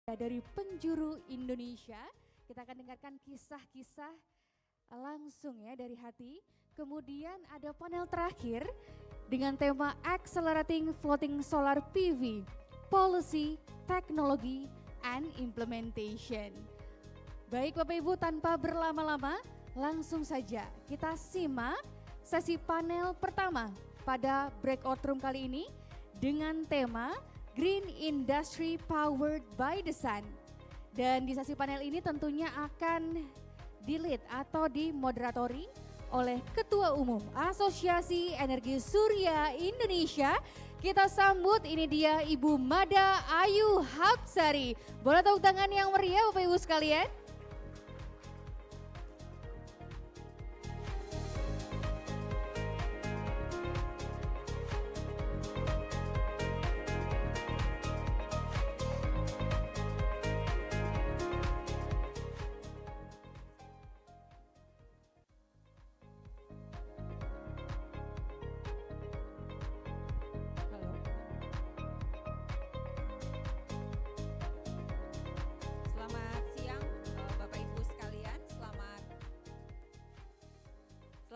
Dari penjuru Indonesia. Kita akan dengarkan kisah-kisah langsung ya dari hati. Kemudian ada panel terakhir dengan tema Accelerating Floating Solar PV, Policy, Technology, and Implementation. Baik Bapak Ibu, tanpa berlama-lama langsung saja kita simak sesi panel pertama pada Breakout Room kali ini dengan tema Green Industry Powered by the Sun. Dan di sesi panel ini tentunya akan di-lead atau dimoderatori oleh Ketua Umum Asosiasi Energi Surya Indonesia. Kita sambut, ini dia Ibu Mada Ayu Hapsari. Boleh tepuk tangan yang meriah Bapak Ibu sekalian.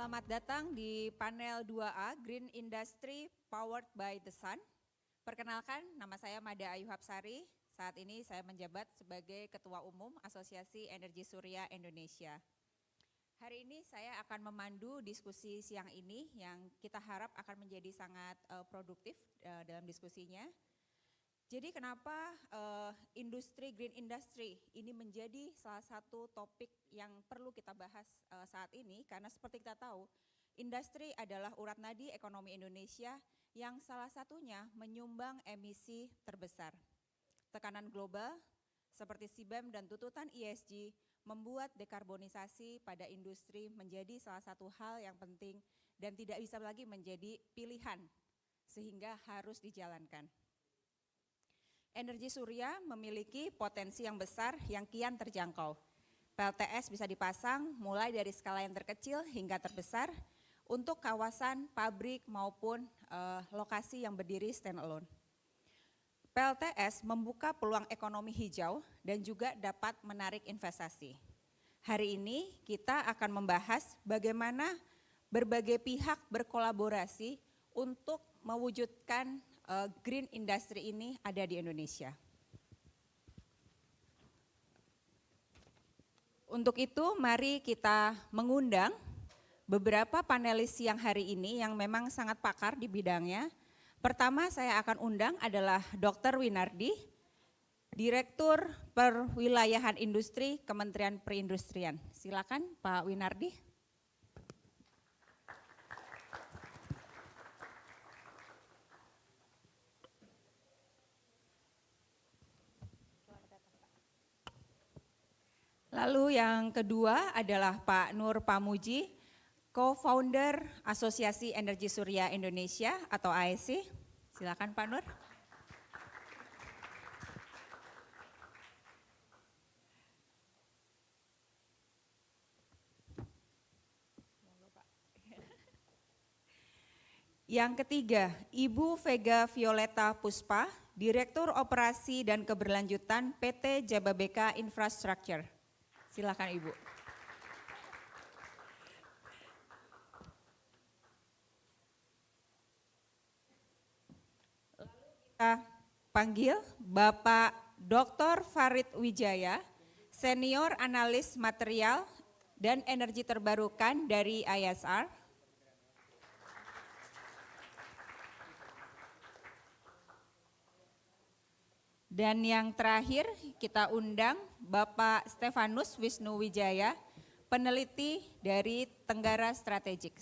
Selamat datang di panel 2A Green Industry Powered by the Sun. Perkenalkan, nama saya Mada Ayu Hapsari. Saat ini saya menjabat sebagai Ketua Umum Asosiasi Energi Surya Indonesia. Hari ini saya akan memandu diskusi siang ini yang kita harap akan menjadi sangat produktif dalam diskusinya. Jadi kenapa green industry ini menjadi salah satu topik yang perlu kita bahas saat ini, karena seperti kita tahu, industri adalah urat nadi ekonomi Indonesia yang salah satunya menyumbang emisi terbesar. Tekanan global seperti CBAM dan tuntutan ESG membuat dekarbonisasi pada industri menjadi salah satu hal yang penting dan tidak bisa lagi menjadi pilihan, sehingga harus dijalankan. Energi surya memiliki potensi yang besar yang kian terjangkau. PLTS bisa dipasang mulai dari skala yang terkecil hingga terbesar untuk kawasan pabrik maupun lokasi yang berdiri standalone. PLTS membuka peluang ekonomi hijau dan juga dapat menarik investasi. Hari ini kita akan membahas bagaimana berbagai pihak berkolaborasi untuk mewujudkan green industry ini ada di Indonesia. Untuk itu mari kita mengundang beberapa panelis siang hari ini yang memang sangat pakar di bidangnya. Pertama saya akan undang adalah Dr. Winardi, Direktur Perwilayahan Industri Kementerian Perindustrian. Silakan Pak Winardi. Lalu yang kedua adalah Pak Nur Pamuji, Co-Founder Asosiasi Energi Surya Indonesia atau IESR. Silakan Pak Nur. Yang ketiga, Ibu Vega Violeta Puspa, Direktur Operasi dan Keberlanjutan PT Jababeka Infrastructure. Silakan Ibu. Lalu kita panggil Bapak Dr. Farid Wijaya, Senior Analis Material dan Energi Terbarukan dari IESR. Dan yang terakhir kita undang Bapak Stefanus Wisnu Wijaya, peneliti dari Tenggara Strategik.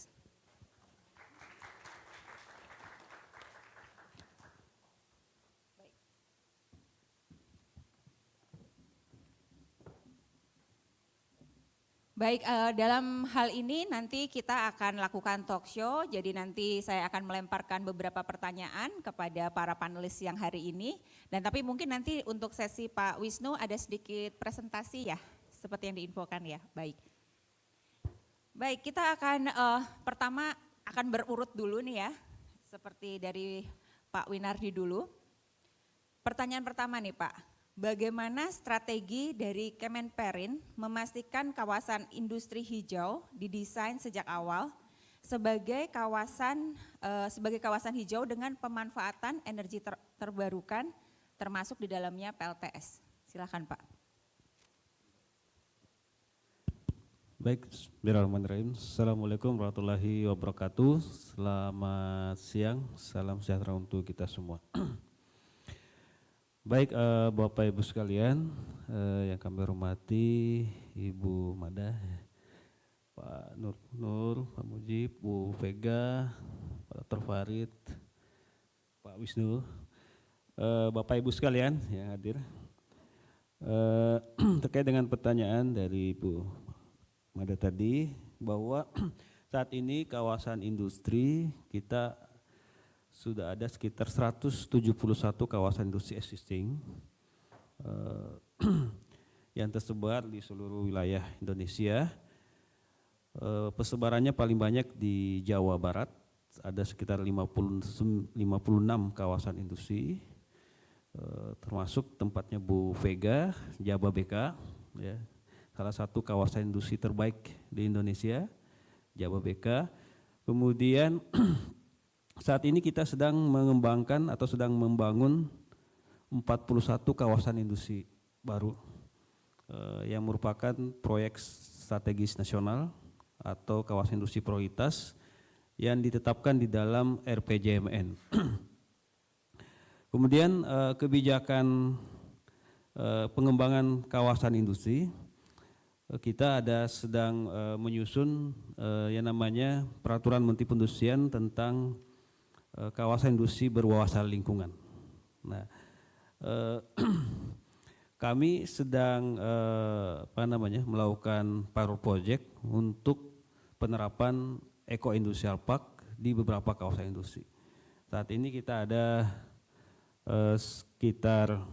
Baik, dalam hal ini nanti kita akan lakukan talk show, jadi nanti saya akan melemparkan beberapa pertanyaan kepada para panelis yang hari ini. Dan tapi mungkin nanti untuk sesi Pak Wisnu ada sedikit presentasi ya, seperti yang diinfokan ya, baik. Baik, kita akan pertama akan berurut dulu nih ya, seperti dari Pak Winardi dulu. Pertanyaan pertama nih Pak, bagaimana strategi dari Kemenperin memastikan kawasan industri hijau didesain sejak awal sebagai kawasan hijau dengan pemanfaatan energi terbarukan termasuk di dalamnya PLTS. Silakan Pak. Baik, bismillahirrahmanirrahim. Assalamualaikum warahmatullahi wabarakatuh. Selamat siang, salam sejahtera untuk kita semua. Baik, Bapak Ibu sekalian, yang kami hormati, Ibu Mada, Pak Nur, Pak Mujib, Bu Vega, Pak Dr. Farid, Pak Wisnu, Bapak Ibu sekalian yang hadir. Terkait dengan pertanyaan dari Bu Mada tadi, bahwa saat ini kawasan industri kita sudah ada sekitar 171 kawasan industri existing yang tersebar di seluruh wilayah Indonesia. Persebarannya paling banyak di Jawa Barat, ada sekitar 56 kawasan industri, termasuk tempatnya Bu Vega, Jababeka, ya, salah satu kawasan industri terbaik di Indonesia, Jababeka. Kemudian saat ini kita sedang mengembangkan atau sedang membangun 41 kawasan industri baru yang merupakan proyek strategis nasional atau kawasan industri prioritas yang ditetapkan di dalam RPJMN. Kemudian kebijakan pengembangan kawasan industri, kita sedang menyusun yang namanya Peraturan Menteri Perindustrian tentang kawasan industri berwawasan lingkungan. Nah, kami sedang melakukan pilot project untuk penerapan Eco-Industrial Park di beberapa kawasan industri. Saat ini kita ada sekitar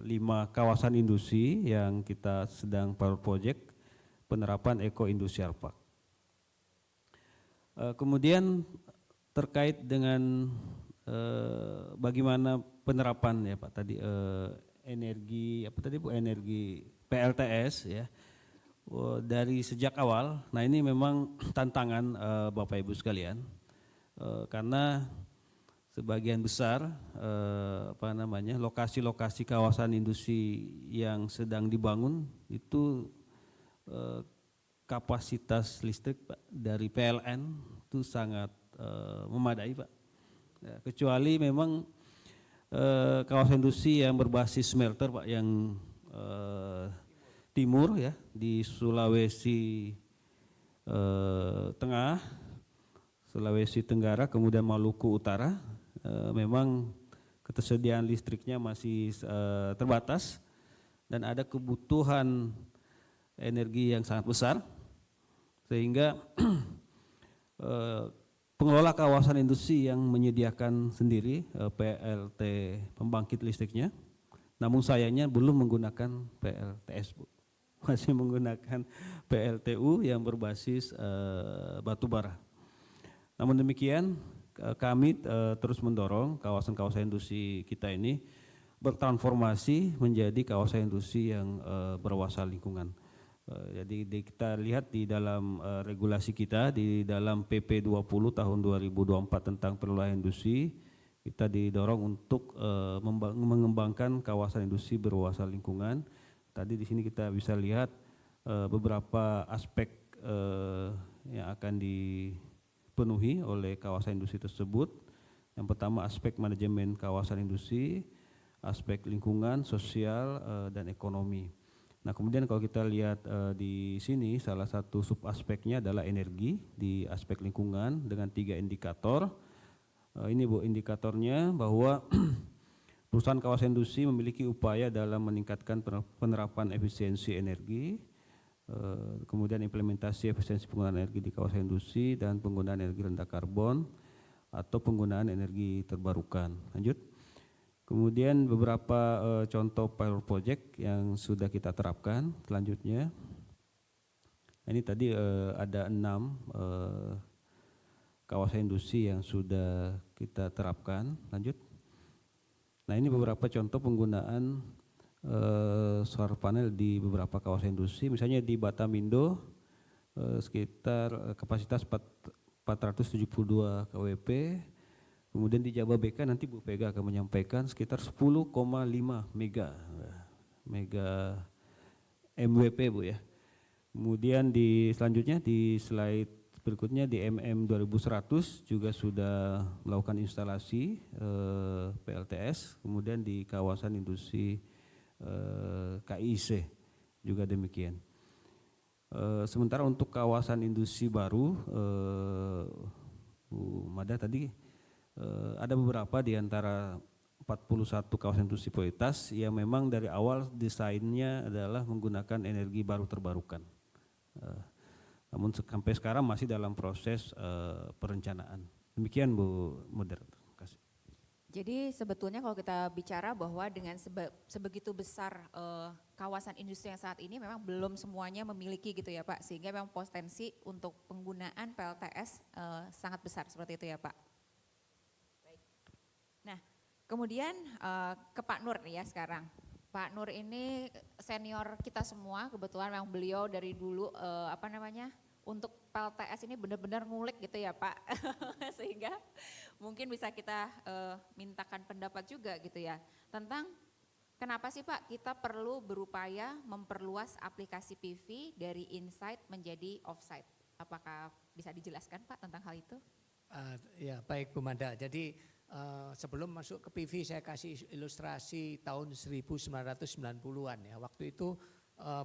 5 kawasan industri yang kita sedang pilot project penerapan Eco-Industrial Park. Kemudian terkait dengan bagaimana penerapan ya Pak tadi energi energi PLTS ya dari sejak awal. Nah ini memang tantangan Bapak Ibu sekalian karena sebagian besar lokasi-lokasi kawasan industri yang sedang dibangun itu kapasitas listrik Pak dari PLN itu sangat memadai Pak. Ya, kecuali memang kawasan industri yang berbasis smelter Pak yang timur ya di Sulawesi Tengah, Sulawesi Tenggara, kemudian Maluku Utara, memang ketersediaan listriknya masih terbatas dan ada kebutuhan energi yang sangat besar sehingga pengelola kawasan industri yang menyediakan sendiri PLT pembangkit listriknya, namun sayangnya belum menggunakan PLTS Bu, masih menggunakan PLTU yang berbasis batu bara. Namun demikian kami terus mendorong kawasan-kawasan industri kita ini bertransformasi menjadi kawasan industri yang berwawasan lingkungan. Jadi kita lihat di dalam regulasi kita di dalam PP 20 tahun 2024 tentang pengelolaan industri, kita didorong untuk mengembangkan kawasan industri berwawasan lingkungan. Tadi di sini kita bisa lihat beberapa aspek yang akan dipenuhi oleh kawasan industri tersebut. Yang pertama aspek manajemen kawasan industri, aspek lingkungan, sosial, dan ekonomi. Nah kemudian kalau kita lihat di sini salah satu sub aspeknya adalah energi di aspek lingkungan dengan 3 indikator. Ini Bu indikatornya bahwa perusahaan kawasan industri memiliki upaya dalam meningkatkan penerapan efisiensi energi, kemudian implementasi efisiensi penggunaan energi di kawasan industri dan penggunaan energi rendah karbon atau penggunaan energi terbarukan. Lanjut. Kemudian beberapa contoh pilot project yang sudah kita terapkan selanjutnya. Ini tadi ada 6 kawasan industri yang sudah kita terapkan. Lanjut. Nah ini beberapa contoh penggunaan solar panel di beberapa kawasan industri, misalnya di Batamindo sekitar kapasitas 472 kWp, kemudian di Jababeka nanti Bu Pega akan menyampaikan sekitar 10,5 mega MWP Bu ya. Kemudian selanjutnya di slide berikutnya di MM2100 juga sudah melakukan instalasi PLTS, kemudian di kawasan industri KIC juga demikian. Sementara untuk kawasan industri baru, Bu Mada tadi ada beberapa di antara 41 kawasan industri prioritas yang memang dari awal desainnya adalah menggunakan energi baru terbarukan. Namun sampai sekarang masih dalam proses perencanaan. Demikian Bu Moderator. Terima kasih. Jadi sebetulnya kalau kita bicara bahwa dengan sebegitu besar kawasan industri yang saat ini memang belum semuanya memiliki gitu ya Pak, sehingga memang potensi untuk penggunaan PLTS sangat besar seperti itu ya Pak. Baik. Nah kemudian ke Pak Nur nih ya sekarang. Pak Nur ini senior kita semua, kebetulan memang beliau dari dulu untuk PLTS ini benar-benar ngulik gitu ya Pak, sehingga mungkin bisa kita mintakan pendapat juga gitu ya, tentang kenapa sih Pak kita perlu berupaya memperluas aplikasi PV dari inside menjadi offsite. Apakah bisa dijelaskan Pak tentang hal itu? Ya baik Bu Mada, jadi sebelum masuk ke PV saya kasih ilustrasi tahun 1990-an ya. Waktu itu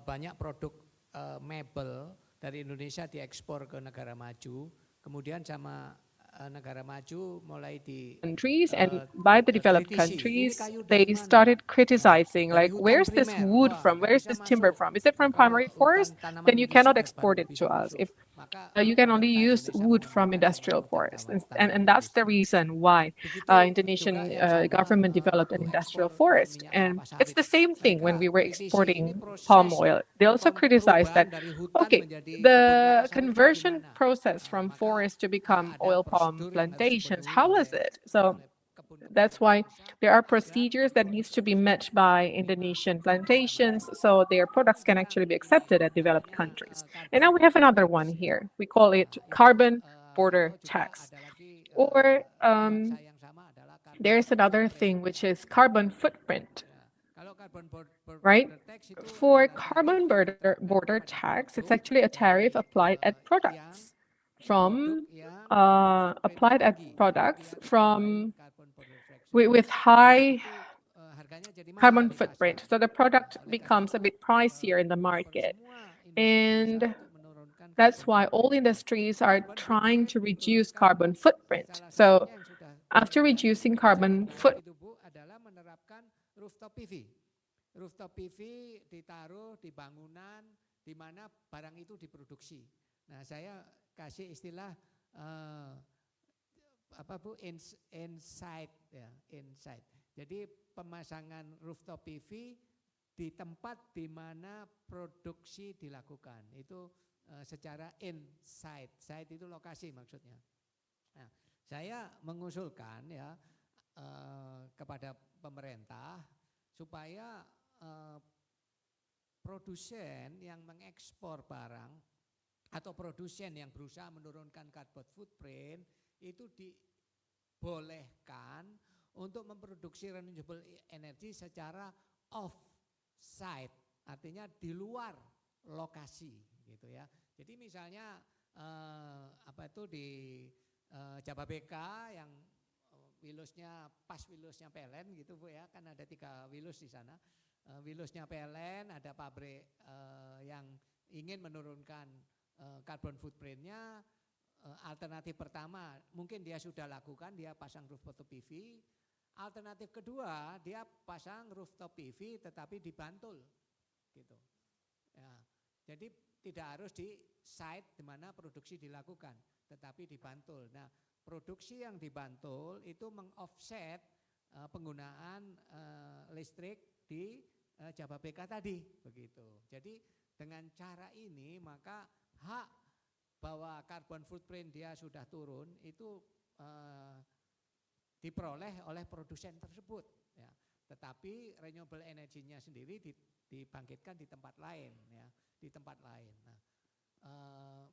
banyak produk mebel dari Indonesia diekspor ke negara maju, kemudian sama negara maju mulai di countries, and by the developed countries, they started criticizing, like, where's this wood from? Where's this timber from? Is it from primary forest? Then you cannot export it to us. If you can only use wood from industrial forest, and that's the reason why Indonesian government developed an industrial forest. And it's the same thing when we were exporting palm oil. They also criticized that, okay, the conversion process from forest to become oil palm plantations, how was it? So that's why there are procedures that needs to be met by Indonesian plantations so their products can actually be accepted at developed countries. And now we have another one here. We call it carbon border tax. Or there's another thing which is carbon footprint. Right? For carbon border tax, it's actually a tariff applied at products from with high carbon footprint. So the product becomes a bit pricier in the market. And that's why all industries are trying to reduce carbon footprint. So after reducing carbon footprint, rooftop PV ditaruh di bangunan di mana barang itu diproduksi. Nah, saya kasih istilah inside ya, inside. Jadi pemasangan rooftop PV di tempat di mana produksi dilakukan. Itu secara inside. Site itu lokasi maksudnya. Nah, saya mengusulkan ya kepada pemerintah supaya produsen yang mengekspor barang atau produsen yang berusaha menurunkan carbon footprint itu dibolehkan untuk memproduksi renewable energy secara off-site, artinya di luar lokasi gitu ya. Jadi misalnya di Jababeka yang wilusnya pas wilusnya PLN gitu Bu ya, kan ada 3 wilus di sana. Wilusnya PLN, ada pabrik yang ingin menurunkan carbon footprintnya. Alternatif pertama mungkin dia sudah lakukan, dia pasang rooftop PV. Alternatif kedua dia pasang rooftop PV tetapi di Bantul gitu. Ya, jadi tidak harus di site di mana produksi dilakukan, tetapi di Bantul. Nah, produksi yang di Bantul itu mengoffset penggunaan listrik di Jababeka tadi begitu. Jadi dengan cara ini maka hak bahwa carbon footprint dia sudah turun itu diperoleh oleh produsen tersebut ya. tetapi renewable energy-nya sendiri dibangkitkan di tempat lain, ya, di tempat lain. Nah,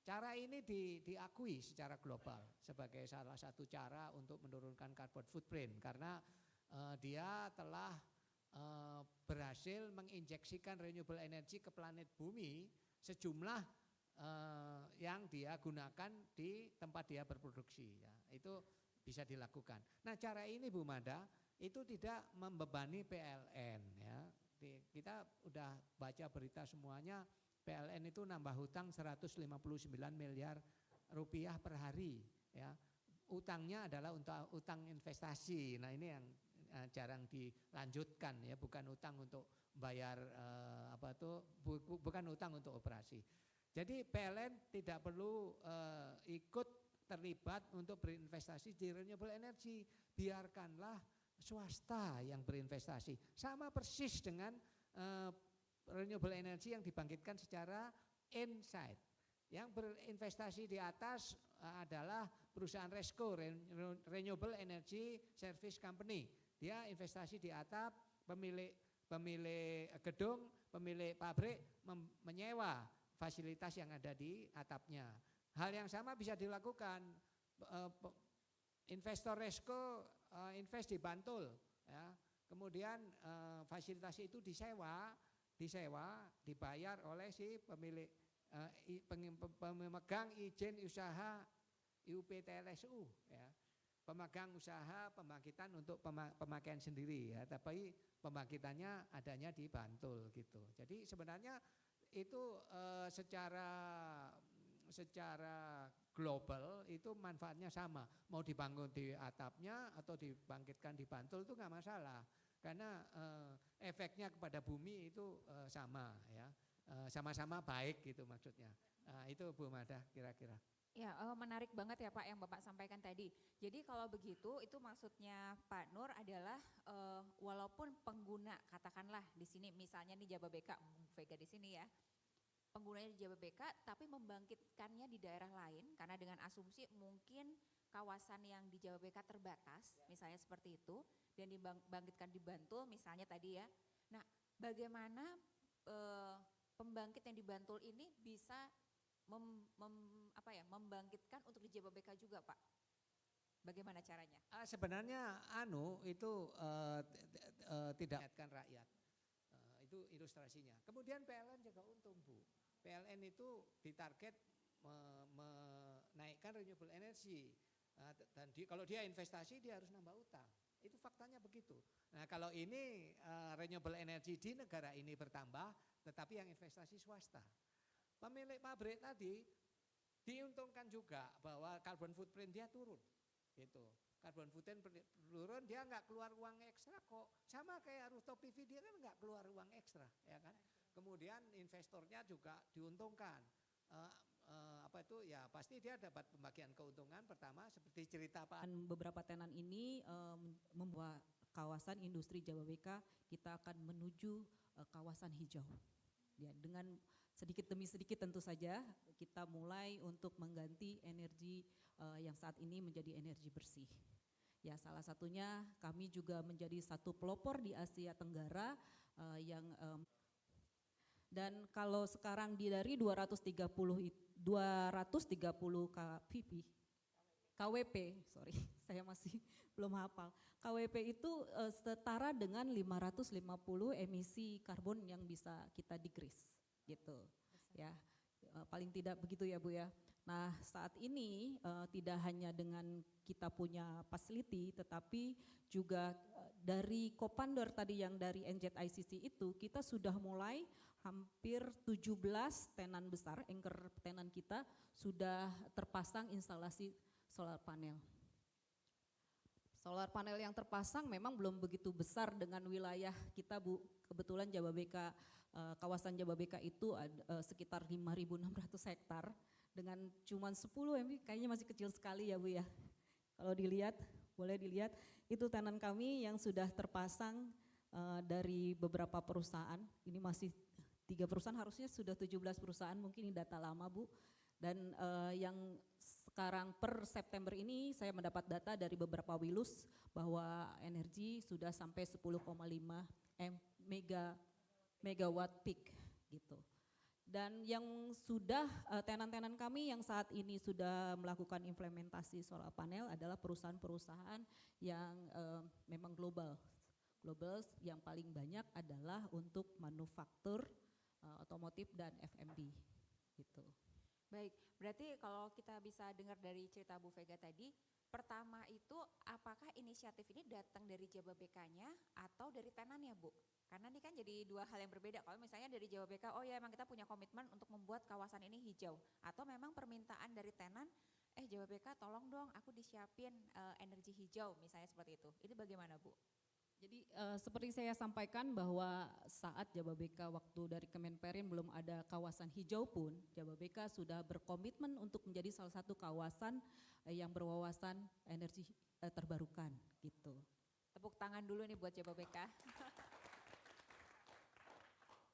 cara ini diakui secara global sebagai salah satu cara untuk menurunkan carbon footprint karena dia telah berhasil menginjeksikan renewable energy ke planet bumi sejumlah yang dia gunakan di tempat dia berproduksi, ya. Itu bisa dilakukan. Nah, cara ini Bu Mada itu tidak membebani PLN, ya. Kita udah baca berita semuanya, PLN itu nambah hutang 159 miliar rupiah per hari, ya. Utangnya adalah utang investasi. Nah, ini yang jarang dilanjutkan, ya, bukan utang untuk bayar bukan utang untuk operasi. Jadi PLN tidak perlu ikut terlibat untuk berinvestasi di renewable energy, biarkanlah swasta yang berinvestasi. Sama persis dengan renewable energy yang dibangkitkan secara inside. Yang berinvestasi di atas adalah perusahaan RESCO, Renewable Energy Service Company. Dia investasi di atap, pemilik gedung, pemilik pabrik menyewa fasilitas yang ada di atapnya. Hal yang sama bisa dilakukan. Investor RESCO invest di Bantul, ya. Kemudian fasilitas itu disewa, dibayar oleh si pemilik pemegang izin usaha IUPTLSU, ya. Pemegang usaha pembangkitan untuk pemakaian sendiri, ya, tapi pembangkitannya adanya di Bantul gitu. Jadi sebenarnya itu secara global itu manfaatnya sama. Mau dibangun di atapnya atau dibangkitkan di Bantul itu nggak masalah. Karena efeknya kepada bumi itu sama, ya. Sama-sama baik gitu maksudnya. Itu Bu Mada kira-kira. Ya, menarik banget ya Pak yang Bapak sampaikan tadi. Jadi kalau begitu itu maksudnya Pak Nur adalah walaupun pengguna katakanlah di sini misalnya di Jababeka, Vega di sini ya, penggunanya di Jababeka tapi membangkitkannya di daerah lain karena dengan asumsi mungkin kawasan yang di Jababeka terbatas, misalnya seperti itu, dan dibangkitkan di Bantul misalnya tadi ya. Nah, bagaimana pembangkit yang di Bantul ini bisa membangkitkan untuk di Jababeka juga Pak? Bagaimana caranya? Sebenarnya itu tidak mengingatkan rakyat. Itu ilustrasinya. Kemudian PLN juga untung Bu. PLN itu ditarget menaikkan renewable energy. Dan kalau dia investasi dia harus nambah utang. Itu faktanya begitu. Nah, kalau ini renewable energy di negara ini bertambah, tetapi yang investasi swasta. Pemilik pabrik tadi diuntungkan juga bahwa carbon footprint dia turun, gitu. Carbon footprint turun, dia nggak keluar uang ekstra kok. Sama kayak rooftop PV, dia kan nggak keluar uang ekstra, ya kan. Kemudian investornya juga diuntungkan. Ya pasti dia dapat pembagian keuntungan. Pertama seperti cerita Pak. Beberapa tenan ini membawa kawasan industri Jababeka kita akan menuju kawasan hijau. Ya, dengan sedikit demi sedikit tentu saja kita mulai untuk mengganti energi yang saat ini menjadi energi bersih. Ya, salah satunya kami juga menjadi satu pelopor di Asia Tenggara dan kalau sekarang dari 230 KWP, sorry, saya masih belum hafal. KWP itu setara dengan 550 emisi karbon yang bisa kita decrease, gitu. Ya, paling tidak begitu ya Bu ya. Nah, saat ini tidak hanya dengan kita punya facility, tetapi juga dari co-founder tadi yang dari NZICC itu, kita sudah mulai hampir 17 tenan besar, anchor tenan kita sudah terpasang instalasi solar panel. Solar panel yang terpasang memang belum begitu besar dengan wilayah kita Bu. Kebetulan Jababeka, kawasan Jababeka itu sekitar 5.600 hektar dengan cuma 10 MW, kayaknya masih kecil sekali ya Bu ya. Kalau dilihat, boleh dilihat, itu tenan kami yang sudah terpasang dari beberapa perusahaan, ini masih 3 perusahaan, harusnya sudah 17 perusahaan, mungkin ini data lama Bu. Dan yang sekarang per September ini saya mendapat data dari beberapa wilus bahwa energi sudah sampai 10,5 megawatt peak gitu. Dan yang sudah tenan-tenan kami yang saat ini sudah melakukan implementasi solar panel adalah perusahaan-perusahaan yang memang global. Global yang paling banyak adalah untuk manufaktur, otomotif dan F&B gitu. Baik, berarti kalau kita bisa dengar dari cerita Bu Vega tadi, pertama itu apakah inisiatif ini datang dari Jababeka-nya atau dari tenannya, Bu? Karena ini kan jadi dua hal yang berbeda. Kalau misalnya dari Jababeka, oh ya emang kita punya komitmen untuk membuat kawasan ini hijau. Atau memang permintaan dari tenan, Jababeka tolong dong aku disiapin energi hijau, misalnya seperti itu. Itu bagaimana, Bu? Jadi seperti saya sampaikan bahwa saat Jababeka waktu dari Kemenperin belum ada kawasan hijau pun, Jababeka sudah berkomitmen untuk menjadi salah satu kawasan yang berwawasan energi terbarukan gitu. Tepuk tangan dulu nih buat Jababeka.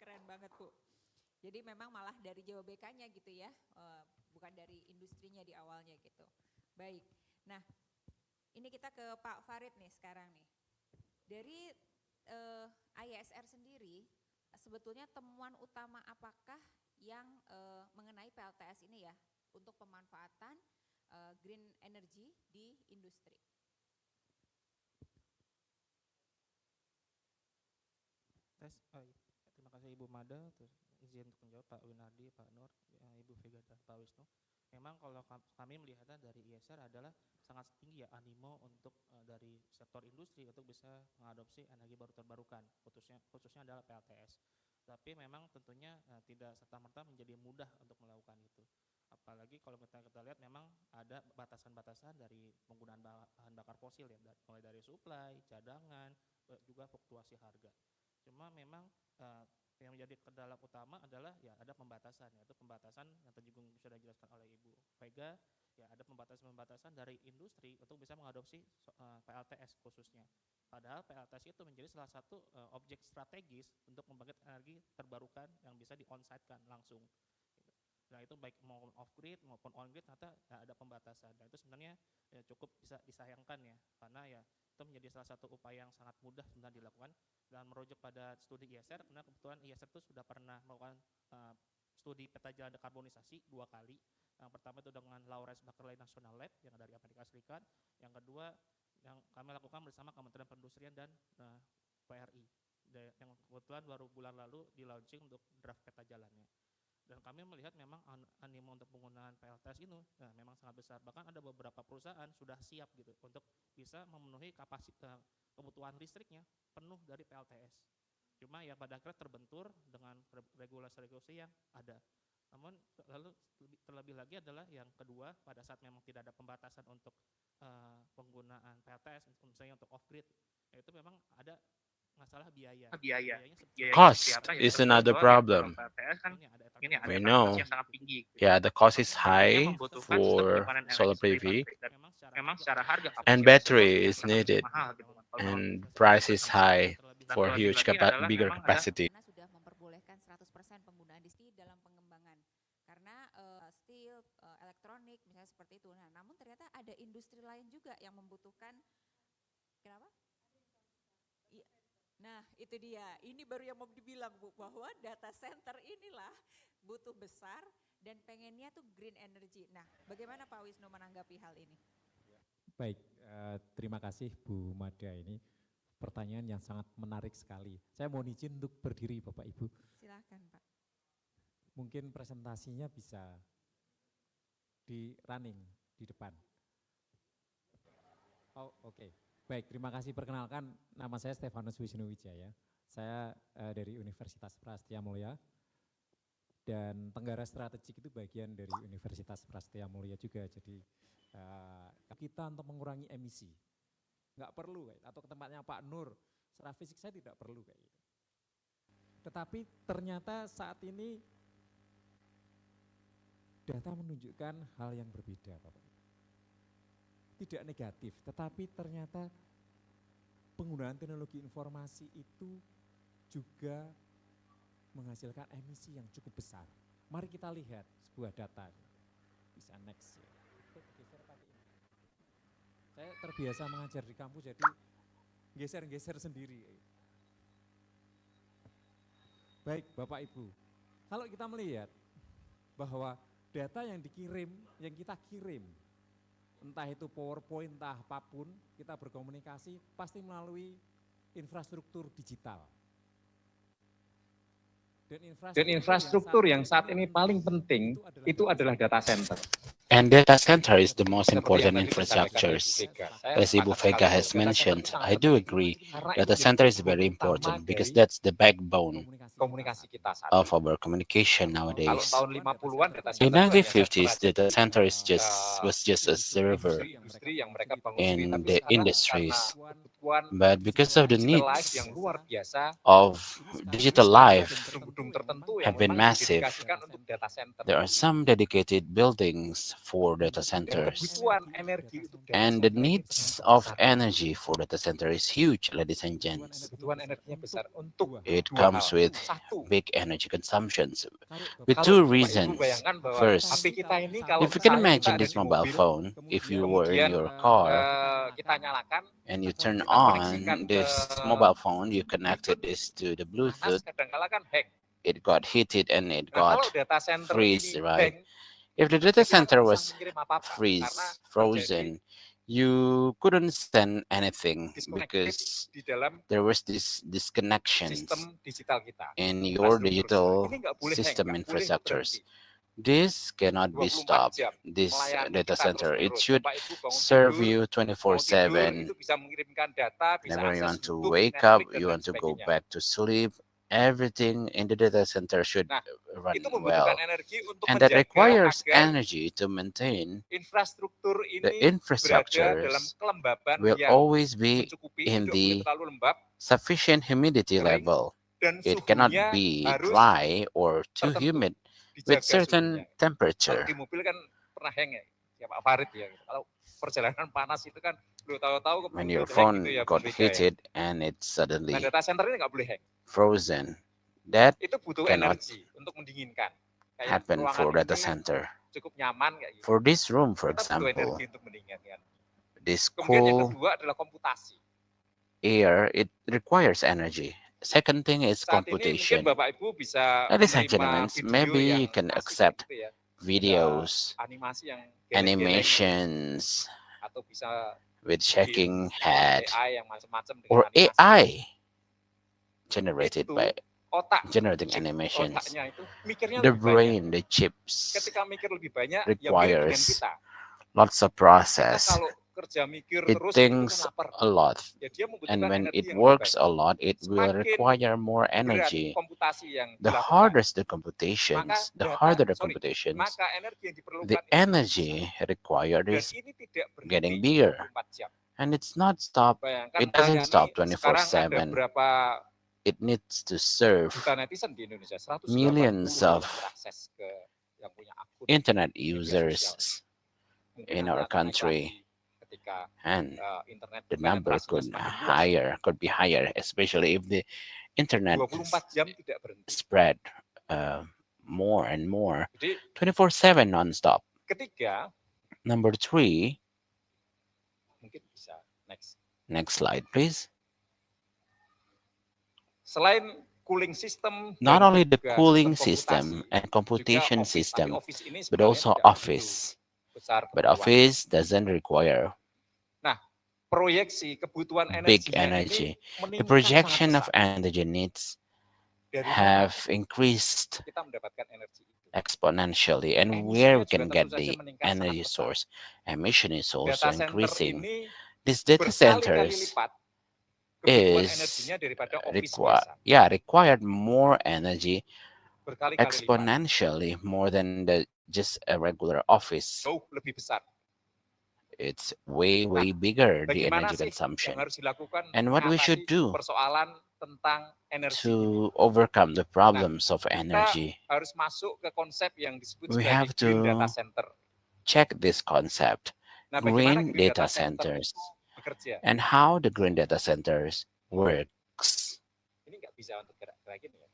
Keren banget, Bu. Jadi memang malah dari Jababeka-nya gitu ya, bukan dari industrinya di awalnya gitu. Baik, nah ini kita ke Pak Farid nih sekarang nih. Dari IESR sendiri, sebetulnya temuan utama apakah yang mengenai PLTS ini ya, untuk pemanfaatan green energy di industri? Terima kasih Ibu Mada, terus izin untuk menjawab Pak Winardi, Pak Nur, Ibu Vega dan Pak Wisnu. Memang kalau kami melihatnya dari IESR adalah sangat tinggi ya animo untuk dari sektor industri untuk bisa mengadopsi energi baru terbarukan, khususnya adalah PLTS. Tapi memang tentunya tidak serta-merta menjadi mudah untuk melakukan itu. Apalagi kalau kita lihat memang ada batasan-batasan dari penggunaan bahan bakar fosil ya, mulai dari supply, cadangan, juga fluktuasi harga. Cuma memang yang menjadi kendala utama adalah ya ada pembatasan, yaitu pembatasan yang tadi juga sudah dijelaskan oleh Ibu Vega, ya ada pembatasan-pembatasan dari industri untuk bisa mengadopsi PLTS khususnya. Padahal PLTS itu menjadi salah satu objek strategis untuk membangkit energi terbarukan yang bisa di-on-site-kan langsung. Nah itu baik maupun off-grid maupun on-grid ternyata ya, ada pembatasan. Dan itu sebenarnya ya, cukup bisa disayangkan ya, karena ya itu menjadi salah satu upaya yang sangat mudah sebenarnya dilakukan. Dan merujuk pada studi IESR, karena kebetulan IESR itu sudah pernah melakukan studi peta jalan dekarbonisasi 2 kali. Yang pertama itu dengan Lawrence Berkeley National Lab yang dari Amerika Serikat. Yang kedua yang kami lakukan bersama Kementerian Perindustrian dan PRI. Yang kebetulan baru bulan lalu di launching untuk draft peta jalannya. Dan kami melihat memang animo untuk penggunaan PLTS ini memang sangat besar. Bahkan ada beberapa perusahaan sudah siap gitu untuk bisa memenuhi kapasitas kebutuhan listriknya penuh dari PLTS. Cuma ya pada akhirnya terbentur dengan regulasi-regulasi yang ada. Namun lalu terlebih lagi adalah yang kedua, pada saat memang tidak ada pembatasan untuk penggunaan PLTS, misalnya untuk off-grid, itu memang ada masalah biaya. Cost is another problem. We know, yeah, the cost is high for solar PV, and battery is needed, and price is high for bigger capacity. Karena sudah memperbolehkan 100% penggunaan diski dalam pengembangan. Karena steel, elektronik misalnya seperti itu. Nah, namun ternyata ada industri lain juga yang membutuhkan, kenapa? Nah itu dia, ini baru yang mau dibilang Bu, bahwa data center inilah butuh besar dan pengennya tuh green energy. Nah bagaimana Pak Wisnu menanggapi hal ini? Baik, terima kasih Bu Mada, ini pertanyaan yang sangat menarik sekali. Saya mohon izin untuk berdiri Bapak Ibu. Silakan Pak. Mungkin presentasinya bisa di running di depan. Oh oke. Baik, terima kasih. Perkenalkan, nama saya Stefanus Wisnu Wijaya. Saya dari Universitas Prasetya Mulia. Dan Tenggara Strategik itu bagian dari Universitas Prasetya Mulia juga. Jadi kita untuk mengurangi emisi. Nggak perlu, atau ke tempatnya Pak Nur, secara fisik saya tidak perlu kayak gitu. Tetapi ternyata saat ini data menunjukkan hal yang berbeda, Bapak. Tidak negatif, tetapi ternyata penggunaan teknologi informasi itu juga menghasilkan emisi yang cukup besar. Mari kita lihat sebuah data, bisa next ya. Saya terbiasa mengajar di kampus, jadi geser-geser sendiri. Baik, Bapak Ibu, kalau kita melihat bahwa data yang dikirim, yang kita kirim, entah itu PowerPoint, entah apapun, kita berkomunikasi pasti melalui infrastruktur digital. Dan infrastruktur yang saat ini paling penting itu adalah data center. And data center is the most important infrastructures. As Ibu Vega has mentioned, I do agree. Data center is very important because that's the backbone Komunikasi kita saat of ini. our communication Kalau nowadays. tahun 50-an data In center 1950s, data center was just a server industri yang mereka bangun in sendiri, tapi the sekarang industries. karena kebutuhan But because of the digital life needs yang luar biasa, of digital life gedung-gedung tertentu yang have been memang massive, didedikasikan untuk data center. there are some dedicated buildings for data Dan centers. kebutuhan energi untuk data And the center ini needs sangat of besar. energy for data center is huge, ladies and gents. Kebutuhan energinya besar untuk It dua comes hal. with Satu, big energy consumptions with kalau two Bapak Ibu reasons. bayangkan bahwa First, HP kita ini kalau if you can misalnya kita imagine ada this di mobile mobil, phone, if you were in kemudian your car kita nyalakan, and you turn kita on koneksikan ke this mobile phone, you connected this to the panas, Bluetooth, kadang-kala kan hang. it got heated and it Nah, kalau got data center freeze, ini right? hang, If the data ya kita center nggak bisa was mengirim apa-apa karena terjadi frozen, you couldn't send anything disconnected because di dalam there was this disconnection sistem digital kita. in your Infrastruktur digital kita. Ini nggak boleh hang, system nggak boleh infrastructures. berhenti. This cannot be 24 stopped, jam this melayani data kita center. It terus-menerus. should Bapak Ibu bangun serve tidur, you mau tidur 24/7. itu bisa mengirimkan data, bisa Whenever you akses want to YouTube, wake Netflix, up, dan you lain want to go sebagainya. back to sleep, everything in the data center should Nah, run itu well. membutuhkan energi untuk And that menjaga requires agar energy to maintain. infrastruktur The ini berada dalam infrastructures kelembaban will yang always be mencukupi, in tidak boleh the terlalu lembab, sufficient humidity kering, level. dan It cannot suhunya be harus dry or too tertentu, humid with dijaga certain suhunya. Kalau temperature. di mobil kan pernah hang ya Pak Farid ya. Kalau perjalanan panas itu kan lu tahu-tahu When keburu your hang phone gitu ya, Bu got Vega ya. heated and it's Nah, suddenly data center ini nggak boleh hang. frozen, that Itu butuh cannot energi untuk mendinginkan. Kayak happen for ruangan data ini center. cukup nyaman kayak gitu. For this room, for Kita butuh example, energi untuk mendinginkan. this Kemudian yang cool kedua adalah komputasi. air, it requires energy. Second thing is Saat ini mungkin computation. Bapak Ibu bisa Ladies and menerima gentlemen, video maybe yang you can asik accept gitu ya. videos, Ada animasi yang geleng-geleng animations atau bisa with bikin shaking head AI yang macam-macam dengan or animasi. AI generated Itu by otak, generating chip animations. otaknya itu mikirnya The lebih banyak. brain, the chips Ketika mikir lebih banyak, ya mirip dengan requires kita. lots of Kita process. kalau kerja mikir It terus itu kan thinks lapar. a lot. Ya dia And membutuhkan when energi it yang works lebih a lot, it will Semakin require more berat energy. komputasi yang The dilakukan, hardest the maka computations, the harder the computations, maka energi yang diperlukan the itu lebih energy besar. required Dan is ini tidak berhenti getting bigger. 24 jam. And it's not stop. Bayangkan It doesn't melayani stop sekarang ada 24/7. berapa It needs to serve juta netizen di Indonesia, 180 millions yang of berakses ke yang punya akun internet media users sosial. Mungkin in nanti our akan naik country, lagi ketika and internet the number penetrasinya semakin luas. could be higher, especially if the internet 24 jam tidak berhenti. spread more and more, Jadi 24/7 nonstop. ketiga, Number 3, mungkin bisa next slide, please. Selain cooling system, Not dan only the juga cooling sistem system and komputasi, computation juga system, tapi office ini but sebenarnya also tidak begitu office. besar But kebutuhan. office doesn't require Nah, proyeksi kebutuhan big energinya energy. ini The meningkat projection sangat of besar. energy needs Dari mana have increased kita mendapatkan energi itu? exponentially, and Emisinya where we juga can tentu get saja the meningkat sangat energy besar. source. Emission is also Data center increasing. ini These data berkali-kali centers lipat kebutuhan is energinya daripada office biasa. required more energy Berkali-kali lipat. exponentially more than just a regular office. Jauh lebih besar. It's way bigger, the Bagaimana energy sih consumption. yang harus dilakukan And what we should mengatasi do persoalan tentang energi ini? to overcome the problems of Kita energy? harus masuk ke konsep yang disebut We sebagai have green to data center. check this concept, Nah, bagaimana green green data data center centers, itu bekerja? and how the green data centers works. Ini nggak bisa untuk gerak-gerakin ya?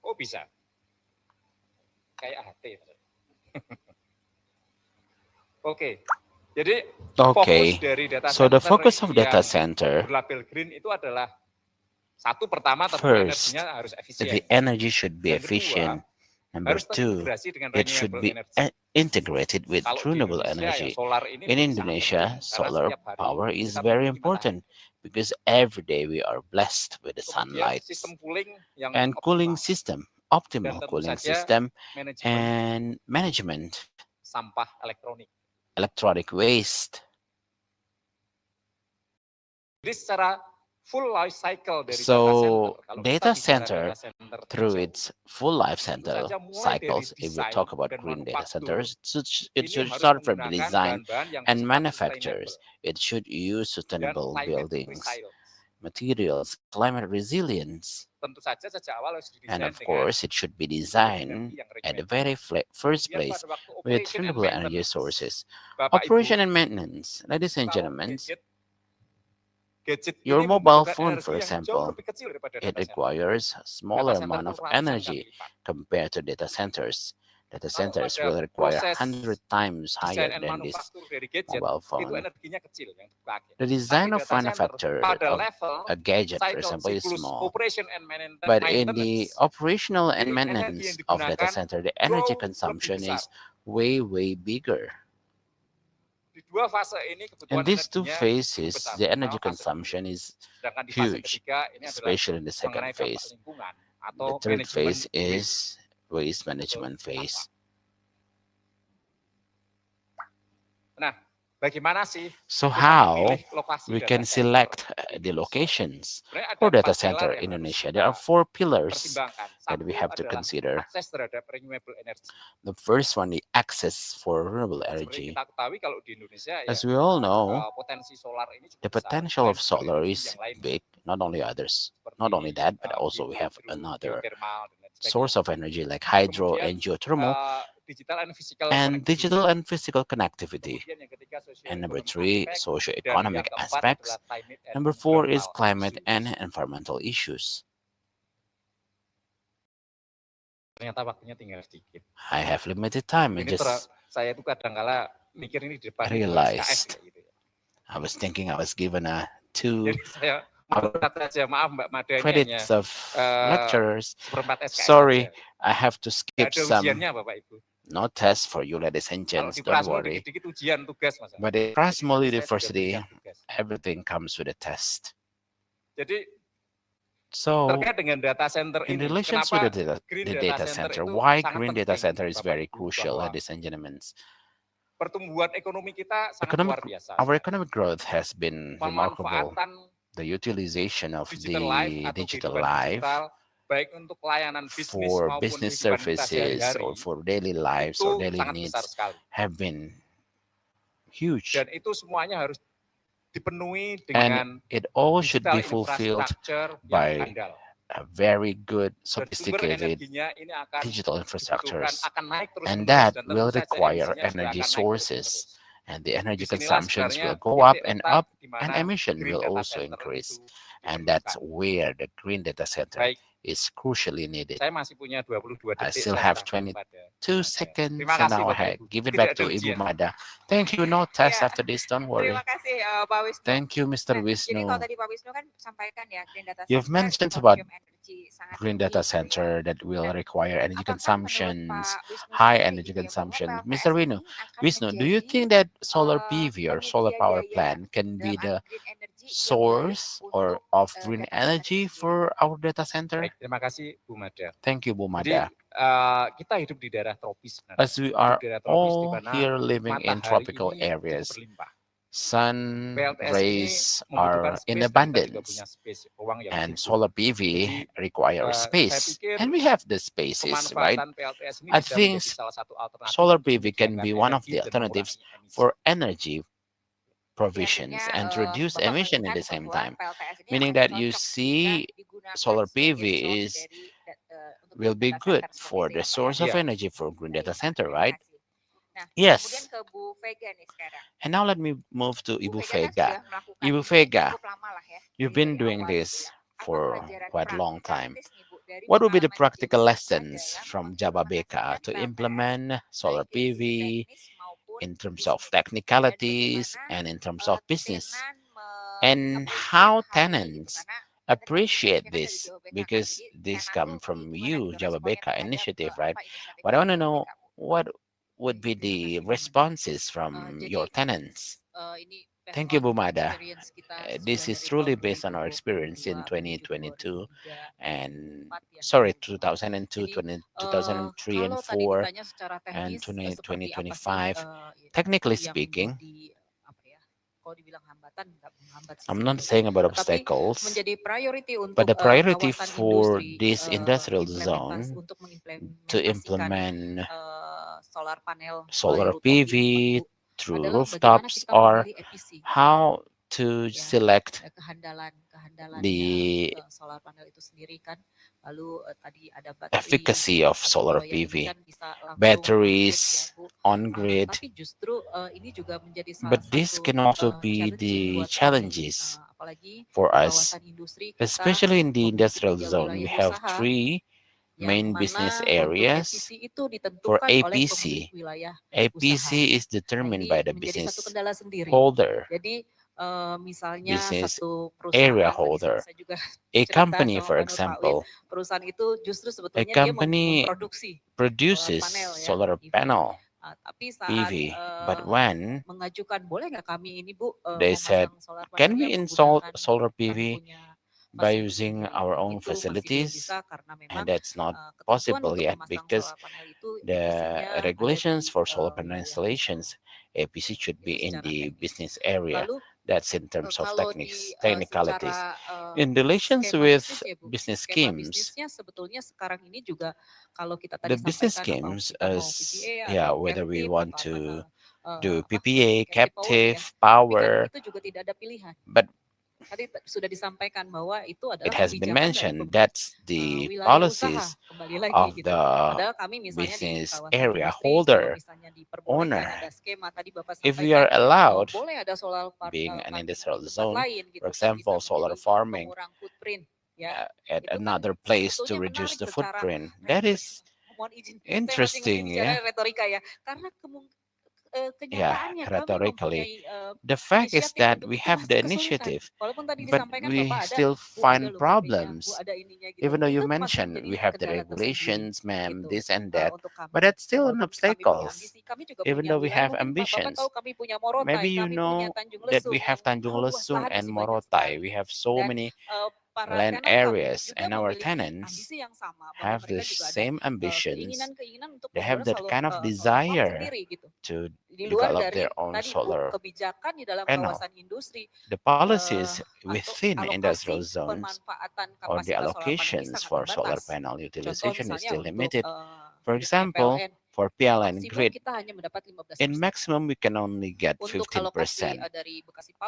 Oh bisa. Kayak HT. Oke. Jadi fokus Okay, dari data so the center focus of data yang center, berlabel green itu adalah satu, pertama tentu first, energinya harus the efisien. energy should be Yang kedua, efficient. Number harus two, terintegrasi dengan it should renewable be energy. integrated with Kalau di renewable Indonesia ya energy. solar ini In sangat Indonesia, penting karena solar setiap hari power is kita very memiliki matahari. important because every day we are blessed with the Kemudian sunlight. sistem cooling yang And cooling optimal system, dan optimal tentu cooling saja system, manajemen and management, sampah elektronik. electronic waste. Jadi secara full life cycle dari So data center, kalau kita data bicara center, data center through hijau, its full life tentu cycle saja mulai dari cycles, if we desain talk about dan green data manufaktur, centers, it ini should harus start from the menggunakan design bahan-bahan yang and bersifat manufacturers. sustainable It should use dan sustainable climate buildings, resilience. materials, climate resilience. Tentu saja sejak awal harus And didesain of dengan course, it should be energi designed yang at the renewable. very first Kemudian place pada waktu with operation and renewable energy maintenance, sources. Bapak Operation Ibu, and maintenance, ladies and kalau gentlemen, gadget your ini mobile membutuhkan phone, energi for yang jauh example, lebih kecil daripada it data center. requires a Data smaller center amount itu of ratusan energy kali lipat. compared to data centers. Data Kalau centers pada will require proses 100 times higher desain and than this manufaktur dari gadget, mobile itu phone. energinya kecil yang dipakai. The Tapi design of data center manufacture pada of level a gadget, for cycle example, is siklus small. operation and But in the maintenance, operational and ini energi maintenance yang of data digunakan center, the energy jauh lebih consumption besar. is way bigger. Di dua fase ini In kebutuhan these two energinya cukup phases, besar. the energy Pertama, fase consumption is sedangkan di fase huge, ketiga ini adalah especially in the second mengenai dampak phase. lingkungan The atau third manajemen phase waste is waste atau management phase. sampah. Nah, bagaimana sih So kita how memilih lokasi we data can center select di the Indonesia? locations Sebenarnya ada for data 4 pilar center yang in harus Indonesia? kita There are 4 pillars pertimbangkan. that we Satu have to adalah consider. akses terhadap renewable energy. The first one, the access for renewable Seperti energy. kita ketahui kalau di Indonesia ya As we all know, potensi solar ini the cukup besar. potential of Selain solar energi is yang lain big, not only others. seperti Not only that, but also we have hidro, another geothermal, dan lain source sebagainya. of energy like hydro Kemudian and geothermal digital and physical and connectivity. digital and physical connectivity. Kemudian yang ketiga And number socio-economic 3, aspect, dan socio-economic yang keempat aspects. adalah climate and Number 4 is environmental climate issues. and environmental issues. Ternyata waktunya tinggal sedikit. I have limited time and Ini just saya itu kadang-kala mikir ini di depan ini realized. SKS, gitu ya. I was thinking I was given a 2 Jadi saya mencatat saja, maaf Mbak Mada, ini hanya credits of lectures. seperempat SKS Sorry, saja. I have to Nggak skip ada some. ujiannya Bapak Ibu. No test for you, ladies and Kalau gents. di Don't Prasmo worry. dikit-dikit ujian tugas Mas. But Jadi at Prasmo saya juga University, berikan tugas. everything comes with a test. Jadi So, terkait dengan data center in ini, relation to kenapa the green data data center center, itu why sangat green data penting, center is Bapak very Ibu, crucial, bahwa ladies and gentlemen. pertumbuhan ekonomi kita sangat Economic, luar biasa. our economic growth has been remarkable. Pemanfaatan The utilization of digital life the atau digital kehidupan life digital, baik untuk layanan bisnis for maupun business kehidupan kita services sehari-hari, or for daily lives itu or daily sangat needs besar sekali. have been huge. Dan itu semuanya harus dipenuhi And dengan it all should digital be fulfilled infrastructure yang by handal. a very good, Dan sumber sophisticated energinya ini akan digital dibutuhkan, infrastructures, akan naik terus and menerus, that dan tentu will saja require emisinya juga energy akan naik sources, terus-menerus. and the energy Disinilah consumptions sebenarnya will go up titik and letak up, di and mana emission green will data also center increase. itu And that's diperlukan. where the green data center Baik, is crucially needed. saya masih punya 22 I detik still saya have serahkan 22 kepada Ibu Mada. seconds, Terima and kasih now Bapak I Ibu. give it Tidak back ada to Ibu ujian. Mada. Thank you. No test Ya, after this. Don't worry. terima kasih Pak Wisnu. Thank you, Mr. Nah, jadi Wisnu. kalau tadi Pak Wisnu kan sampaikan ya, green data You've center mentioned about consume energy sangat green tinggi data gitu ya. center that will Nah, require energy apakah menurut consumptions, Pak Wisnu high sendiri energy gitu ya, bahwa consumption. PLTS Mr. ini akan Wisnu, do you menjadi think that solar PV or solar penyedia power daya plant can be dalam the green energy yang baik source or untuk of green data center energy itu sendiri? for our data center? Baik, terima kasih Bu Mada. Thank you, Bu Jadi Mada. kita hidup di daerah tropis. As we Hidup are di daerah tropis di all mana here living in matahari tropical ini cukup areas, berlimpah. sun PLTS ini rays membutuhkan are space in dan kita juga abundance, punya space ruang yang and cukup. solar PV Jadi requires saya space, pikir and we have the spaces, right? pemanfaatan PLTS ini I bisa think menjadi salah satu alternatif solar untuk PV can menyediakan be one of energi the dan alternatives mengurangi emisi. for energy Jadi provisions artinya and to reduce Bapak emission at melihat the same bahwa time, PLTS ini meaning akan that you cocok jika see digunakan solar sebagai PV source is untuk will green be data good center seperti for itu the ya Pak ya. source of Iya. energy for green data Baik, center, terima right? kasih. Nah, kemudian Yes. ke Bu Vega nih sekarang. And now let me move to Bu Ibu Vega kan Vega. sudah melakukan Ibu ini Vega, cukup lama lah ya, you've dari been doing awal gitu this ya. Apa for pelajaran quite a long time. praktis nih Bu dari What would be the pengalaman practical kejadian Anda lessons ya from mengimplementasikan Jababeka to PLTS implement solar baik dari sisi PV teknis maupun in terms of technicalities and in terms of business, and how tenants appreciate this, because this come from you, Jababeka initiative, right? But I want to know what would be the responses from your tenants. Thank you, Bumada. This is truly based on our experience in 2022 and sorry, 2002, 2003 and 4 and 2025. Technically speaking, I'm not saying about obstacles, but the priority for this industrial zone to implement solar PV through rooftops are how to select the efficacy of solar PV, batteries on grid, but this can also be the challenges for us, especially in the industrial zone. We have three main business areas for APC. APC is determined by the business holder, business area holder. A company, for example, a company produces solar panel PV, but when they said, can we install solar PV by using our own facilities? And that's not possible yet because the regulations for solar panel installations, APC should be in the business area. That's in terms of technicalities. In relations with business schemes, the business schemes is, yeah, whether we want to do PPA, captive, power, but it has been mentioned that's the policies of the business area holder, owner. If we are allowed, being an industrial zone, for example, solar farming at another place to reduce the footprint, that is interesting, yeah. Yeah, rhetorically. The fact is that we have the initiative, but we still find problems. Even though you mentioned we have the regulations, ma'am, this and that, but that's still an obstacle. Even though we have ambitions, maybe you know that we have Tanjung Lesung and Morotai. We have so many land areas, and our tenants have the same ambitions. They have that kind of desire to develop their own solar panel. The policies within industrial zones or the allocations for solar panel utilization is still limited. For example, for PLN grid, in maximum we can only get 15%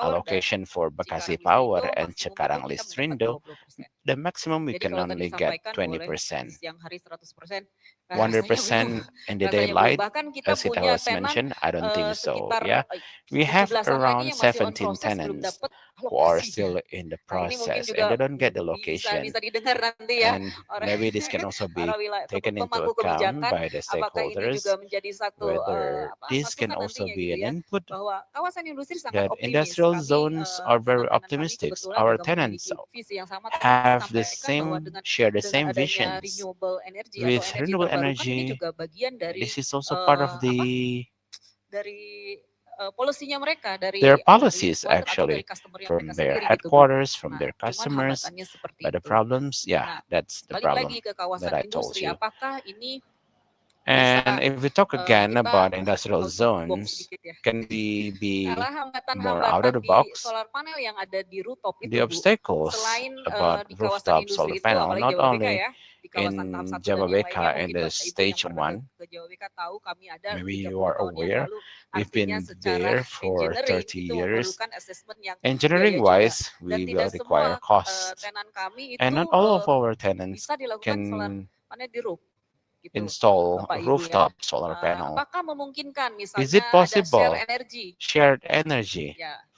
allocation for Bekasi Power and Cikarang Listrindo. The maximum we can only get 20%. 100% in the daylight, as it was mentioned, I don't think so. Yeah, we have around 17 tenants who are still in the process and they don't get the location. And maybe this can also be taken into account by the stakeholders, whether this can also be an input that industrial zones are very optimistic. Our tenants have the same, share the same visions with renewable energy. This is also part of their policies actually from their headquarters, from their customers. But the problems, yeah, that's the problem that I told you. And if we talk again about industrial zones, can we be more out of the box? The obstacles about rooftop solar panel, not only in Jababeka in the stage 1, maybe you are aware, we've been there for 30 years. Engineering wise, we will require cost. And not all of our tenants can install rooftop solar panel. Is it possible? Shared energy.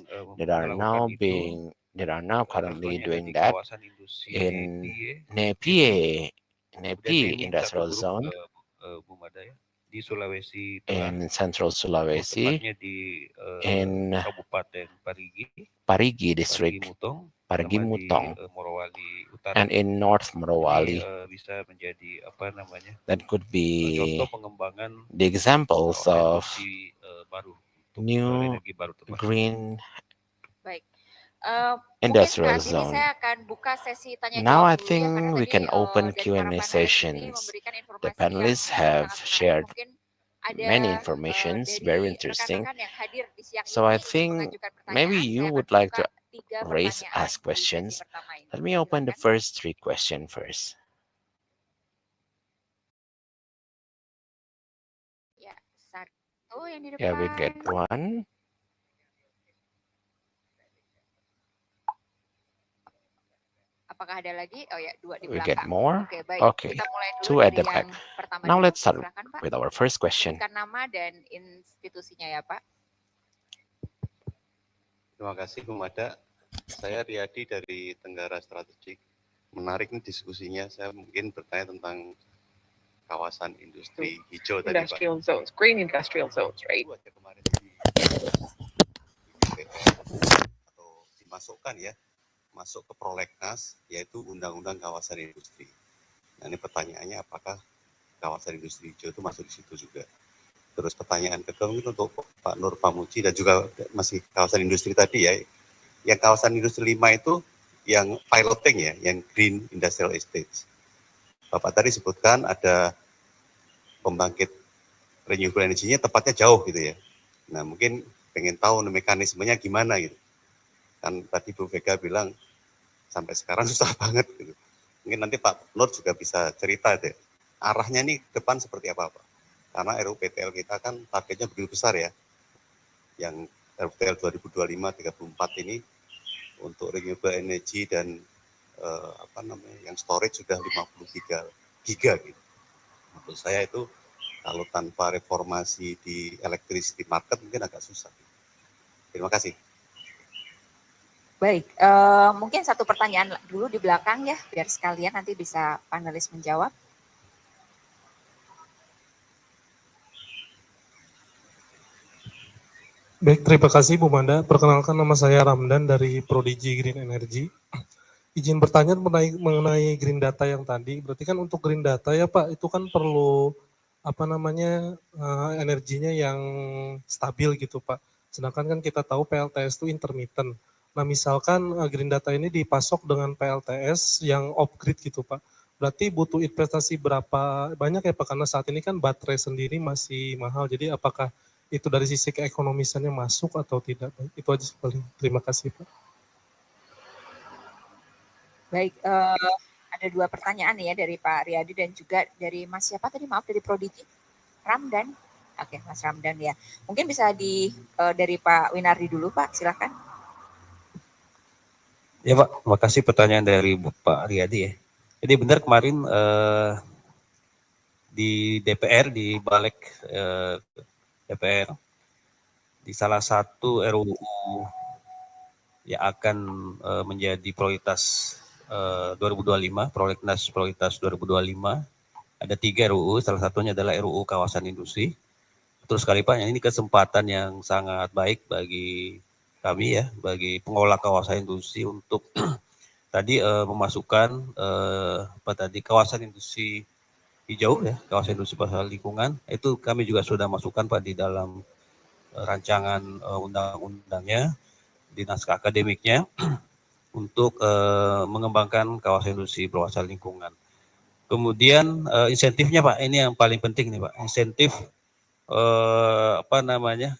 companies that are now currently doing that in Nepie Industrial Zone. in Central Sulawesi, in Parigi district, Parigi Mutong, and in North Morowali. That could be the examples of new green Baik. industrial Mungkin saat ini zone. saya akan buka sesi tanya Now I jawab dulu ya, think karena we tadi can open dari para Q&A panelis ini sessions. memberikan The informasi yang panelists have sangat menarik. shared Mungkin ada many informations, dari very interesting. rekan-rekan yang hadir di siang So I ini ingin think mengajukan pertanyaan. maybe Saya you akan would like buka to 3 raise, pertanyaan ask di sesi questions. pertama ini. Let me open the Silakan. first 3 questions first. Ya, satu yang di depan. Yeah, we get one. Apakah ada lagi? Oh ya, 2 di We belakang. get more. Oke, baik. Okay, Kita mulai dulu 2 at dari the back. yang pertama Now dulu. let's start Silakan, Pak. with our first question. Sebutkan nama dan institusinya ya, Pak. Terima kasih Bu Mada. Saya Riyadi dari Tenggara Strategik. Menarik nih diskusinya. Saya mungkin bertanya tentang kawasan industri hijau tadi Pak. Industrial zones, green industrial zones, right? Kemarin di DPR atau dimasukkan ya, masuk ke prolegnas yaitu Undang-Undang Kawasan Industri. Nah ini pertanyaannya apakah kawasan industri hijau itu masuk di situ juga. Terus pertanyaan kedua mungkin untuk Pak Nur Pamuji dan juga masih kawasan industri tadi ya. Yang kawasan industri 5 itu yang piloting ya, yang green industrial estates. Bapak tadi sebutkan ada pembangkit renewable energy-nya tepatnya jauh gitu ya. Nah mungkin pengen tahu mekanismenya gimana gitu. Kan tadi Bu Vega bilang sampai sekarang susah banget gitu. Mungkin nanti Pak Nur juga bisa cerita deh. Arahnya nih depan seperti apa Pak? Karena RUPTL kita kan targetnya begitu besar ya. Yang RUPTL 2025-34 ini untuk renewable energy dan yang storage sudah 53 giga gitu. Menurut saya itu kalau tanpa reformasi di electricity market mungkin agak susah. Terima kasih. Baik, mungkin satu pertanyaan dulu di belakang ya, biar sekalian nanti bisa panelis menjawab. Baik, terima kasih Bu Manda. Perkenalkan nama saya Ramdan dari Prodigy Green Energy. Izin bertanya mengenai green data yang tadi. Berarti kan untuk green data ya Pak, itu kan perlu energinya yang stabil gitu Pak. Sedangkan kan kita tahu PLTS itu intermittent. Nah misalkan green data ini dipasok dengan PLTS yang off-grid gitu Pak. Berarti butuh investasi berapa banyak ya Pak? Karena saat ini kan baterai sendiri masih mahal. Jadi apakah itu dari sisi keekonomisannya masuk atau tidak? Itu aja paling. Terima kasih Pak. Baik, ada 2 pertanyaan ya dari Pak Riyadi dan juga dari Mas siapa tadi? Maaf, dari Prodigy. Ramdan. Oke, Mas Ramdan ya. Mungkin bisa dari Pak Winardi dulu Pak, silakan. Ya Pak, terima kasih pertanyaan dari Pak Riyadi ya. Jadi benar kemarin di DPR, di balik DPR, di salah satu RUU yang akan menjadi prioritas 2025, prolegnas prioritas 2025, ada 3 RUU, salah satunya adalah RUU kawasan industri. Betul sekali Pak, ini kesempatan yang sangat baik bagi kami ya, bagi pengelola kawasan industri untuk tadi memasukkan kawasan industri hijau ya, kawasan industri pasar lingkungan. Itu kami juga sudah masukkan Pak di dalam rancangan undang-undangnya, di naskah akademiknya untuk mengembangkan kawasan industri berwawasan lingkungan. Kemudian insentifnya Pak, ini yang paling penting nih Pak, insentif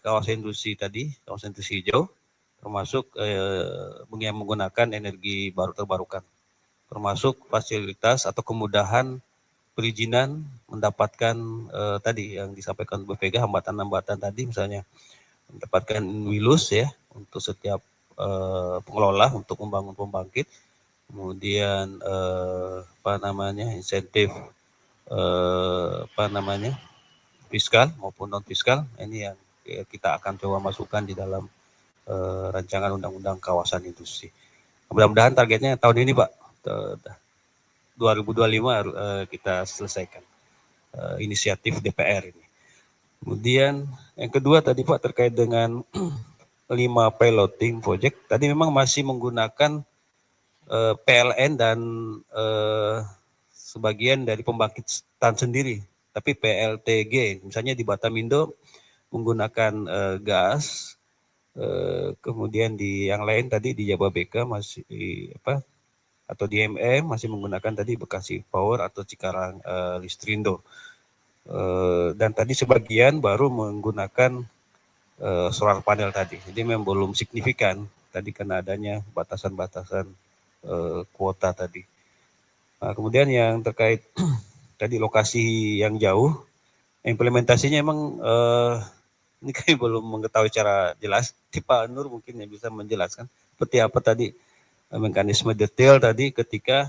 kawasan industri tadi, kawasan industri hijau, termasuk yang menggunakan energi baru terbarukan, termasuk fasilitas atau kemudahan perizinan mendapatkan tadi yang disampaikan Bu Vega, hambatan-hambatan tadi misalnya mendapatkan wilus ya untuk setiap pengelola untuk membangun pembangkit, kemudian insentif fiskal maupun non fiskal, ini yang kita akan coba masukkan di dalam rancangan undang-undang kawasan industri. Mudah-mudahan targetnya tahun ini Pak, 2025 kita selesaikan inisiatif DPR ini. Kemudian yang kedua tadi Pak terkait dengan 5 piloting project, tadi memang masih menggunakan PLN dan sebagian dari pembangkit sendiri, tapi PLTG, misalnya di Batamindo menggunakan gas, kemudian di yang lain tadi di Jababeka masih atau di MM masih menggunakan tadi Bekasi Power atau Cikarang Listrindo. Dan tadi sebagian baru menggunakan solar panel tadi. Jadi memang belum signifikan tadi karena adanya batasan-batasan kuota tadi. Nah, kemudian yang terkait tadi lokasi yang jauh, implementasinya emang ini kami belum mengetahui secara jelas. Pak Nur mungkin yang bisa menjelaskan seperti apa tadi mekanisme detail tadi ketika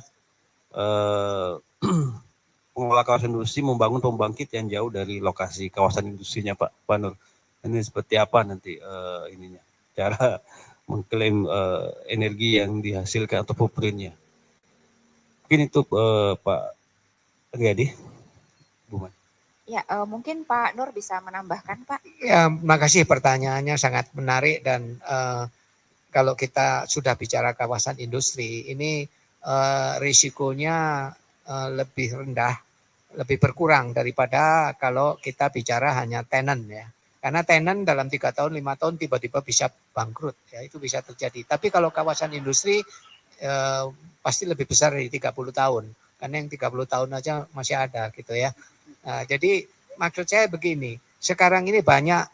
pengelola kawasan industri membangun pembangkit yang jauh dari lokasi kawasan industrinya Pak Nur. Ini seperti apa nanti ininya cara mengklaim energi yang dihasilkan atau footprintnya. Mungkin itu Pak Riyadi. Ya, mungkin Pak Nur bisa menambahkan Pak. Ya, makasih pertanyaannya sangat menarik dan kalau kita sudah bicara kawasan industri ini risikonya lebih rendah, lebih berkurang daripada kalau kita bicara hanya tenant ya. Karena tenant dalam 3 tahun, 5 tahun tiba-tiba bisa bangkrut ya, itu bisa terjadi. Tapi kalau kawasan industri pasti lebih besar dari 30 tahun. Karena yang 30 tahun aja masih ada gitu ya. Nah, jadi maksud saya begini, sekarang ini banyak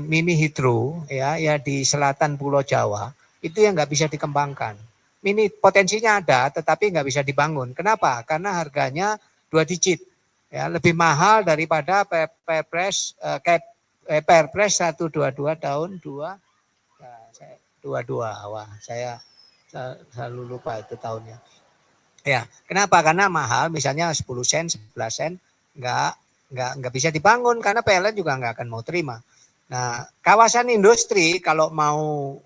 mini hidro ya di selatan Pulau Jawa itu yang nggak bisa dikembangkan. Mini potensinya ada, tetapi nggak bisa dibangun. Kenapa? Karena harganya 2 digit, ya lebih mahal daripada Perpres 122 tahun 22. Wah, saya selalu lupa itu tahunnya. Ya, kenapa? Karena mahal, misalnya 10 sen, 11 sen, nggak bisa dibangun karena PLN juga nggak akan mau terima. Nah, kawasan industri kalau mau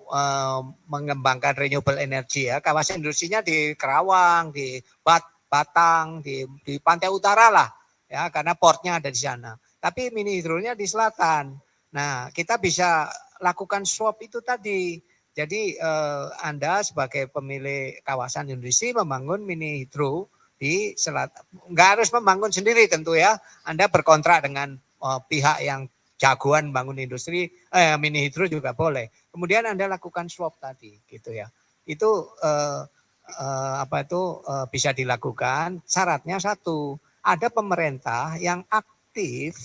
mengembangkan renewable energy ya, kawasan industrinya di Kerawang, di Batang, di pantai utara lah, ya karena portnya ada di sana. Tapi mini hidronya di selatan. Nah, kita bisa lakukan swap itu tadi. Jadi Anda sebagai pemilik kawasan industri membangun mini hidro di selatan. Nggak harus membangun sendiri tentu ya. Anda berkontrak dengan pihak yang jagoan bangun industri, mini hidro juga boleh. Kemudian Anda lakukan swap tadi, gitu ya. Itu bisa dilakukan. Syaratnya satu, ada pemerintah yang aktif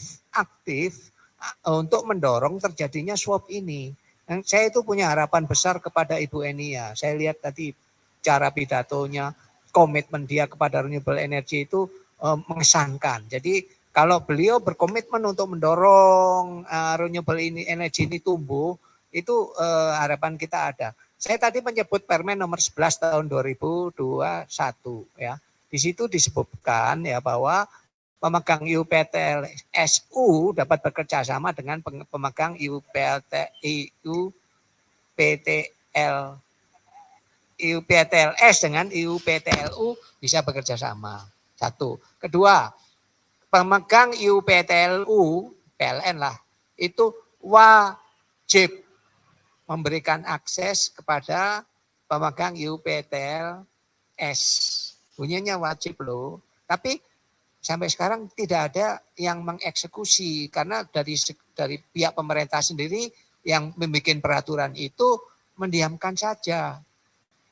untuk mendorong terjadinya swap ini. Dan saya itu punya harapan besar kepada Ibu Enia. Saya lihat tadi cara pidatonya, komitmen dia kepada renewable energy itu mengesankan. Jadi kalau beliau berkomitmen untuk mendorong renewable energy ini tumbuh, itu harapan kita ada. Saya tadi menyebut Permen nomor 11 tahun 2021 ya. Di situ disebutkan ya bahwa pemegang IUPTL SU dapat bekerja sama dengan pemegang IUPTLS dengan IUPTLU bisa bekerja sama. Satu. Kedua, pemegang IUPTLU, PLN lah, itu wajib memberikan akses kepada pemegang IUPTLS. Bunyinya wajib loh, tapi sampai sekarang tidak ada yang mengeksekusi karena dari pihak pemerintah sendiri yang membuat peraturan itu mendiamkan saja,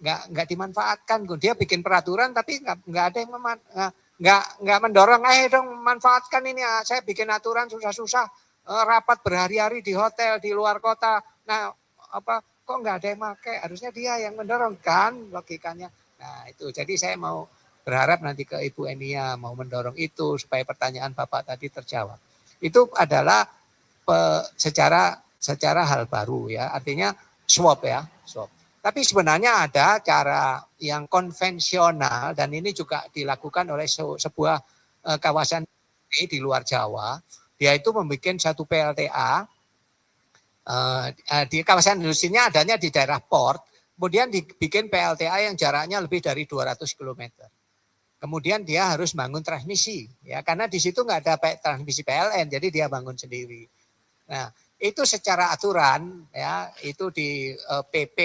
nggak dimanfaatkan. Dia bikin peraturan tapi nggak ada yang nggak mendorong, dong manfaatkan ini, saya bikin aturan susah-susah, rapat berhari-hari di hotel di luar kota, nah kok nggak ada yang pakai, harusnya dia yang mendorong kan logikanya. Nah itu, jadi saya mau berharap nanti ke Ibu Enia mau mendorong itu supaya pertanyaan Bapak tadi terjawab. Itu adalah secara hal baru ya, artinya swap ya, swap. Tapi sebenarnya ada cara yang konvensional dan ini juga dilakukan oleh sebuah kawasan di luar Jawa. Dia itu membuat satu PLTA, di kawasan industrinya adanya di daerah port, kemudian dibikin PLTA yang jaraknya lebih dari 200 km. kemudian dia harus bangun transmisi, ya karena di situ nggak ada transmisi PLN, jadi dia bangun sendiri. Nah, itu secara aturan ya itu di PP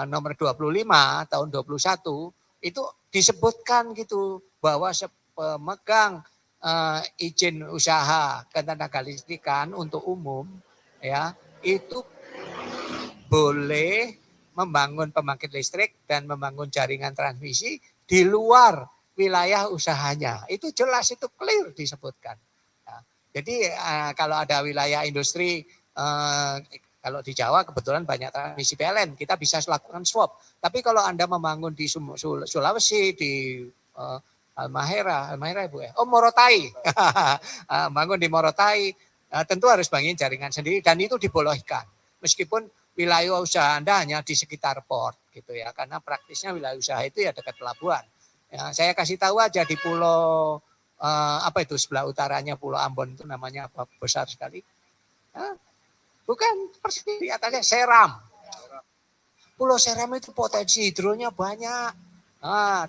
nomor 25 tahun 21 itu disebutkan gitu bahwa pemegang izin usaha ketenagalistrikan untuk umum ya itu boleh membangun pembangkit listrik dan membangun jaringan transmisi di luar wilayah usahanya. Itu jelas, itu clear disebutkan. Nah, jadi kalau ada wilayah industri, kalau di Jawa kebetulan banyak transmisi PLN, kita bisa lakukan swap. Tapi kalau Anda membangun di Sulawesi, di Halmahera Ibu ya, Morotai, bangun di Morotai, tentu harus bangun jaringan sendiri dan itu dibolehkan. Meskipun wilayah usaha Anda hanya di sekitar port gitu ya, karena praktisnya wilayah usaha itu ya dekat pelabuhan. Ya, saya kasih tahu aja di pulau apa itu sebelah utaranya Pulau Ambon itu namanya apa besar sekali. Bukan persis di atasnya Seram. Pulau Seram itu potensi hidronya banyak.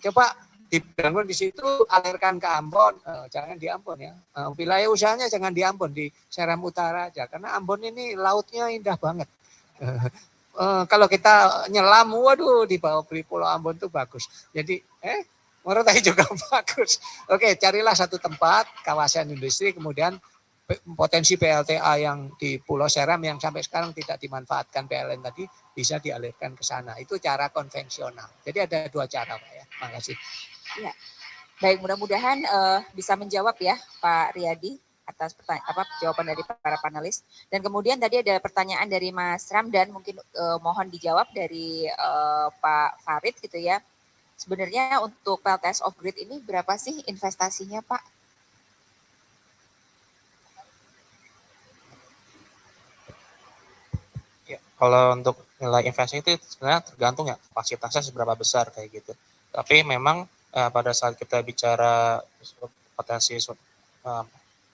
Coba dibangun di situ, alirkan ke Ambon, jangan di Ambon ya. Wilayah usahanya jangan di Ambon, di Seram Utara aja, karena Ambon ini lautnya indah banget. Kalau kita nyelam, waduh di bawah Pulau Ambon itu bagus. Jadi, Morotai juga bagus. Oke, carilah satu tempat, kawasan industri, kemudian potensi PLTA yang di Pulau Seram yang sampai sekarang tidak dimanfaatkan PLN tadi, bisa dialirkan ke sana. Itu cara konvensional. Jadi ada dua cara Pak ya. Terima kasih. Ya, baik mudah-mudahan bisa menjawab ya Pak Riyadi atas jawaban dari para panelis. Dan kemudian tadi ada pertanyaan dari Mas Ramdan, mungkin mohon dijawab dari Pak Farid gitu ya. Sebenarnya untuk PLTS off grid ini berapa sih investasinya Pak? Ya, kalau untuk nilai investasi itu sebenarnya tergantung ya kapasitasnya seberapa besar kayak gitu. Tapi memang pada saat kita bicara potensi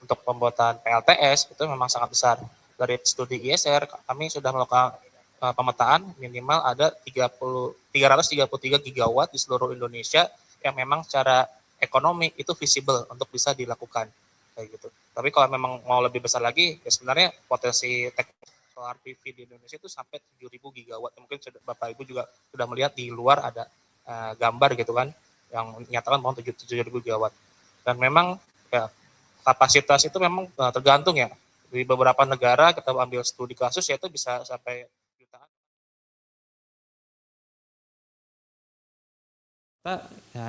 untuk pembuatan PLTS itu memang sangat besar. Dari studi IESR kami sudah melakukan pemetaan minimal ada 333 gigawatt di seluruh Indonesia yang memang secara ekonomi itu visible untuk bisa dilakukan kayak gitu. Tapi kalau memang mau lebih besar lagi ya sebenarnya potensi solar PV di Indonesia itu sampai 7.000 gigawatt. Mungkin Bapak Ibu juga sudah melihat di luar ada gambar gitu kan yang menyatakan bahwa 7.000 gigawatt. Dan memang ya, kapasitas itu memang tergantung ya. Di beberapa negara kita ambil studi kasus ya itu bisa sampai jutaan. Kita ya,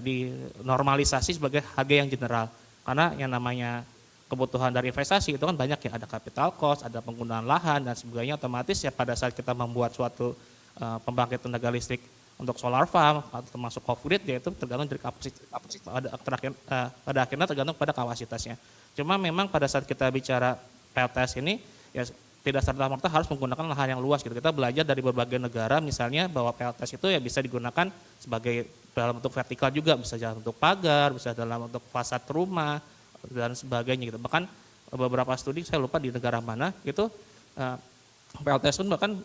di normalisasi sebagai harga yang general. Karena yang namanya kebutuhan dari investasi itu kan banyak ya, ada capital cost, ada penggunaan lahan dan sebagainya. Otomatis ya pada saat kita membuat suatu pembangkit tenaga listrik untuk solar farm atau termasuk off grid ya itu tergantung dari kapasitas pada akhirnya tergantung pada kapasitasnya. Cuma memang pada saat kita bicara PLTS ini ya tidak serta-merta harus menggunakan lahan yang luas gitu. Kita belajar dari berbagai negara misalnya bahwa PLTS itu ya bisa digunakan sebagai dalam bentuk vertikal juga, bisa dalam bentuk pagar, bisa dalam bentuk fasad rumah dan sebagainya gitu. Bahkan beberapa studi saya lupa di negara mana itu PLTS pun bahkan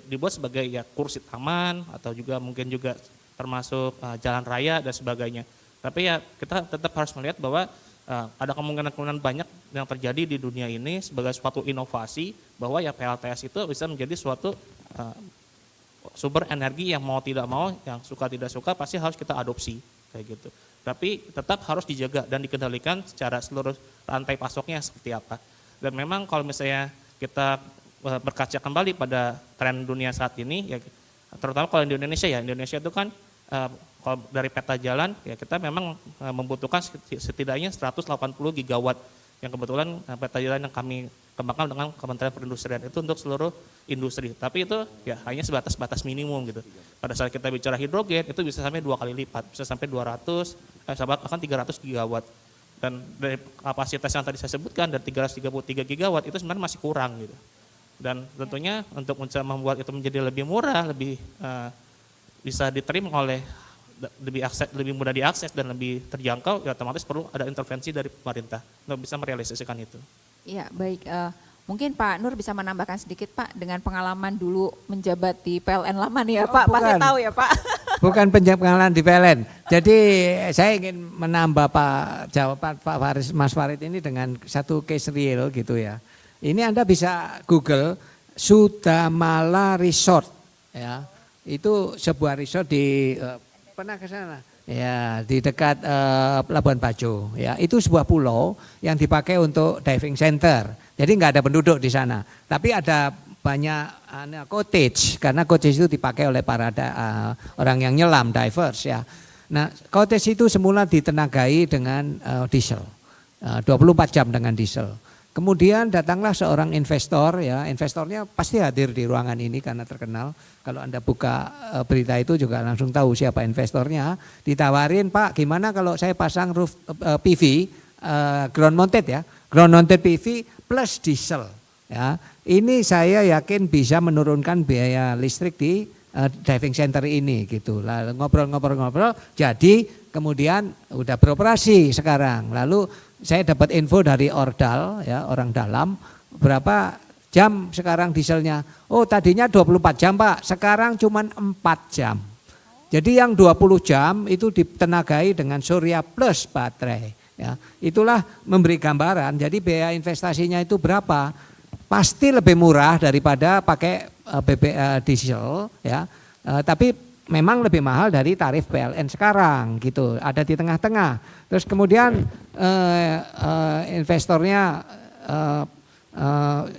dibuat sebagai ya kursi taman atau juga mungkin juga termasuk jalan raya dan sebagainya. Tapi ya kita tetap harus melihat bahwa ada kemungkinan banyak yang terjadi di dunia ini sebagai suatu inovasi bahwa ya PLTS itu bisa menjadi suatu sumber energi yang mau tidak mau, yang suka tidak suka pasti harus kita adopsi kayak gitu. Tapi tetap harus dijaga dan dikendalikan secara seluruh rantai pasoknya seperti apa. Dan memang kalau misalnya kita berkaca kembali pada tren dunia saat ini, ya, terutama kalau di Indonesia ya, Indonesia itu kan kalau dari peta jalan ya kita memang membutuhkan setidaknya 180 gigawatt yang kebetulan peta jalan yang kami kembangkan dengan Kementerian Perindustrian itu untuk seluruh industri. Tapi itu ya hanya sebatas minimum gitu. Pada saat kita bicara hidrogen itu bisa sampai 2 kali lipat, bisa sampai 200, bahkan 300 gigawatt. Dan dari kapasitas yang tadi saya sebutkan dari 333 gigawatt itu sebenarnya masih kurang gitu. Dan tentunya untuk membuat itu menjadi lebih murah, lebih bisa diterima oleh lebih mudah diakses dan lebih terjangkau, ya otomatis perlu ada intervensi dari pemerintah untuk bisa merealisasikan itu. Iya baik, mungkin Pak Nur bisa menambahkan sedikit Pak dengan pengalaman dulu menjabat di PLN lama nih ya Pak, pasti tahu ya Pak. bukan pengalaman di PLN. Jadi saya ingin menambah jawaban Pak Faris, Mas Farid ini dengan satu case real gitu ya. Ini Anda bisa Google Sudamala Resort ya. Itu sebuah resort di pernah ke sana? Ya, di dekat Labuan Bajo ya. Itu sebuah pulau yang dipakai untuk diving center. Jadi nggak ada penduduk di sana. Tapi ada banyak cottage karena cottage itu dipakai oleh para orang yang nyelam, divers ya. Nah, cottage itu semula ditenagai dengan diesel. 24 jam dengan diesel. Kemudian datanglah seorang investor ya, investornya pasti hadir di ruangan ini karena terkenal. Kalau Anda buka berita itu juga langsung tahu siapa investornya. Ditawarin, Pak gimana kalau saya pasang roof PV, ground mounted ya, ground mounted PV plus diesel ya. Ini saya yakin bisa menurunkan biaya listrik di diving center ini gitu. Lalu ngobrol-ngobrol, jadi kemudian udah beroperasi sekarang. Lalu saya dapat info dari Ordal ya, orang dalam, berapa jam sekarang dieselnya. Oh tadinya 24 jam Pak, sekarang cuma 4 jam. Jadi yang 20 jam itu ditenagai dengan surya plus baterai. Ya, itulah memberi gambaran, jadi biaya investasinya itu berapa. Pasti lebih murah daripada pakai diesel ya, tapi memang lebih mahal dari tarif PLN sekarang gitu, ada di tengah-tengah. Terus kemudian investornya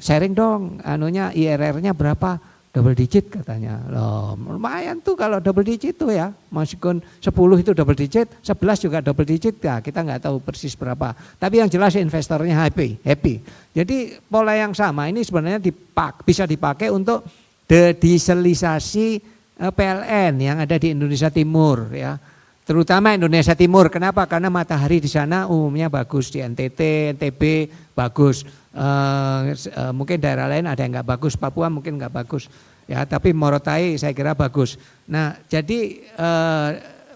sharing dong, IRR-nya berapa? Double digit katanya. Loh, lumayan tuh kalau double digit tuh ya. Meskipun 10 itu double digit, 11 juga double digit ya, kita nggak tahu persis berapa. Tapi yang jelas investornya happy. Jadi pola yang sama ini sebenarnya bisa dipakai untuk dedieselisasi PLN yang ada di Indonesia Timur ya. Terutama Indonesia Timur. Kenapa? Karena matahari di sana umumnya bagus, di NTT, NTB bagus. Mungkin daerah lain ada yang nggak bagus, Papua mungkin nggak bagus ya, tapi Morotai saya kira bagus. Nah jadi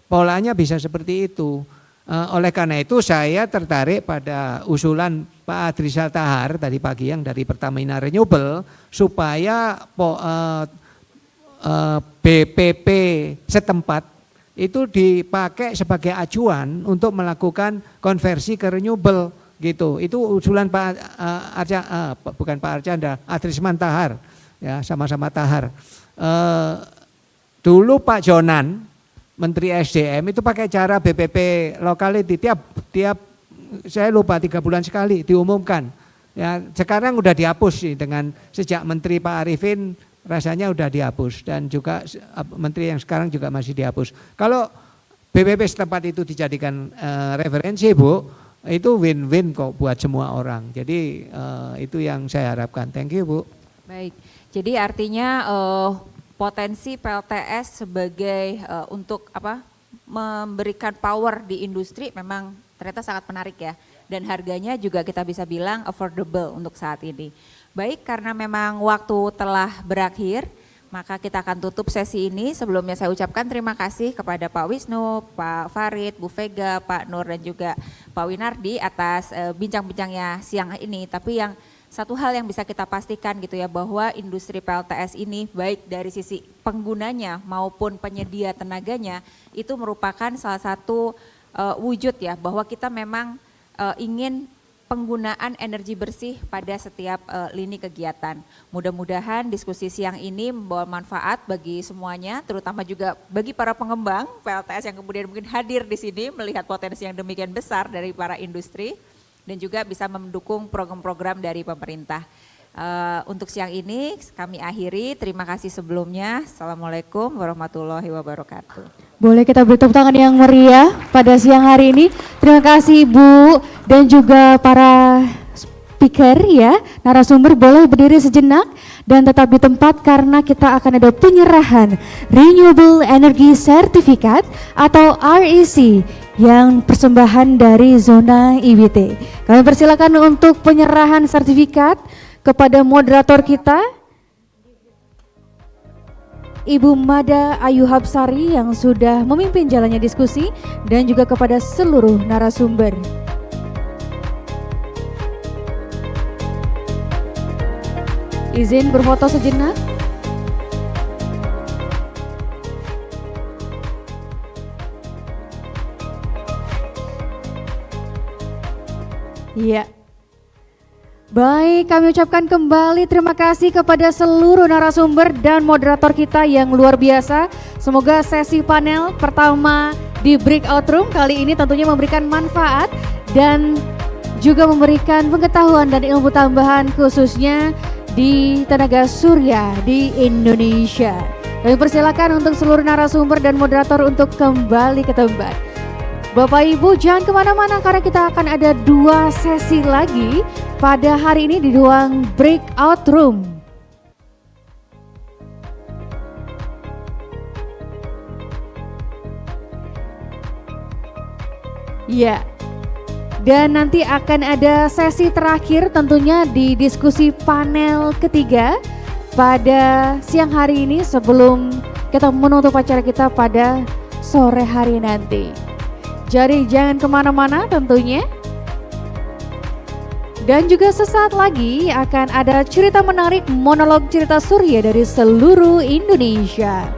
polanya bisa seperti itu. Oleh karena itu saya tertarik pada usulan Pak Adrisal Tahar tadi pagi yang dari Pertamina Renewable supaya BPP setempat itu dipakai sebagai acuan untuk melakukan konversi ke renewable gitu. Itu usulan Pak bukan Pak Arcanda, Adrisman Tahar ya, sama-sama Tahar. Dulu Pak Jonan Menteri SDM itu pakai cara BPP locality tiap saya lupa 3 bulan sekali diumumkan. Ya, sekarang udah dihapus sih dengan sejak Menteri Pak Arifin rasanya udah dihapus dan juga menteri yang sekarang juga masih dihapus. Kalau BPP setempat itu dijadikan referensi Bu, itu win-win kok buat semua orang. Jadi itu yang saya harapkan. Thank you Bu. Baik, jadi artinya potensi PLTS sebagai untuk memberikan power di industri memang ternyata sangat menarik ya. Dan harganya juga kita bisa bilang affordable untuk saat ini. Baik, karena memang waktu telah berakhir, maka kita akan tutup sesi ini. Sebelumnya saya ucapkan terima kasih kepada Pak Wisnu, Pak Farid, Bu Vega, Pak Nur dan juga Pak Winardi atas bincang-bincangnya siang ini. Tapi yang satu hal yang bisa kita pastikan gitu ya, bahwa industri PLTS ini baik dari sisi penggunanya maupun penyedia tenaganya itu merupakan salah satu wujud ya, bahwa kita memang ingin penggunaan energi bersih pada setiap lini kegiatan. Mudah-mudahan diskusi siang ini membawa manfaat bagi semuanya, terutama juga bagi para pengembang PLTS yang kemudian mungkin hadir di sini melihat potensi yang demikian besar dari para industri dan juga bisa mendukung program-program dari pemerintah. Untuk siang ini kami akhiri, terima kasih sebelumnya. Assalamualaikum warahmatullahi wabarakatuh. Boleh kita beri tepuk tangan yang meriah pada siang hari ini. Terima kasih Bu dan juga para speaker ya, narasumber boleh berdiri sejenak dan tetap di tempat karena kita akan ada penyerahan Renewable Energy Certificate atau REC yang persembahan dari zona IBT. Kami persilakan untuk penyerahan sertifikat kepada moderator kita, Ibu Mada Ayu Hapsari yang sudah memimpin jalannya diskusi dan juga kepada seluruh narasumber. Izin berfoto sejenak. Iya. Baik, kami ucapkan kembali terima kasih kepada seluruh narasumber dan moderator kita yang luar biasa. Semoga sesi panel pertama di Breakout Room kali ini tentunya memberikan manfaat dan juga memberikan pengetahuan dan ilmu tambahan khususnya di tenaga surya di Indonesia. Kami persilakan untuk seluruh narasumber dan moderator untuk kembali ke tempat. Bapak Ibu jangan kemana-mana karena kita akan ada 2 sesi lagi pada hari ini di ruang Breakout Room. Ya, dan nanti akan ada sesi terakhir tentunya di diskusi panel ketiga pada siang hari ini sebelum kita menutup acara kita pada sore hari nanti. Jadi jangan kemana-mana tentunya. Dan juga sesaat lagi akan ada cerita menarik monolog cerita surya dari seluruh Indonesia.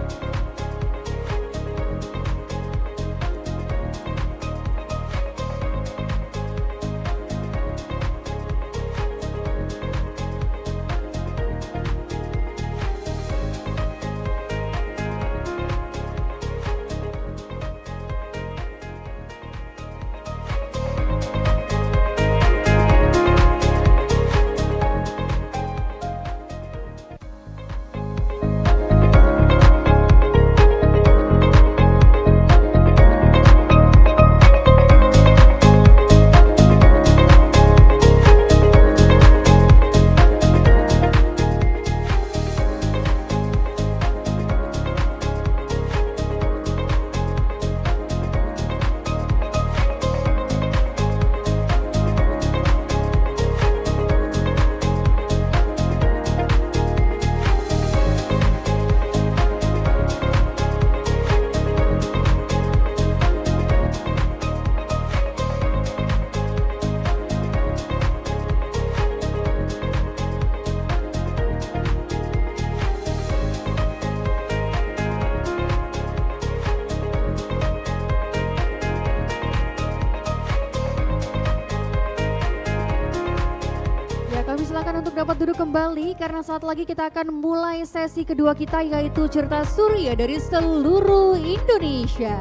Silakan untuk dapat duduk kembali karena saat lagi kita akan mulai sesi kedua kita yaitu cerita surya dari seluruh Indonesia.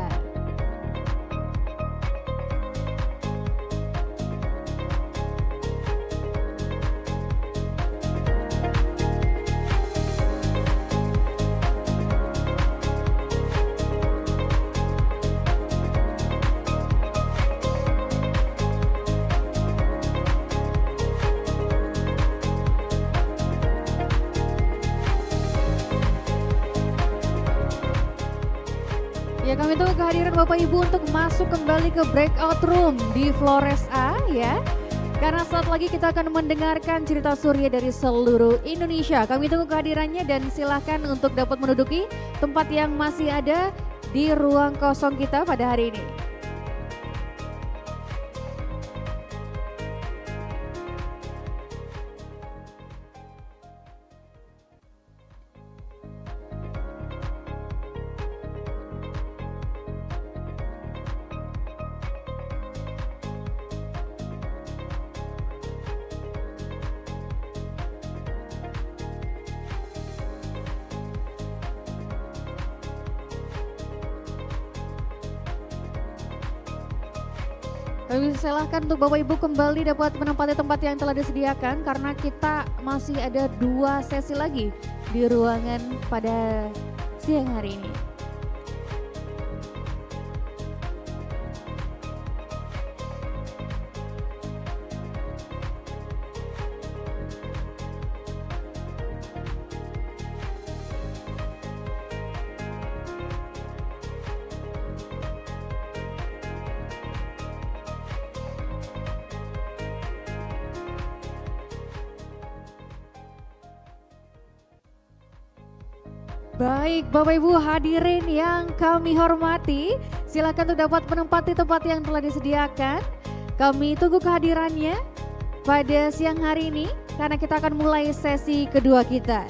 Ya, kami tunggu kehadiran Bapak Ibu untuk masuk kembali ke breakout room di Flores A ya. Karena saat lagi kita akan mendengarkan cerita surya dari seluruh Indonesia. Kami tunggu kehadirannya dan silahkan untuk dapat menduduki tempat yang masih ada di ruang kosong kita pada hari ini. Kami silahkan untuk Bapak Ibu kembali dapat menempati tempat yang telah disediakan karena kita masih ada 2 sesi lagi di ruangan pada siang hari ini. Baik, Bapak Ibu hadirin yang kami hormati, silakan untuk dapat menempati tempat yang telah disediakan. Kami tunggu kehadirannya pada siang hari ini karena kita akan mulai sesi kedua kita.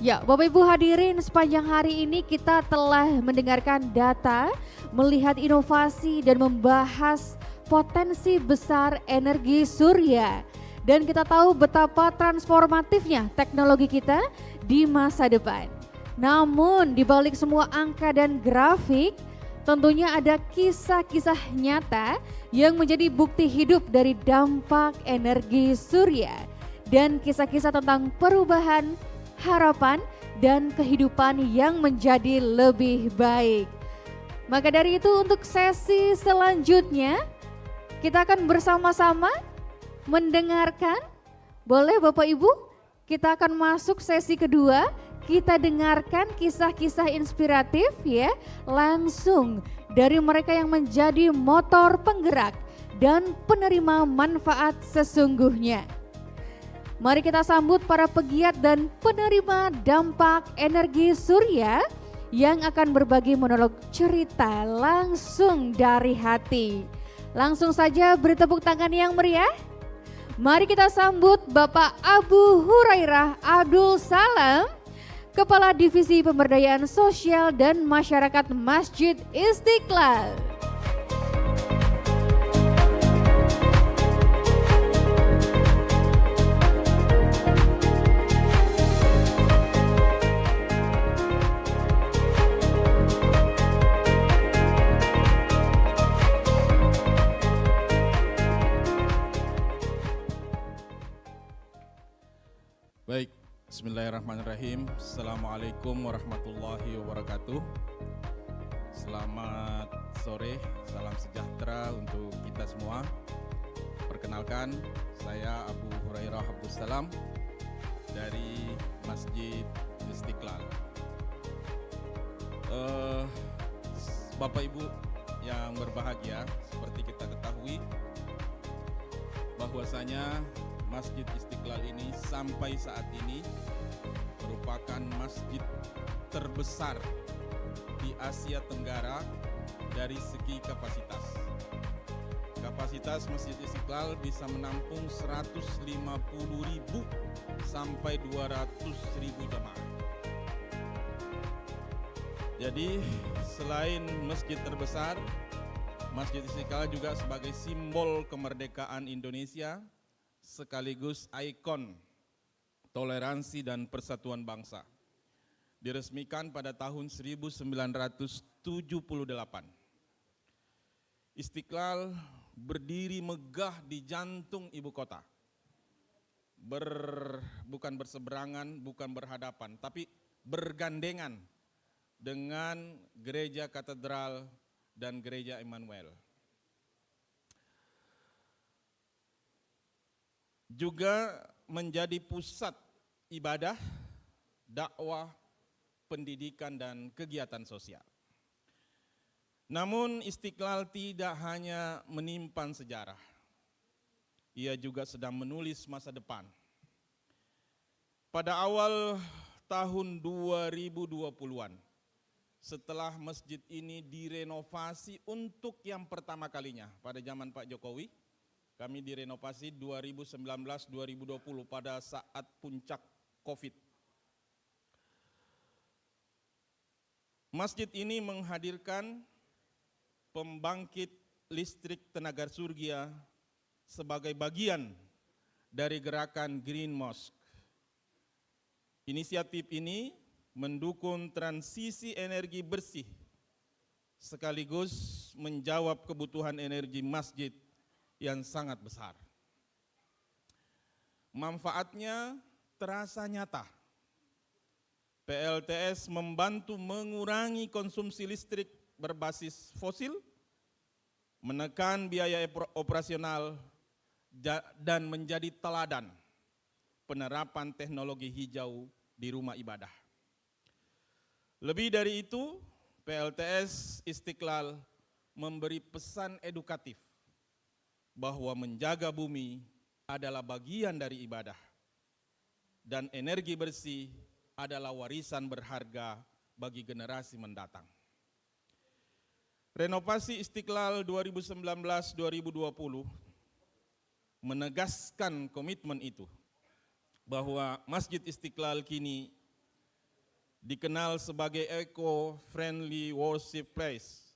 Ya, Bapak Ibu hadirin, sepanjang hari ini kita telah mendengarkan data, melihat inovasi dan membahas potensi besar energi surya. Dan kita tahu betapa transformatifnya teknologi kita di masa depan. Namun di balik semua angka dan grafik, tentunya ada kisah-kisah nyata yang menjadi bukti hidup dari dampak energi surya. Dan kisah-kisah tentang perubahan, harapan, dan kehidupan yang menjadi lebih baik. Maka dari itu untuk sesi selanjutnya, kita akan bersama-sama mendengarkan. Boleh Bapak Ibu, kita akan masuk sesi kedua. Kita dengarkan kisah-kisah inspiratif ya, langsung dari mereka yang menjadi motor penggerak dan penerima manfaat sesungguhnya. Mari kita sambut para pegiat dan penerima dampak energi surya yang akan berbagi monolog cerita langsung dari hati. Langsung saja beri tepuk tangan yang meriah. Mari kita sambut Bapak Abu Hurairah Abdul Salam, Kepala Divisi Pemberdayaan Sosial dan Masyarakat Masjid Istiqlal. Baik, bismillahirrahmanirrahim. Assalamualaikum warahmatullahi wabarakatuh. Selamat sore, salam sejahtera untuk kita semua. Perkenalkan, saya Abu Hurairah Abdul Salam dari Masjid Istiqlal. Bapak Ibu yang berbahagia, seperti kita ketahui bahwasanya Masjid Istiqlal ini sampai saat ini merupakan masjid terbesar di Asia Tenggara dari segi kapasitas. Kapasitas Masjid Istiqlal bisa menampung 150.000 sampai 200.000 jemaah. Jadi selain masjid terbesar, Masjid Istiqlal juga sebagai simbol kemerdekaan Indonesia sekaligus ikon toleransi dan persatuan bangsa. Diresmikan pada tahun 1978. Istiqlal berdiri megah di jantung ibu kota. Bukan berseberangan, bukan berhadapan, tapi bergandengan dengan gereja katedral dan gereja Immanuel. Juga menjadi pusat ibadah, dakwah, pendidikan, dan kegiatan sosial. Namun Istiqlal tidak hanya menyimpan sejarah, ia juga sedang menulis masa depan. Pada awal tahun 2020-an, setelah masjid ini direnovasi untuk yang pertama kalinya pada zaman Pak Jokowi, kami direnovasi 2019-2020 pada saat puncak COVID. Masjid ini menghadirkan pembangkit listrik tenaga surya sebagai bagian dari gerakan Green Mosque. Inisiatif ini mendukung transisi energi bersih sekaligus menjawab kebutuhan energi masjid yang sangat besar. Manfaatnya terasa nyata. PLTS membantu mengurangi konsumsi listrik berbasis fosil, menekan biaya operasional, dan menjadi teladan penerapan teknologi hijau di rumah ibadah. Lebih dari itu, PLTS Istiqlal memberi pesan edukatif bahwa menjaga bumi adalah bagian dari ibadah dan energi bersih adalah warisan berharga bagi generasi mendatang. Renovasi Istiqlal 2019-2020 menegaskan komitmen itu, bahwa Masjid Istiqlal kini dikenal sebagai eco-friendly worship place,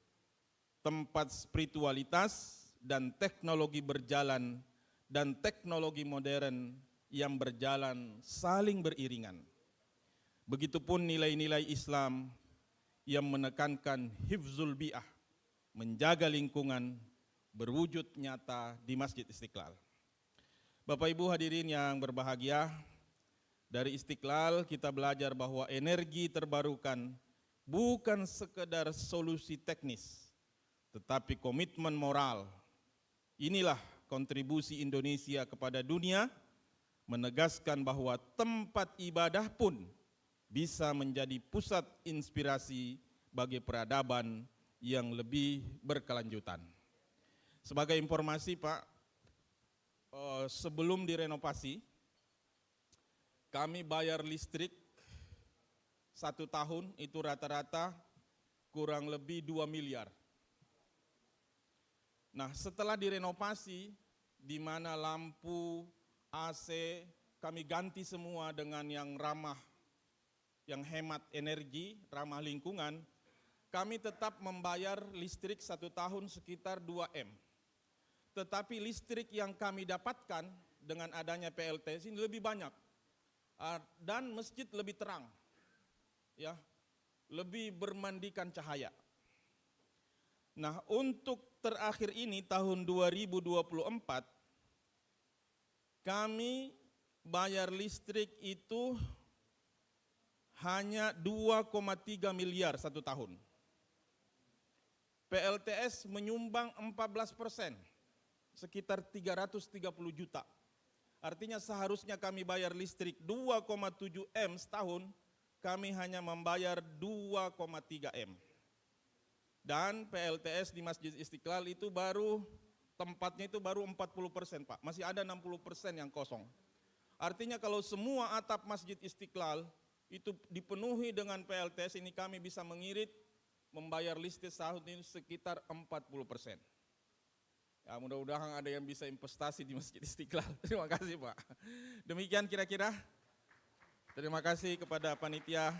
tempat spiritualitas dan teknologi berjalan dan teknologi modern yang berjalan saling beriringan. Begitupun nilai-nilai Islam yang menekankan hifzul bi'ah, menjaga lingkungan, berwujud nyata di Masjid Istiqlal. Bapak Ibu hadirin yang berbahagia, dari Istiqlal kita belajar bahwa energi terbarukan bukan sekedar solusi teknis, tetapi komitmen moral. Inilah kontribusi Indonesia kepada dunia, menegaskan bahwa tempat ibadah pun bisa menjadi pusat inspirasi bagi peradaban yang lebih berkelanjutan. Sebagai informasi Pak, sebelum direnovasi, kami bayar listrik 1 tahun itu rata-rata kurang lebih 2 miliar. Nah, setelah direnovasi, di mana lampu, AC, kami ganti semua dengan yang ramah, yang hemat energi, ramah lingkungan, kami tetap membayar listrik 1 tahun sekitar 2 M. Tetapi listrik yang kami dapatkan dengan adanya PLTS ini lebih banyak. Dan masjid lebih terang, ya, lebih bermandikan cahaya. Nah, untuk terakhir ini tahun 2024, kami bayar listrik itu hanya 2,3 miliar 1 tahun. PLTS menyumbang 14%, sekitar 330 juta. Artinya seharusnya kami bayar listrik 2,7 M setahun, kami hanya membayar 2,3 M. Dan PLTS di Masjid Istiqlal itu baru, tempatnya itu baru 40% Pak, masih ada 60% yang kosong. Artinya kalau semua atap Masjid Istiqlal itu dipenuhi dengan PLTS ini, kami bisa mengirit membayar listrik setahun ini sekitar 40%. Ya, mudah-mudahan ada yang bisa investasi di Masjid Istiqlal. Terima kasih Pak. Demikian kira-kira. Terima kasih kepada panitia.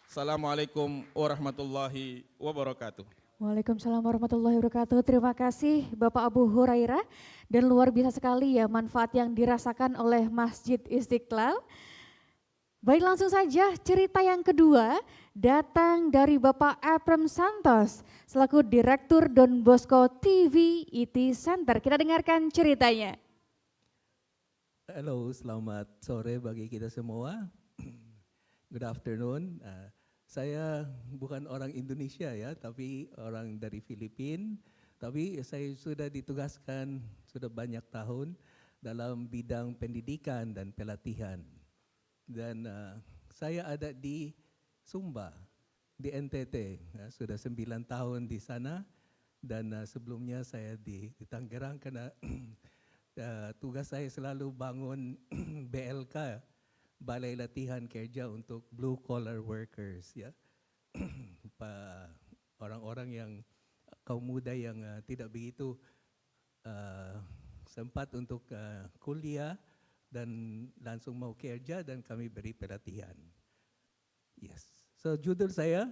Assalamualaikum warahmatullahi wabarakatuh. Waalaikumsalam warahmatullahi wabarakatuh. Terima kasih Bapak Abu Hurairah, dan luar biasa sekali ya manfaat yang dirasakan oleh Masjid Istiqlal. Baik, langsung saja cerita yang kedua datang dari Bapak Eprem Santos selaku Direktur Don Bosco TV IT Center. Kita dengarkan ceritanya. Halo, selamat sore bagi kita semua. Good afternoon. Saya bukan orang Indonesia ya, tapi orang dari Filipina. Tapi saya sudah ditugaskan sudah banyak tahun dalam bidang pendidikan dan pelatihan. Dan saya ada di Sumba, di NTT, sudah 9 tahun di sana. Dan sebelumnya saya di Tangerang karena tugas saya selalu bangun BLK, Balai Latihan Kerja untuk Blue Collar Workers, ya, orang-orang yang kaum muda yang tidak begitu sempat untuk kuliah dan langsung mau kerja, dan kami beri pelatihan. Yes, so judul saya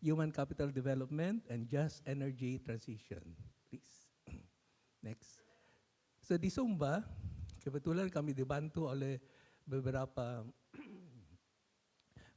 Human Capital Development and Just Energy Transition. Please, next. So di Sumba, kebetulan kami dibantu oleh beberapa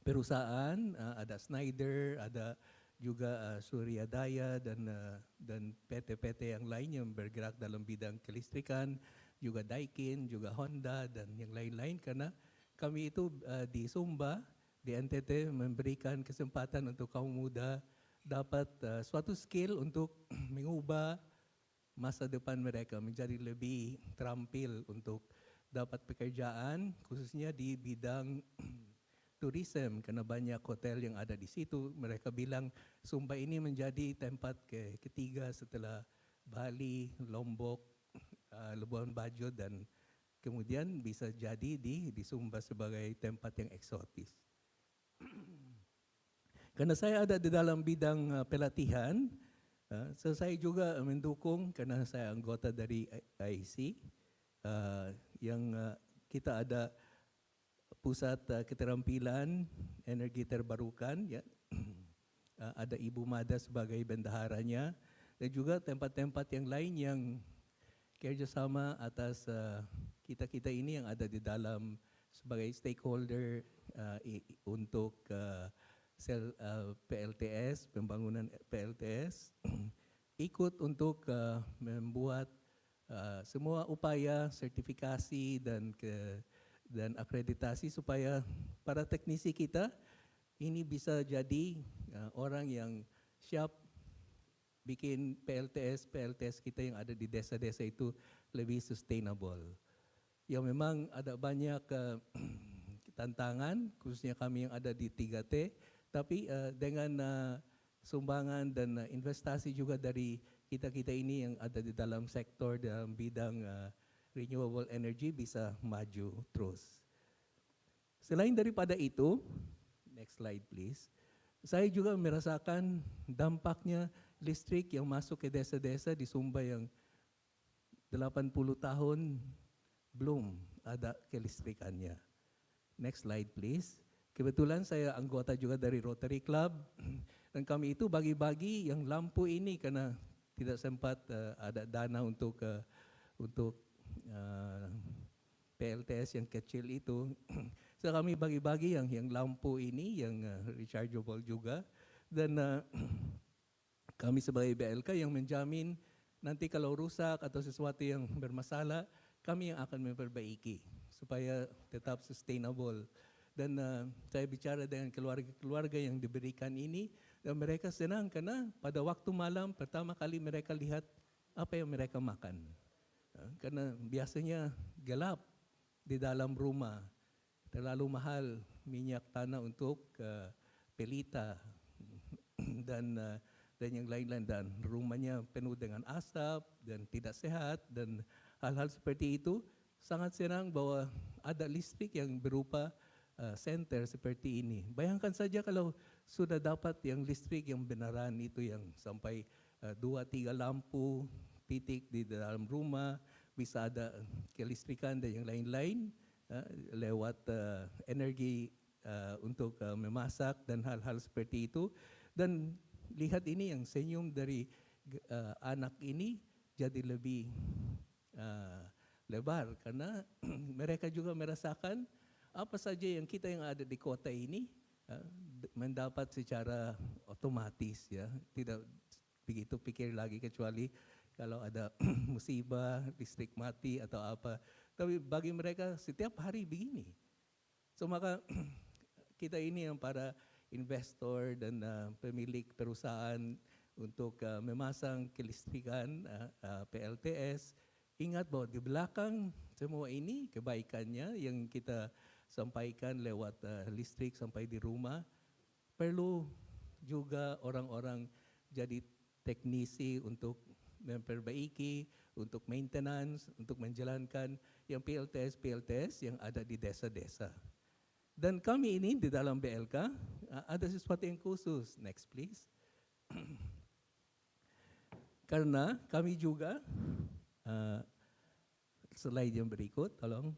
perusahaan, ada Schneider, ada juga Surya Daya dan PT-PT yang lain yang bergerak dalam bidang kelistrikan, juga Daikin, juga Honda dan yang lain-lain, karena kami itu di Sumba, di NTT memberikan kesempatan untuk kaum muda dapat suatu skill untuk mengubah masa depan mereka menjadi lebih terampil untuk dapat pekerjaan, khususnya di bidang tourism, karena banyak hotel yang ada di situ. Mereka bilang Sumba ini menjadi tempat ketiga setelah Bali, Lombok, Labuan Bajo, dan kemudian bisa jadi di Sumba sebagai tempat yang eksotis. Karena saya ada di dalam bidang pelatihan, so saya juga mendukung karena saya anggota dari IEC, yang kita ada pusat keterampilan energi terbarukan, ya. Ada Ibu Mada sebagai bendaharanya, dan juga tempat-tempat yang lain yang kerjasama atas kita-kita ini yang ada di dalam sebagai stakeholder untuk PLTS, pembangunan PLTS, ikut untuk membuat semua upaya sertifikasi dan akreditasi supaya para teknisi kita ini bisa jadi orang yang siap bikin PLTS kita yang ada di desa-desa itu lebih sustainable. Ya memang ada banyak tantangan, khususnya kami yang ada di 3T, tapi dengan sumbangan dan investasi juga dari kita-kita ini yang ada di dalam sektor dalam bidang renewable energy bisa maju terus. Selain daripada itu, next slide please, saya juga merasakan dampaknya listrik yang masuk ke desa-desa di Sumba yang 80 tahun belum ada kelistrikannya. Next slide please. Kebetulan saya anggota juga dari Rotary Club dan kami itu bagi-bagi yang lampu ini karena tidak sempat ada dana untuk PLTS yang kecil itu. So kami bagi-bagi yang lampu ini yang rechargeable juga dan kami sebagai BLK yang menjamin nanti kalau rusak atau sesuatu yang bermasalah, kami yang akan memperbaiki supaya tetap sustainable. Dan saya bicara dengan keluarga-keluarga yang diberikan ini, dan mereka senang karena pada waktu malam pertama kali mereka lihat apa yang mereka makan. Karena biasanya gelap di dalam rumah, terlalu mahal minyak tanah untuk pelita dan yang lain-lain, dan rumahnya penuh dengan asap dan tidak sehat dan hal-hal seperti itu. Sangat senang bahwa ada listrik yang berupa center seperti ini. Bayangkan saja kalau sudah dapat yang listrik yang benaran itu yang sampai 2-3 lampu titik di dalam rumah, bisa ada kelistrikan dan yang lain-lain lewat energi untuk memasak dan hal-hal seperti itu. Dan lihat ini yang senyum dari anak ini jadi lebih lebar karena mereka juga merasakan apa saja yang kita yang ada di kota ini mendapat secara otomatis, ya, tidak begitu pikir lagi kecuali kalau ada musibah, listrik mati atau apa. Tapi bagi mereka setiap hari begini. So maka kita ini yang para investor dan pemilik perusahaan untuk memasang kelistrikan PLTS, ingat bahwa di belakang semua ini kebaikannya yang kita sampaikan lewat listrik sampai di rumah, perlu juga orang-orang jadi teknisi untuk memperbaiki, untuk maintenance, untuk menjalankan yang PLTS yang ada di desa-desa. Dan kami ini di dalam BLK ada sesuatu yang khusus. Next please. Karena kami juga, slide yang berikut, tolong.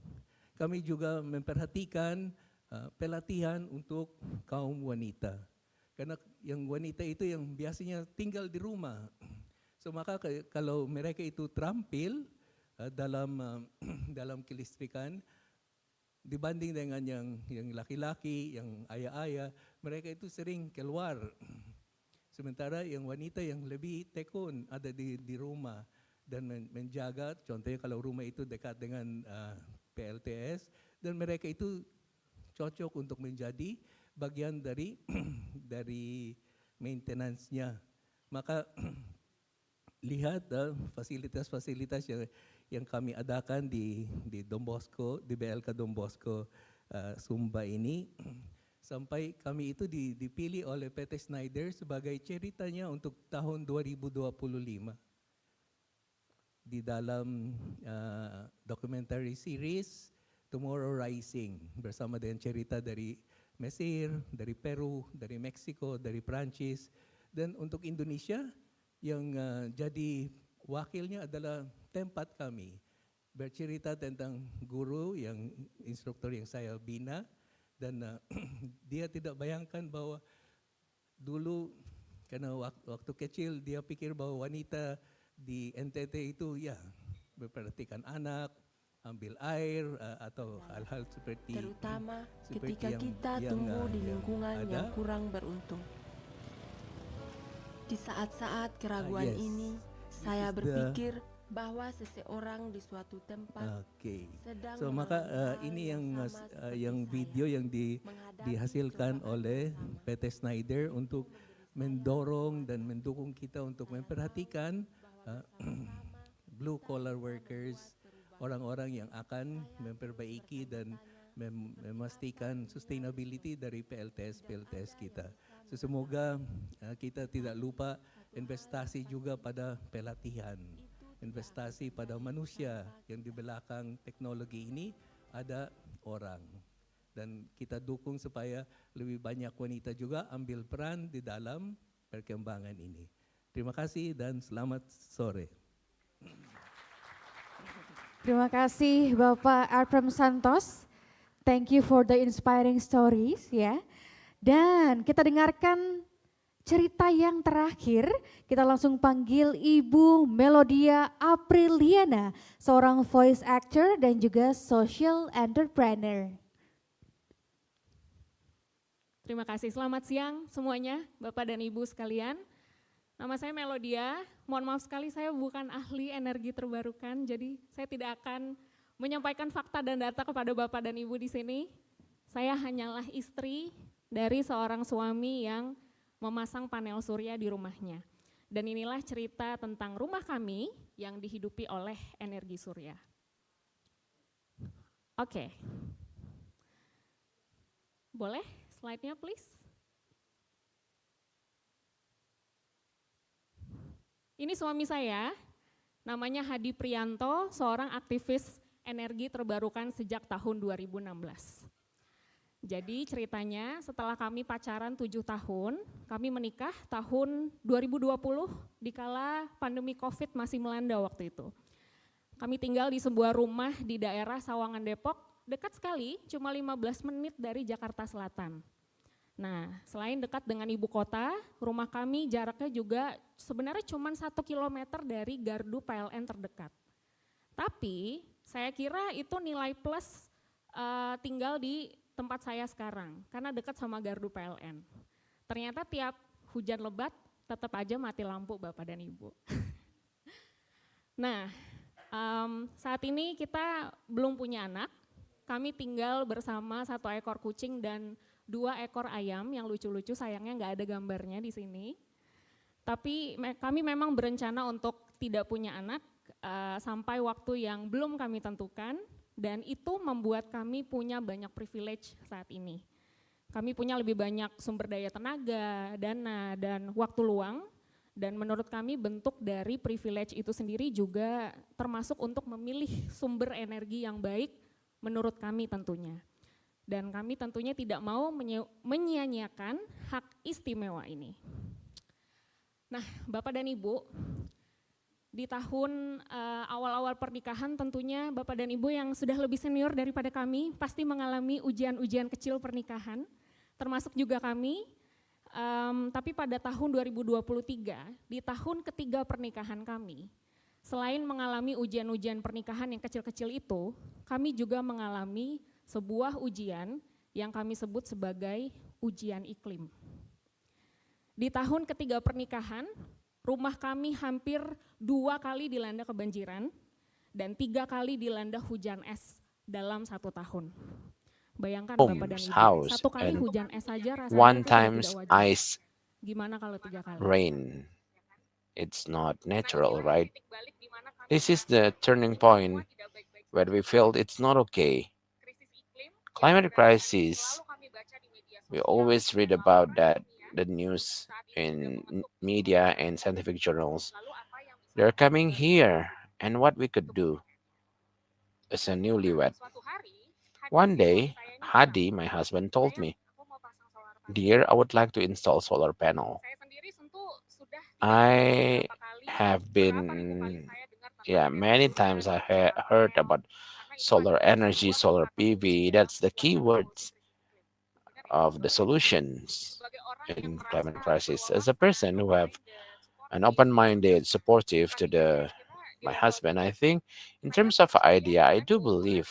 Kami juga memperhatikan pelatihan untuk kaum wanita. Karena yang wanita itu yang biasanya tinggal di rumah. So maka kalau mereka itu terampil dalam kelistrikan, dibanding dengan yang laki-laki, yang ayah-ayah, mereka itu sering keluar. Sementara yang wanita yang lebih tekun ada di rumah dan menjaga, contohnya kalau rumah itu dekat dengan PLTS, dan mereka itu cocok untuk menjadi bagian dari maintenance-nya. Maka lihat fasilitas-fasilitas yang kami adakan di Don Bosco, di BLK Don Bosco Sumba ini, sampai kami itu dipilih oleh PT Schneider sebagai ceritanya untuk tahun 2025 di dalam documentary series Tomorrow Rising bersama dengan cerita dari Mesir, dari Peru, dari Meksiko, dari Prancis, dan untuk Indonesia yang jadi wakilnya adalah tempat kami bercerita tentang guru yang instruktur yang saya bina, dan dia tidak bayangkan bahwa dulu Karena waktu kecil dia pikir bahwa wanita di NTT itu ya memperhatikan anak, ambil air atau hal-hal seperti terutama seperti ketika yang, kita yang, tumbuh di yang lingkungan ada. yang kurang beruntung. Di saat-saat keraguan Yes. ini, saya This is berpikir bahwa seseorang di suatu tempat sedang So maka ini yang video yang dihasilkan oleh PT Schneider untuk mendorong dan mendukung kita untuk memperhatikan blue collar workers, orang-orang yang akan memperbaiki dan memastikan sustainability dari PLTS kita. So, semoga kita tidak lupa investasi juga pada pelatihan, investasi pada manusia yang di belakang teknologi ini ada orang. Dan kita dukung supaya lebih banyak wanita juga ambil peran di dalam perkembangan ini. Terima kasih dan selamat sore. Terima kasih Bapak Arprem Santos. Thank you for the inspiring stories ya. Dan kita dengarkan cerita yang terakhir. Kita langsung panggil Ibu Melodia Apriliana, seorang voice actor dan juga social entrepreneur. Terima kasih, selamat siang semuanya Bapak dan Ibu sekalian. Nama saya Melodia, mohon maaf sekali saya bukan ahli energi terbarukan, jadi saya tidak akan menyampaikan fakta dan data kepada Bapak dan Ibu di sini. Saya hanyalah istri dari seorang suami yang memasang panel surya di rumahnya. Dan inilah cerita tentang rumah kami yang dihidupi oleh energi surya. Oke. Boleh slide-nya please? Ini suami saya, namanya Hadi Prianto, seorang aktivis energi terbarukan sejak tahun 2016. Jadi ceritanya setelah kami pacaran 7 tahun, kami menikah tahun 2020 dikala pandemi COVID masih melanda waktu itu. Kami tinggal di sebuah rumah di daerah Sawangan Depok, dekat sekali, cuma 15 menit dari Jakarta Selatan. Nah, selain dekat dengan ibu kota, rumah kami jaraknya juga sebenarnya cuma 1 kilometer dari gardu PLN terdekat. Tapi saya kira itu nilai plus tinggal di tempat saya sekarang, karena dekat sama gardu PLN. Ternyata tiap hujan lebat tetap aja mati lampu Bapak dan Ibu. Nah, saat ini kita belum punya anak, kami tinggal bersama 1 ekor kucing dan 2 ekor ayam yang lucu-lucu, sayangnya nggak ada gambarnya di sini. Tapi kami memang berencana untuk tidak punya anak sampai waktu yang belum kami tentukan, dan itu membuat kami punya banyak privilege saat ini. Kami punya lebih banyak sumber daya tenaga, dana, dan waktu luang, dan menurut kami bentuk dari privilege itu sendiri juga termasuk untuk memilih sumber energi yang baik menurut kami tentunya. Dan kami tentunya tidak mau menyia-nyiakan hak istimewa ini. Nah, Bapak dan Ibu, di tahun awal-awal pernikahan tentunya Bapak dan Ibu yang sudah lebih senior daripada kami pasti mengalami ujian-ujian kecil pernikahan, termasuk juga kami. Tapi pada tahun 2023, di tahun ketiga pernikahan kami, selain mengalami ujian-ujian pernikahan yang kecil-kecil itu, kami juga mengalami sebuah ujian yang kami sebut sebagai ujian iklim. Di tahun ketiga pernikahan, rumah kami hampir 2 kali dilanda kebanjiran dan 3 kali dilanda hujan es dalam 1 tahun. Bayangkan Bapak dan Ibu, house 1 kali hujan es saja rasanya one itu sudah times tidak wajar. ice Gimana kalau 3 kali? rain. It's not natural, right? This is the turning point where we felt it's not okay. Climate crisis, we always read about that, the news in media and scientific journals. They're coming here, and what we could do as a newlywed. One day, Hadi, my husband, told me, "Dear, I would like to install solar panel." I have been, many times I heard about solar energy, solar PV. That's the key words of the solutions. in climate crisis. As a person who have an open-minded, supportive to my husband, I think in terms of idea, I do believe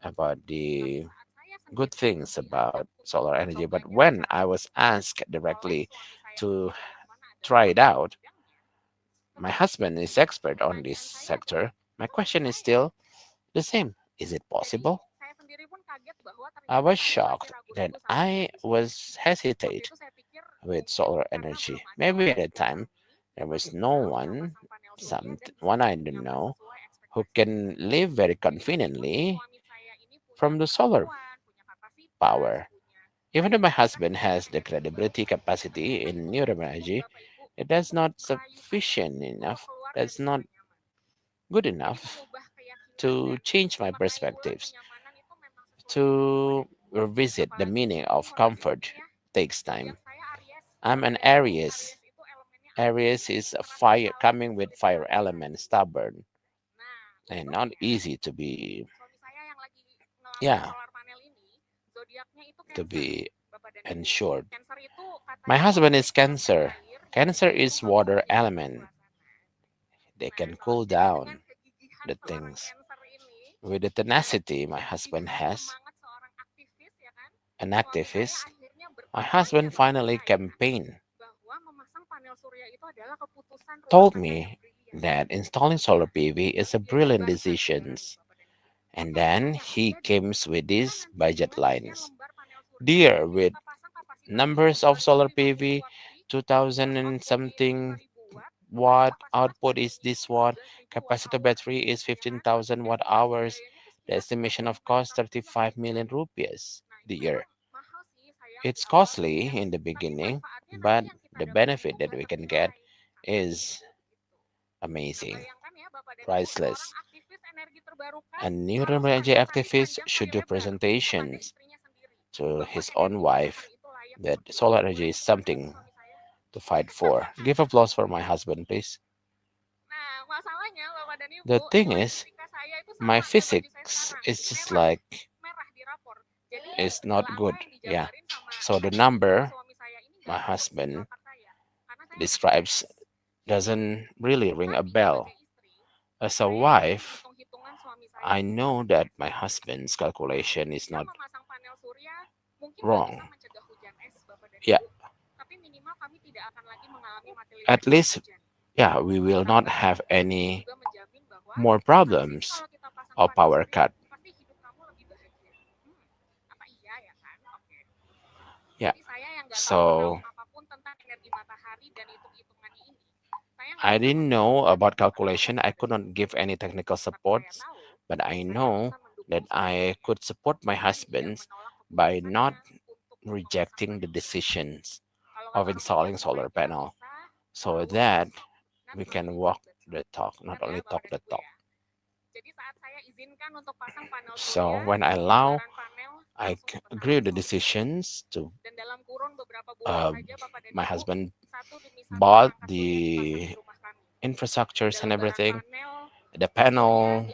about the good things about solar energy. But when I was asked directly to try it out, my husband is expert on this sector. My question is still the same. Is it possible? I was shocked that I was hesitate with solar energy. Maybe at the time there was no one I don't know, who can live very conveniently from the solar power. Even though my husband has the credibility capacity in renewable energy, it is not sufficient enough. That's not good enough to change my perspectives. To revisit the meaning of comfort takes time. I'm an Aries. Aries is a fire coming with fire element, stubborn and not easy to be, yeah, to be ensured. My husband is Cancer. Cancer is water element. They can cool down the things. With the tenacity my husband has, an activist, my husband finally campaigned, told me that installing solar PV is a brilliant decision. And then he came with these budget lines. Dear, with numbers of solar PV, 2000 and something watt, output is this watt, capacitor battery is 15,000 watt hours, the estimation of cost 35 million rupees the year. It's costly in the beginning, but the benefit that we can get is amazing, priceless. A new energy activist should do presentations to his own wife that solar energy is something to fight for. Give applause for my husband, please. The thing is, my physics is just like, it's not good. Yeah. So the number my husband describes doesn't really ring a bell. As a wife, I know that my husband's calculation is not wrong. Yeah. At least, yeah, we will not have any more problems of power cut. Yeah. So I didn't know about calculation. I could not give any technical supports, but I know that I could support my husband by not rejecting the decisions of installing solar panel, so that we can walk the talk, not only talk the talk. So when I allow, agree with the decisions to, my husband bought the infrastructures and everything, the panel,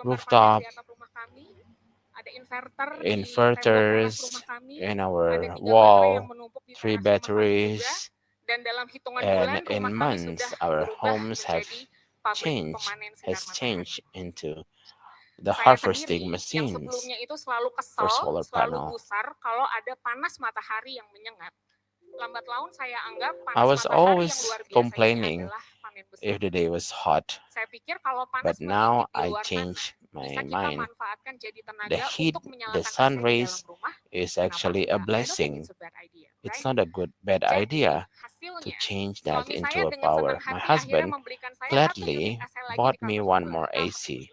rooftop, inverters in our wall, 3 batteries, and in months our homes have changed into the harvesting machines for solar panel. I was always complaining if the day was hot, but now I changed my mind. The heat, the sun rays is actually a blessing. It's not a bad idea to change that into a power. My husband gladly bought me one more AC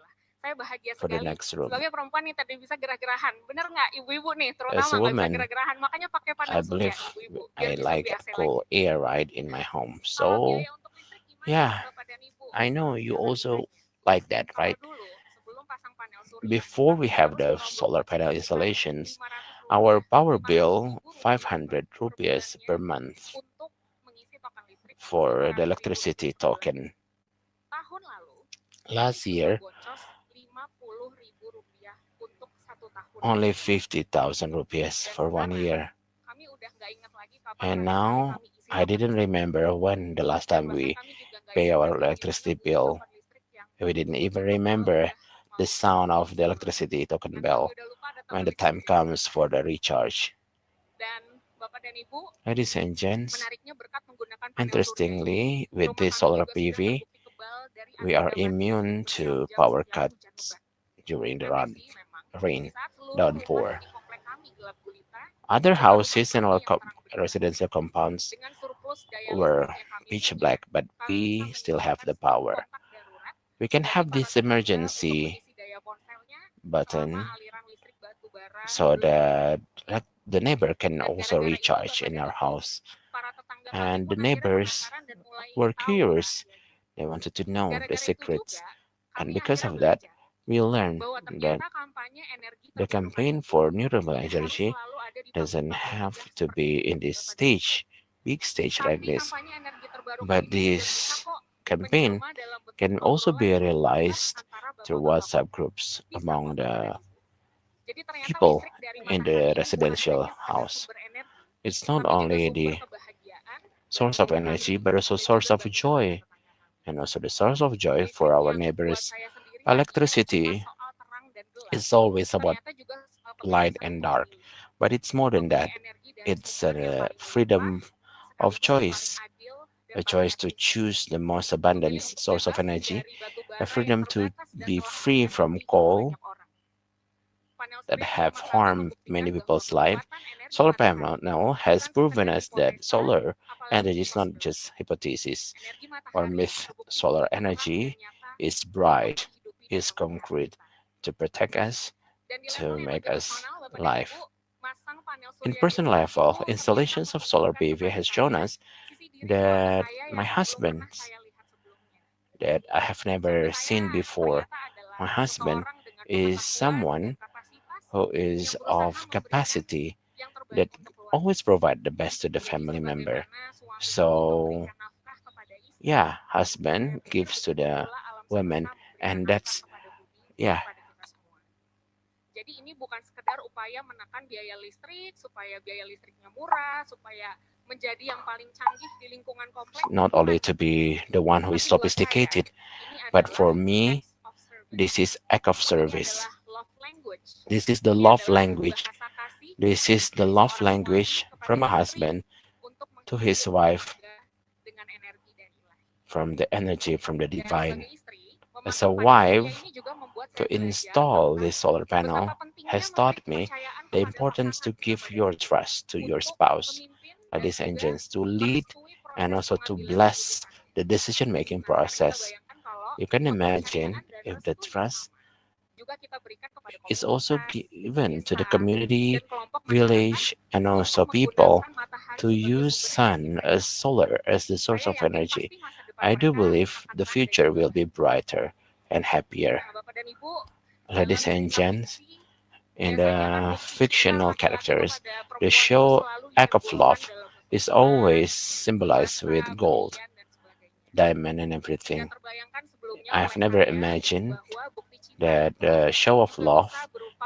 for the next room. As a woman, I believe I like cool air, right, in my home. So, yeah, I know you also like that, right? Before we have the solar panel installations, our power bill 500 rupees per month for the electricity token. Last year, only 50,000 rupees for 1 year. And now I didn't remember when the last time we pay our electricity bill. We didn't even remember the sound of the electricity token bell when the time comes for the recharge. Ladies and gents, interestingly, with this solar PV, we are immune to power cuts during the rain downpour. Other houses in our residential compounds were pitch black, but we still have the power. We can have this emergency button so that the neighbor can also recharge in our house. And the neighbors were curious. They wanted to know the secrets. And because of that, we learned that the campaign for renewable energy doesn't have to be in this stage, big stage like this. But this campaign can also be realized through WhatsApp groups among the people in the residential house. It's not only the source of energy, but also source of joy, and also the source of joy for our neighbors. Electricity is always about light and dark, but it's more than that. It's a freedom of choice, a choice to choose the most abundant source of energy, a freedom to be free from coal that have harmed many people's life. Solar panel has proven us that solar energy is not just hypothesis or myth. Solar energy is bright, is concrete to protect us, to make us live. In personal level, installations of solar PV has shown us that my husband that I have never seen before. My husband is someone who is of capacity that always provide the best to the family member. So yeah, husband gives to the women, and that's yeah. Jadi ini bukan sekedar upaya menekan biaya listrik supaya biaya listriknya murah, supaya menjadi yang paling canggih di lingkungan kompleks. Not only to be the one who is sophisticated, but for me, this is act of service. This is the love language. This is the love language from a husband to his wife, from the energy from the divine. As a wife, to install this solar panel has taught me the importance to give your trust to your spouse, ladies and gents, to lead and also to bless the decision-making process. You can imagine if the trust is also given to the community, village, and also people to use sun as solar as the source of energy. I do believe the future will be brighter and happier. Ladies and gents, in the fictional characters, the show Act of Love is always symbolized with gold, diamond, and everything. I've never imagined that the show of love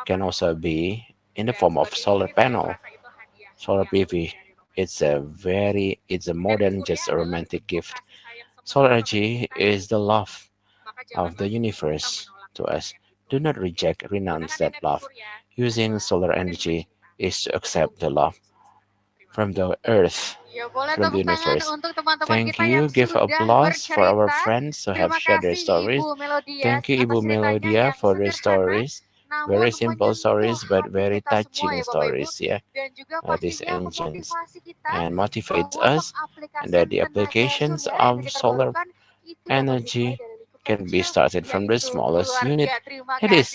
can also be in the form of solar panel, solar PV. It's a more than just a romantic gift. Solar energy is the love of the universe to us. Do not reject, renounce that love. Using solar energy is to accept the love from the earth, from the universe. Thank you. Give applause for our friends who have shared their stories. Thank you, Ibu Melodia, for their stories. Very simple stories, but very touching stories, yeah. These engines and motivates us that the applications of solar energy can be started from the smallest unit. It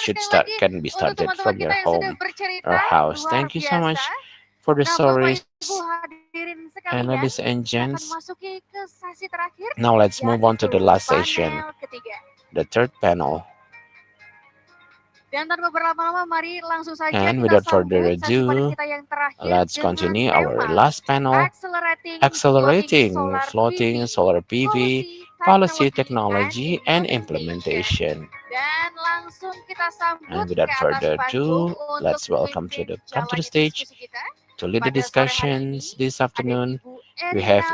should start can be started from your home or house. Thank you so much for the stories. And ladies and gents, now let's move on to the last session, the third panel. And without further ado, let's continue our last panel, accelerating floating solar PV policy technology and implementation. And without further ado, let's welcome to the stage to lead the pada sore hari ini discussions this ada afternoon, Ibu we have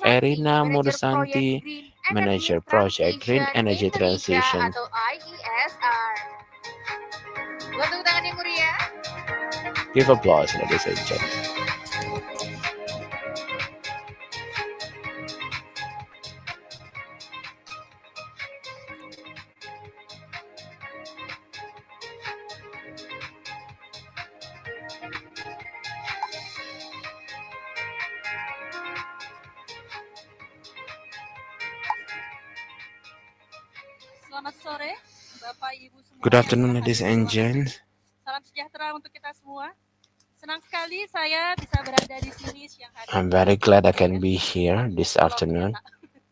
Erina Ibu Mursanti, Erina Manager Proyek Mursanti, Green Energy Manager Project Green Transition Energy Indonesia Transition. atau IESR. Buat tepuk tangan yang mulia. Give applause, ladies and gentlemen. Selamat sore, Bapak Ibu semua. Good afternoon, ladies and gents. Salam sejahtera untuk kita semua. Senang sekali saya bisa berada di sini siang hari. I'm very glad I can be here this afternoon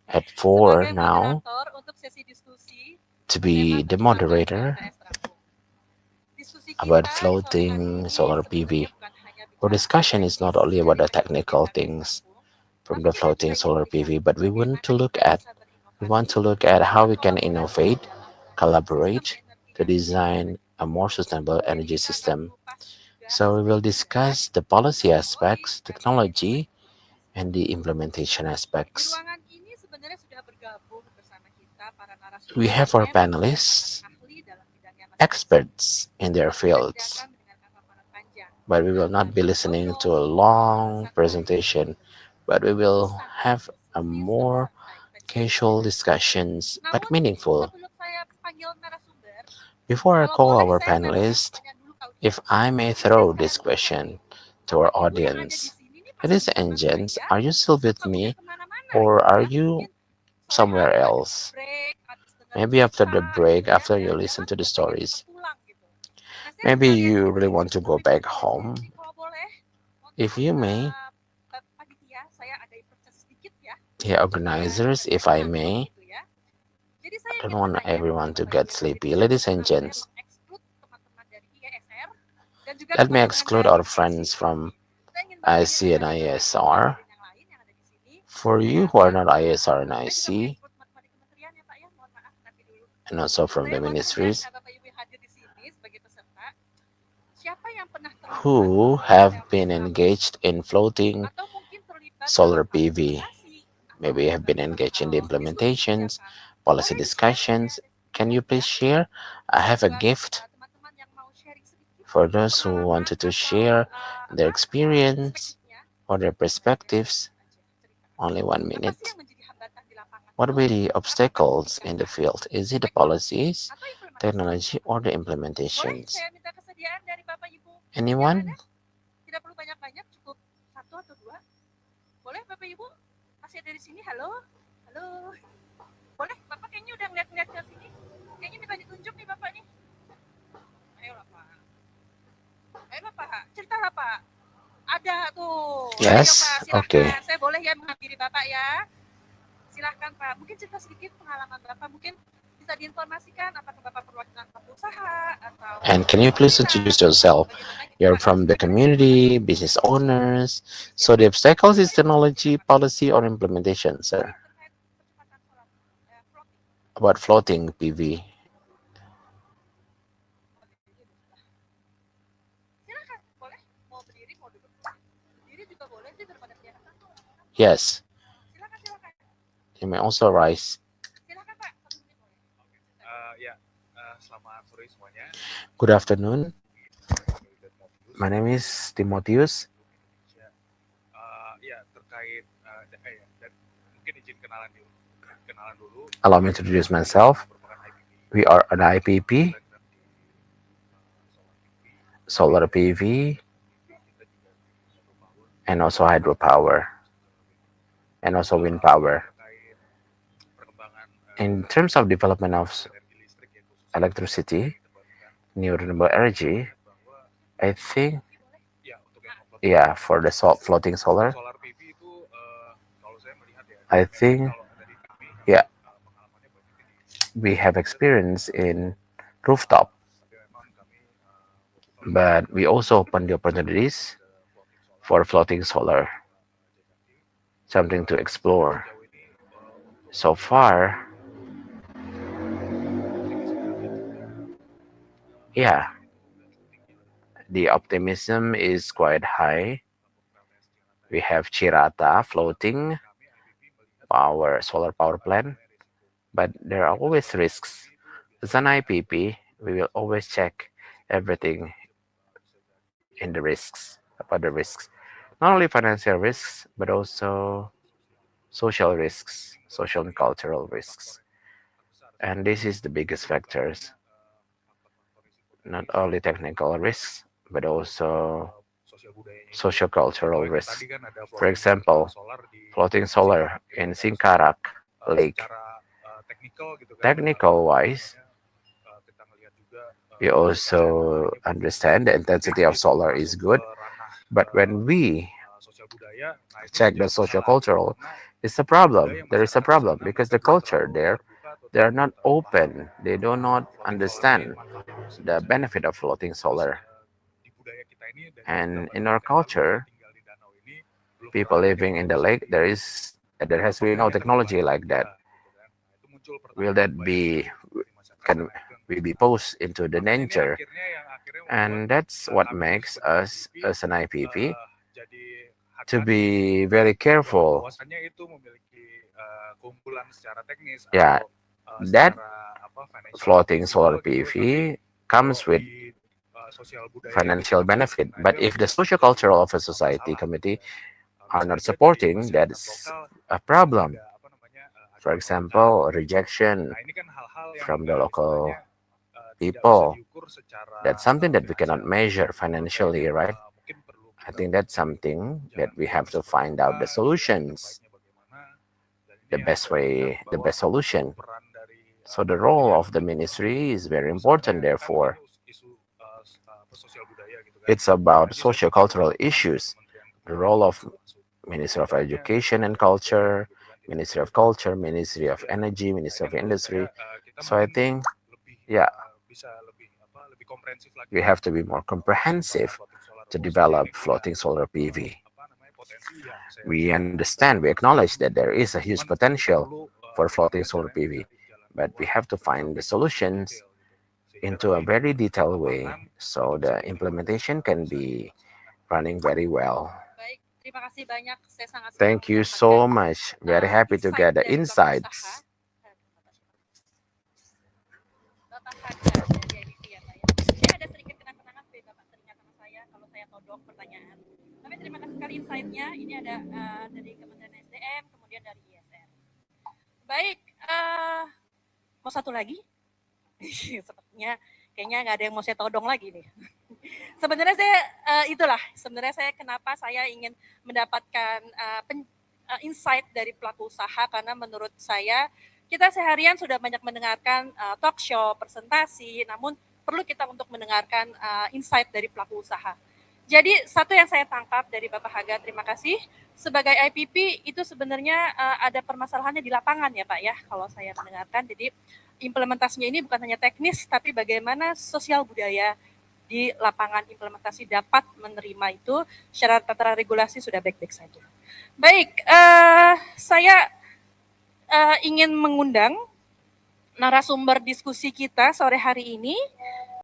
at 4 now Untuk sesi diskusi to be the moderator about floating solar PV. Our discussion is not only about the technical things from the floating solar PV, but we want to look at how we can innovate, collaborate to design a more sustainable energy system. So we will discuss the policy aspects, technology, and the implementation aspects. We have our panelists, experts in their fields, but we will not be listening to a long presentation, but we will have a more casual discussions, but meaningful. Before I call our panelists, if I may throw this question to our audience, ladies and gents, are you still with me or are you somewhere else? Maybe after the break, after you listen to the stories, maybe you really want to go back home. If you may, yeah, organizers, if I may, I don't want everyone to get sleepy. Ladies and gents, let me exclude our friends from IC and IESR. For you who are not ISR and IC, and also from the ministries who have been engaged in floating solar PV, maybe have been engaged in the implementations, policy discussions. Can you please share? I have a gift for those who wanted to share their experience or their perspectives. Only 1 minute. What will be the obstacles in the field? Is it the policies, technology, or the implementations? Anyone? Tidak perlu banyak-banyak, cukup 1 atau 2. Boleh Bapak Ibu? Masih ada di sini? Halo? Halo? Boleh? Bapak kayaknya udah ngeliat-ngeliat ke sini. Kayaknya minta ditunjuk nih Bapak nih. Ayolah Pak. Ayolah Pak, ceritalah Pak. Ada tuh. Yes, Ayo, Pak, okay. Saya boleh ya menghampiri Bapak ya? Silahkan Pak. Mungkin cerita sedikit pengalaman Bapak. Mungkin bisa diinformasikan apakah Bapak perwakilan usaha atau... And can you please introduce yourself? You're from the community, business owners. So the obstacles is technology, policy, or implementation, sir? About floating PV. Yes. You may also rise. Good afternoon. My name is Timotheus. Allow me to introduce myself. We are an IPP, solar PV, and also hydropower, and also wind power. In terms of development of electricity, new renewable energy, I think, yeah, for the floating solar, I think, yeah, we have experience in rooftop, but we also open the opportunities for floating solar, something to explore. So far, yeah, the optimism is quite high We have Cirata floating solar power plant, but there are always risks. As an IPP, we will always check everything in the risks, about the risks. Not only financial risks, but also social risks, social and cultural risks. And this is the biggest factors, not only technical risks, but also social cultural risks. For example, floating solar in Singkarak Lake. Technical wise, we also understand the intensity of solar is good, but when we check the social cultural, it's a problem. There is a problem because the culture there, they are not open. They do not understand the benefit of floating solar. And in our culture, people living in the lake, there has been no technology like that. Will that be, can we be posed into the danger? And that's what makes us as an IPP to be very careful. Yeah, that floating solar PV comes with financial benefit. But if the socio-cultural of a society committee are not supporting, that's a problem. For example, rejection from the local people. That's something that we cannot measure financially, right? I think that's something that we have to find out the solutions, the best way, the best solution. So the role of the ministry is very important, therefore. It's about socio-cultural issues. The role of Ministry of Education and Culture, Ministry of Culture, Ministry of Energy, Ministry of Industry. So I think, yeah, we have to be more comprehensive to develop floating solar PV. We understand, we acknowledge that there is a huge potential for floating solar PV, but we have to find the solutions into a very detailed way so the implementation can be running very well. Terima kasih banyak. Saya sangat Thank you so much. Very happy to get the insights. Bapak Haga dari IPP ya Pak ya. Saya ada sedikit kenang-kenangan Bapak teringat sama saya kalau saya todong pertanyaan. Tapi terima kasih sekali insight-nya. Ini ada dari Kementerian SDM, kemudian dari IESR. Baik, mau satu lagi? Sepertinya kayaknya nggak ada yang mau saya todong lagi nih. Sebenarnya saya sebenarnya saya kenapa saya ingin mendapatkan insight dari pelaku usaha, karena menurut saya kita seharian sudah banyak mendengarkan talk show, presentasi, namun perlu kita untuk mendengarkan insight dari pelaku usaha. Jadi satu yang saya tangkap dari Bapak Haga, terima kasih, sebagai IPP itu sebenarnya ada permasalahannya di lapangan ya Pak ya, kalau saya mendengarkan. Jadi implementasinya ini bukan hanya teknis, tapi bagaimana sosial budaya di lapangan implementasi dapat menerima itu secara tata regulasi sudah baik-baik saja. Baik, saya ingin mengundang narasumber diskusi kita sore hari ini.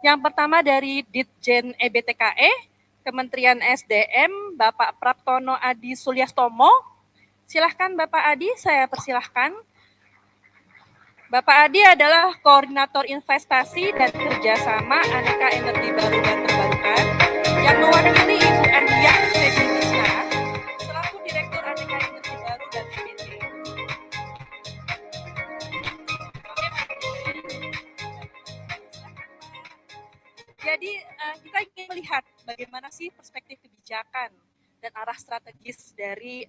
Yang pertama dari Ditjen EBTKE, Kementerian SDM, Bapak Praptono Adi Sulyastomo. Silahkan Bapak Adi, saya persilahkan. Bapak Adi adalah Koordinator Investasi dan Kerjasama Aneka Energi Baru dan Terbarukan yang mewakili Ibu Andiah Fedrisna selaku Direktur Aneka Energi Baru dan EBT. Jadi kita ingin melihat bagaimana sih perspektif kebijakan dan arah strategis dari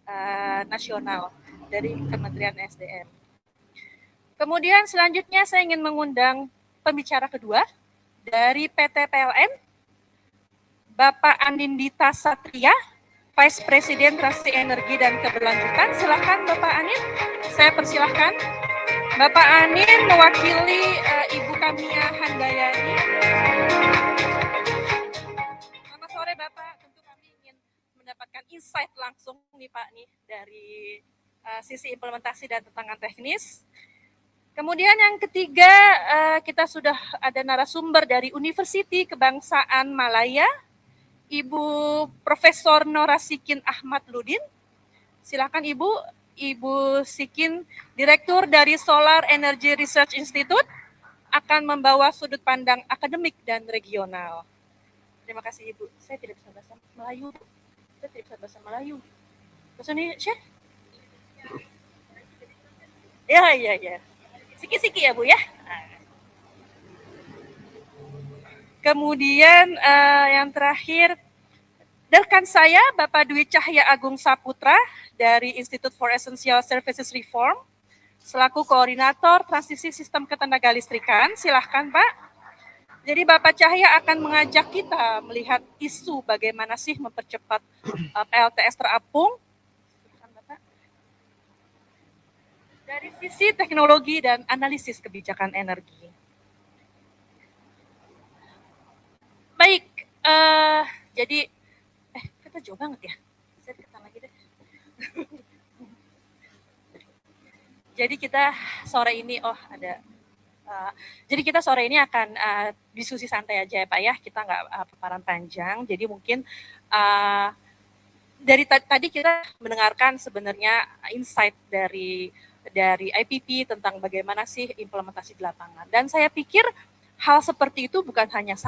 nasional dari Kementerian SDM. Kemudian selanjutnya saya ingin mengundang pembicara kedua dari PT PLN, Bapak Anindita Satria, Vice President Transaksi Energi dan Keberlanjutan. Silakan Bapak Anin, saya persilahkan. Bapak Anin mewakili Ibu Kamia Handayani. Selamat sore Bapak, tentu kami ingin mendapatkan insight langsung nih Pak nih dari sisi implementasi dan tantangan teknis. Kemudian yang ketiga, kita sudah ada narasumber dari Universiti Kebangsaan Malaya, Ibu Profesor Nora Sikin Ahmad Ludin. Silakan Ibu. Ibu Sikin, Direktur dari Solar Energy Research Institute, akan membawa sudut pandang akademik dan regional. Terima kasih Ibu. Saya tidak bisa bahasa Melayu. Saya tidak bisa bahasa Melayu. Bahasa Indonesia? Ya. Siki-siki ya Bu ya. Kemudian yang terakhir, rekan saya Bapak Dwi Cahya Agung Saputra dari Institute for Essential Services Reform, selaku koordinator transisi sistem ketenagalistrikan. Silahkan Pak. Jadi Bapak Cahya akan mengajak kita melihat isu bagaimana sih mempercepat PLTS terapung dari sisi teknologi dan analisis kebijakan energi. Baik, jadi kita jauh banget ya. Saya deketan lagi deh. Jadi kita sore ini, jadi kita sore ini akan diskusi santai aja ya Pak ya. Kita nggak paparan panjang. Jadi mungkin dari tadi kita mendengarkan sebenarnya insight dari IPP tentang bagaimana sih implementasi di lapangan. Dan saya pikir hal seperti itu bukan hanya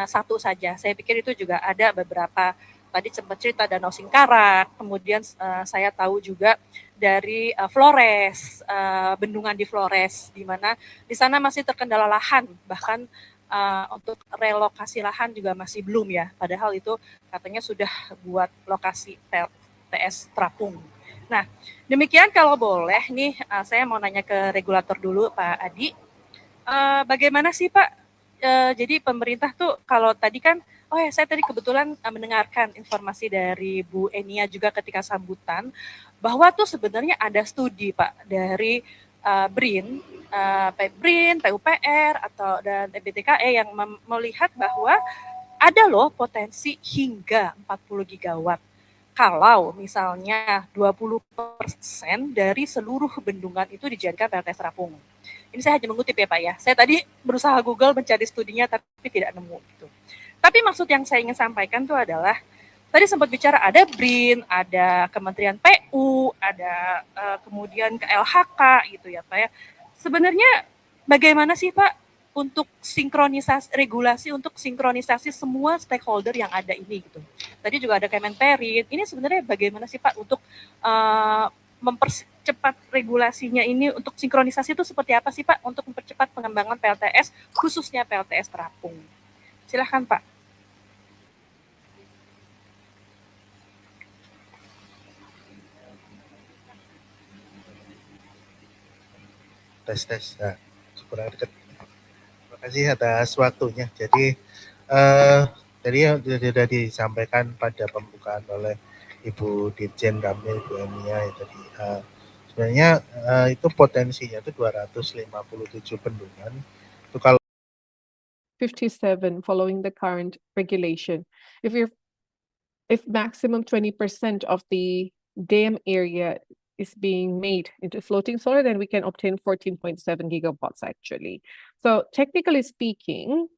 satu saja. Saya pikir itu juga ada beberapa, tadi sempat cerita Danau Singkarak, kemudian saya tahu juga dari Flores, bendungan di Flores, di mana di sana masih terkendala lahan, bahkan untuk relokasi lahan juga masih belum ya, padahal itu katanya sudah buat lokasi PLTS terapung. Nah, demikian kalau boleh nih, saya mau nanya ke regulator dulu Pak Adi. Bagaimana sih Pak, jadi pemerintah tuh kalau tadi kan, saya tadi kebetulan mendengarkan informasi dari Bu Enia juga ketika sambutan, bahwa tuh sebenarnya ada studi Pak dari BRIN, PUPR dan BTKE yang melihat bahwa ada loh potensi hingga 40 gigawatt kalau misalnya 20% dari seluruh bendungan itu dijadikan PLTS terapung. Ini saya hanya mengutip ya Pak ya. Saya tadi berusaha Google mencari studinya tapi tidak nemu gitu. Tapi maksud yang saya ingin sampaikan itu adalah tadi sempat bicara ada BRIN, ada Kementerian PU, ada kemudian KLHK gitu ya Pak ya. Sebenarnya bagaimana sih Pak untuk sinkronisasi regulasi, untuk sinkronisasi semua stakeholder yang ada ini gitu. Tadi juga ada Kemenperin. Ini sebenarnya bagaimana sih Pak untuk mempercepat regulasinya ini, untuk sinkronisasi itu seperti apa sih Pak untuk mempercepat pengembangan PLTS khususnya PLTS terapung. Silahkan Pak. Tes. Nah, kurang dekat. Terima kasih atas waktunya. Jadi tadi sudah disampaikan pada pembukaan oleh Ibu Dirjen Kamil, Bu Enia ya tadi. Sebenarnya itu potensinya itu 257 bendungan. Itu kalau 57 following the current regulation. If maximum 20% of the dam area is being made into floating solar, then we can obtain 14.7 gigawatts actually. So technically speaking,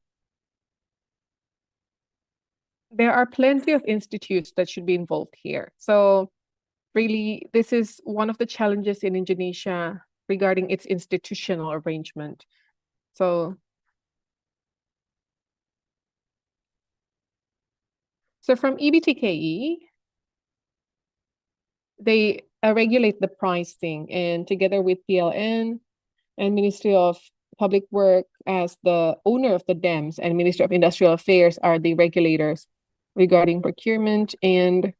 there are plenty of institutes that should be involved here. So really, this is one of the challenges in Indonesia regarding its institutional arrangement. So from EBTKE, they regulate the pricing, and together with PLN and Ministry of Public Work as the owner of the dams and Ministry of Industrial Affairs are the regulators regarding procurement, and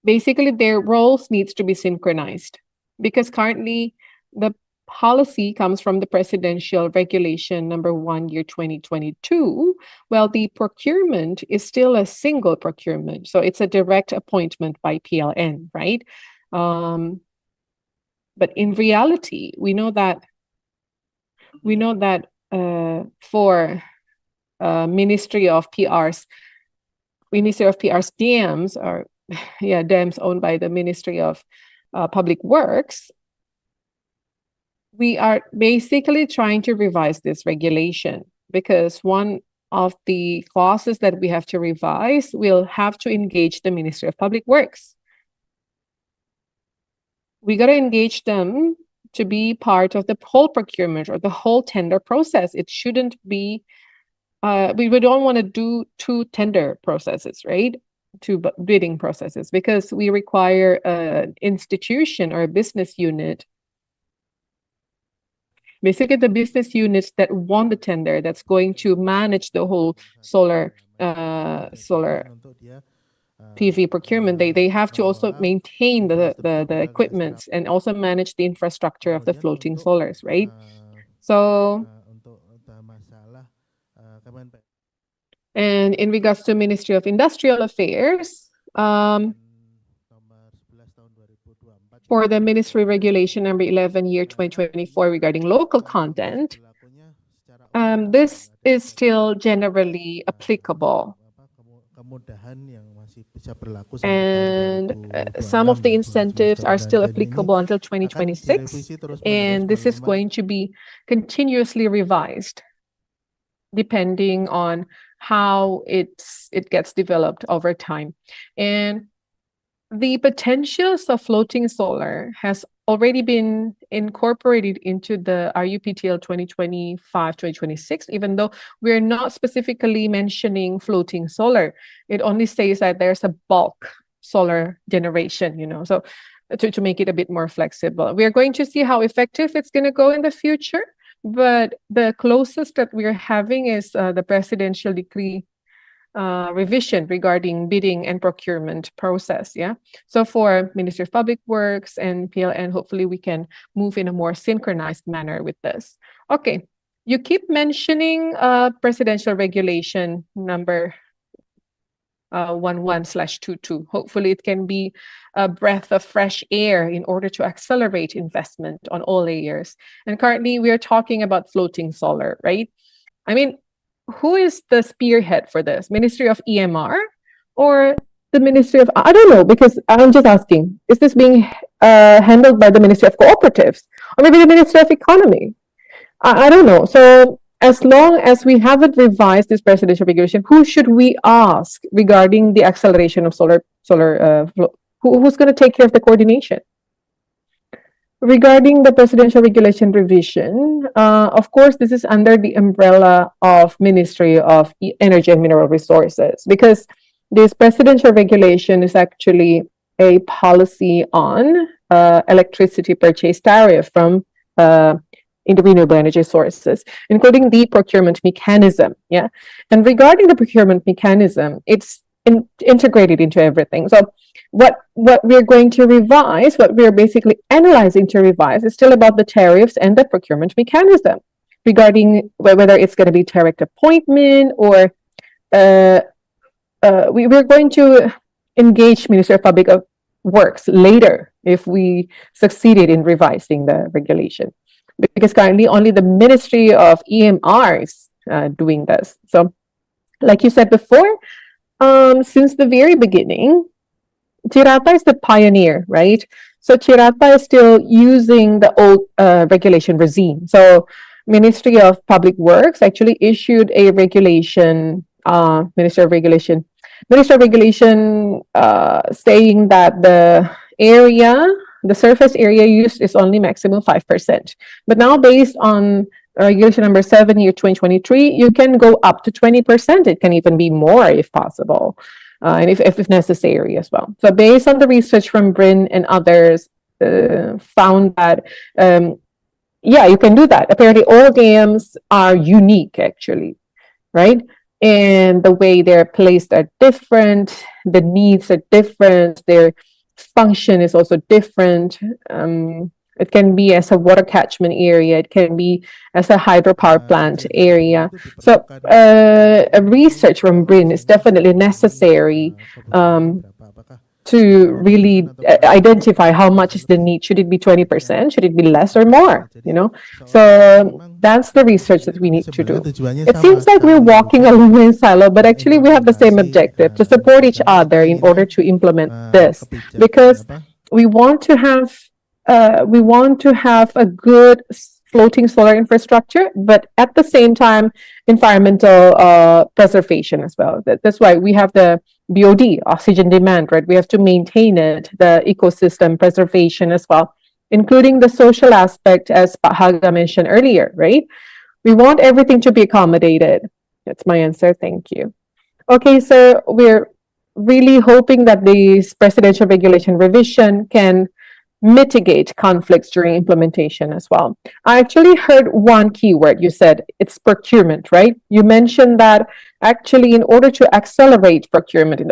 basically their roles needs to be synchronized because currently the policy comes from the presidential regulation number 1 year 2022, while the procurement is still a single procurement. So it's a direct appointment by PLN, right? But in reality, we know that for Ministry of PR's dams are dams owned by the Ministry of Public Works, we are basically trying to revise this regulation because one of the clauses that we have to revise will have to engage the Ministry of Public Works. We got to engage them to be part of the whole procurement or the whole tender process. It shouldn't be, we don't want to do two tender processes, right? Two bidding processes, because we require an institution or a business unit, basically the business units that won the tender, that's going to manage the whole solar PV procurement. They have to also maintain the equipment and also manage the infrastructure of the floating solars, right? So, and in regards to Ministry of Industrial Affairs, for the Ministry Regulation number 11 year 2024 regarding local content, this is still generally applicable. And some of the incentives are still applicable until 2026, and this is going to be continuously revised depending on how it gets developed over time. And the potentials of floating solar has already been incorporated into the RUPTL 2025-2026, even though we're not specifically mentioning floating solar. It only says that there's a bulk solar generation, you know, so to make it a bit more flexible. We are going to see how effective it's going to go in the future, but the closest that we're having is the presidential decree revision regarding bidding and procurement process. Yeah. So for Ministry of Public Works and PLN, hopefully we can move in a more synchronized manner with this. Okay. You keep mentioning presidential regulation number 11/22. Hopefully it can be a breath of fresh air in order to accelerate investment on all layers. And currently we are talking about floating solar, right? I mean, who is the spearhead for this? Ministry of EMR or the Ministry of, I don't know, because I'm just asking, is this being handled by the Ministry of Cooperatives or maybe the Ministry of Economy? I don't know. So as long as we haven't revised this presidential regulation, who should we ask regarding the acceleration of solar, who's going to take care of the coordination? Regarding the presidential regulation revision, of course, this is under the umbrella of Ministry of Energy and Mineral Resources, because this presidential regulation is actually a policy on electricity purchase tariff from in the renewable energy sources, including the procurement mechanism. Yeah, and regarding the procurement mechanism, it's integrated into everything. So what we're going to revise, what we're basically analyzing to revise, is still about the tariffs and the procurement mechanism regarding whether it's going to be direct appointment or we're going to engage Ministry of Public Works later if we succeeded in revising the regulation, because currently only the Ministry of EMR is doing this. So like you said before, since the very beginning, Chirata is the pioneer, right? So Chirata is still using the old regulation regime. So Ministry of Public Works actually issued a regulation, Minister of Regulation saying that the surface area used is only maximum 5%. But now based on regulation number 7 year 2023, you can go up to 20%. It can even be more if possible. And if necessary as well. So based on the research from Brin and others, found that, yeah, you can do that. Apparently all dams are unique actually, right? And the way they're placed are different, the needs are different, their function is also different. It can be as a water catchment area, it can be as a hydropower plant area. So a research from Brin is definitely necessary to really identify how much is the need. Should it be 20%? Should it be less or more? You know, so that's the research that we need to do. It seems like we're walking along in silo, but actually we have the same objective, to support each other in order to implement this, because we want to have a good floating solar infrastructure, but at the same time, environmental preservation as well. That's why we have the BOD, oxygen demand, right? We have to maintain it, the ecosystem preservation as well, including the social aspect, as Pak Haga mentioned earlier, right? We want everything to be accommodated. That's my answer. Thank you. Okay, so we're really hoping that this presidential regulation revision can mitigate conflicts during implementation as well. I actually heard one keyword. You said it's procurement, right? You mentioned that actually in order to accelerate procurement, in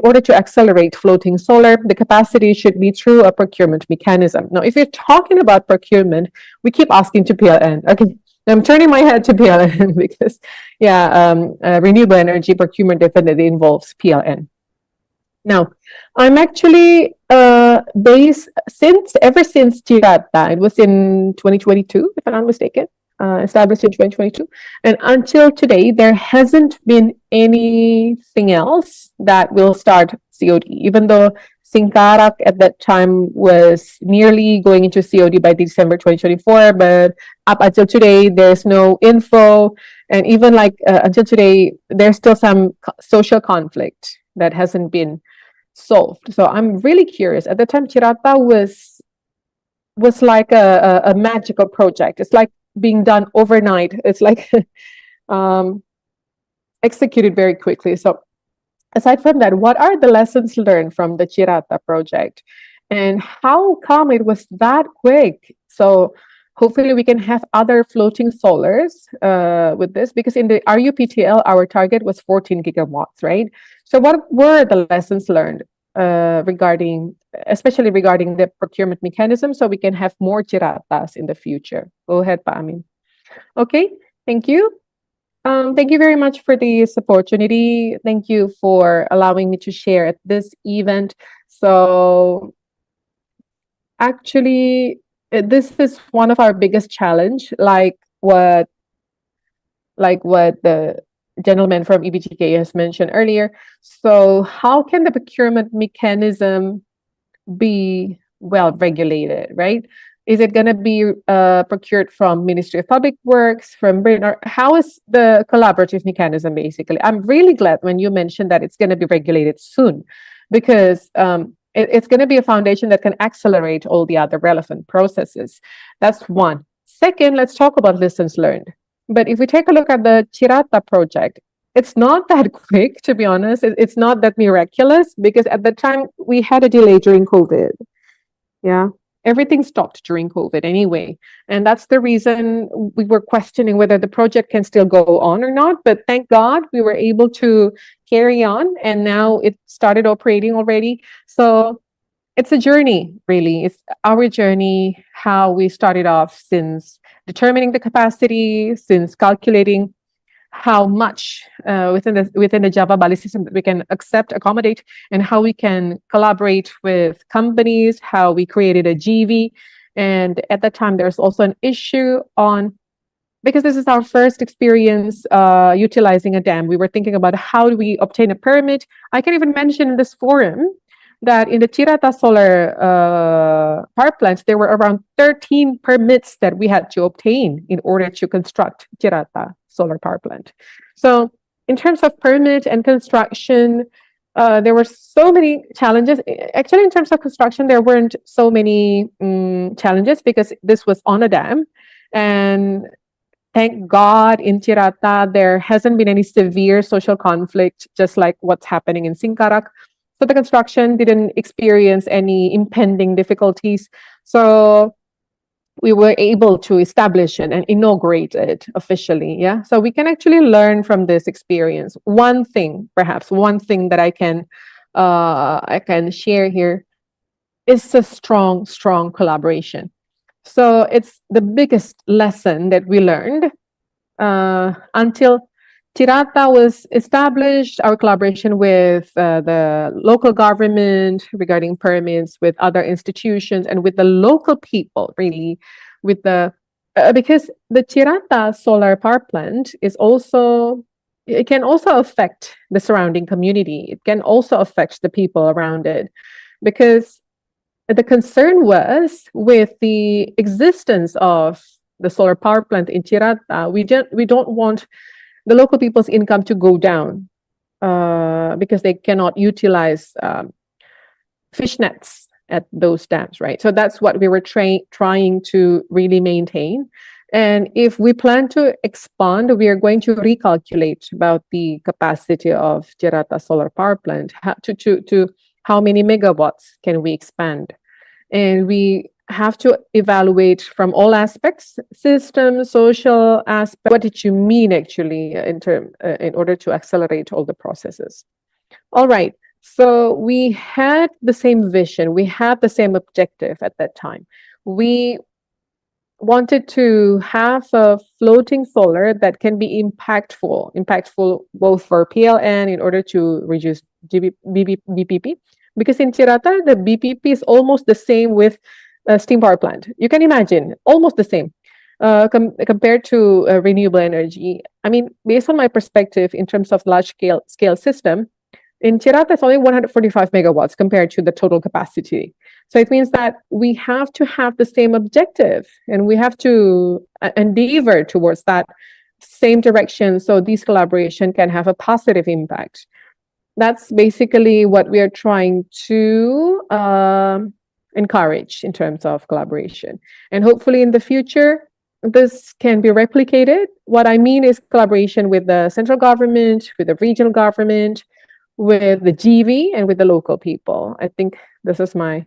order to accelerate floating solar, the capacity should be through a procurement mechanism. Now, if you're talking about procurement, we keep asking to PLN. Okay, I'm turning my head to PLN because, renewable energy procurement definitely involves PLN. Now, I'm actually ever since Cirata, it was in 2022, if I'm not mistaken, established in 2022, and until today, there hasn't been anything else that will start COD, even though Singkarak at that time was nearly going into COD by December 2024, but up until today, there's no info, and even until today, there's still some social conflict that hasn't been solved. So I'm really curious. At the time, Cirata was like a magical project. It's like being done overnight. It's like executed very quickly. So aside from that, what are the lessons learned from the Cirata project? And how come it was that quick? So hopefully we can have other floating solars with this, because in the RUPTL, our target was 14 gigawatts, right? So what were the lessons learned especially regarding the procurement mechanism, so we can have more Ciratas in the future? Go ahead, Pak Amin. Okay, thank you. Thank you very much for this opportunity. Thank you for allowing me to share at this event. So actually, this is one of our biggest challenge, like what the gentleman from EBGK has mentioned earlier. So how can the procurement mechanism be well regulated, right? Is it going to be procured from Ministry of Public Works, from BRIN, or how is the collaborative mechanism basically? I'm really glad when you mentioned that it's going to be regulated soon, because it's going to be a foundation that can accelerate all the other relevant processes. That's one. Second, let's talk about lessons learned. But if we take a look at the Cirata project, it's not that quick, to be honest. It's not that miraculous, because at the time we had a delay during COVID. Yeah, everything stopped during COVID anyway. And that's the reason we were questioning whether the project can still go on or not. But thank God we were able to carry on, and now it started operating already. So it's a journey, really. It's our journey, how we started off, since determining the capacity, since calculating how much within the Java Bali system that we can accommodate, and how we can collaborate with companies, how we created a GV. And at that time, there's also an issue on, because this is our first experience utilizing a dam, we were thinking about how do we obtain a permit. I can even mention in this forum that in the Cirata solar power plants, there were around 13 permits that we had to obtain in order to construct Cirata solar power plant. So in terms of permit and construction, there were so many challenges. Actually, in terms of construction, there weren't so many challenges, because this was on a dam. And thank God in Cirata, there hasn't been any severe social conflict, just like what's happening in Singkarak. So the construction didn't experience any impending difficulties. So we were able to establish it and inaugurate it officially. Yeah. So we can actually learn from this experience. One thing that I can share here is a strong collaboration. So it's the biggest lesson that we learned until Cirata was established, our collaboration with the local government regarding permits, with other institutions, and with the local people, really, with the because the Cirata solar power plant is also, it can also affect the surrounding community. It can also affect the people around it, because the concern was with the existence of the solar power plant in Cirata, we don't want the local people's income to go down because they cannot utilize fish nets at those dams, right? So that's what we were trying to really maintain. And if we plan to expand, we are going to recalculate about the capacity of Cirata solar power plant to how many megawatts can we expand. And we have to evaluate from all aspects, system, social aspect. What did you mean actually in order to accelerate all the processes? All right. So we had the same vision. We had the same objective at that time. We wanted to have a floating solar that can be impactful both for PLN in order to reduce BPP. Because in Cirata, the BPP is almost the same with a steam power plant. You can imagine, almost the same compared to renewable energy. I mean, based on my perspective in terms of large scale system, in Cirata, it's only 145 megawatts compared to the total capacity. So it means that we have to have the same objective and we have to endeavor towards that same direction so this collaboration can have a positive impact. That's basically what we are trying to encourage in terms of collaboration. And hopefully in the future, this can be replicated. What I mean is collaboration with the central government, with the regional government, with the GV, and with the local people. I think this is my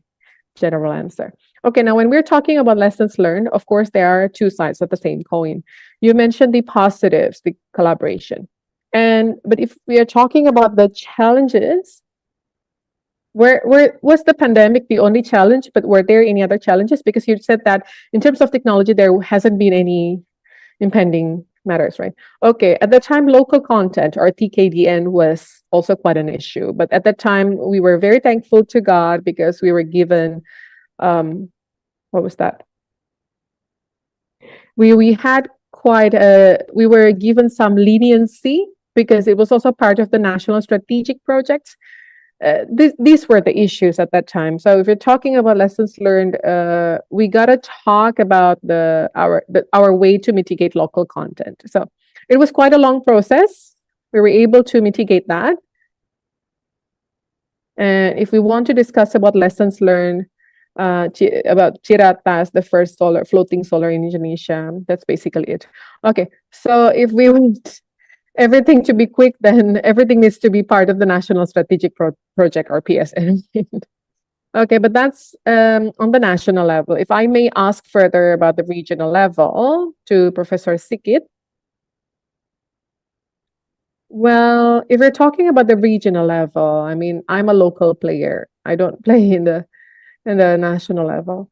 general answer. Okay, now when we're talking about lessons learned, of course, there are two sides of the same coin. You mentioned the positives, the collaboration. But if we are talking about the challenges, was the pandemic the only challenge, but were there any other challenges? Because you said that in terms of technology, there hasn't been any impending matters, right? Okay, at the time, local content or TKDN was also quite an issue. But at that time, we were very thankful to God because we were given, what was that? We were given some leniency because it was also part of the national strategic projects. These were the issues at that time. So if you're talking about lessons learned, we gotta talk about our way to mitigate local content. So it was quite a long process. We were able to mitigate that. And if we want to discuss about lessons learned about Cirata as the first floating solar in Indonesia, that's basically it. Okay, so if we want everything to be quick, then everything needs to be part of the National Strategic Project or PSN. Okay, but that's on the national level. If I may ask further about the regional level to Professor Sikit. Well, if we're talking about the regional level, I mean, I'm a local player. I don't play in the national level.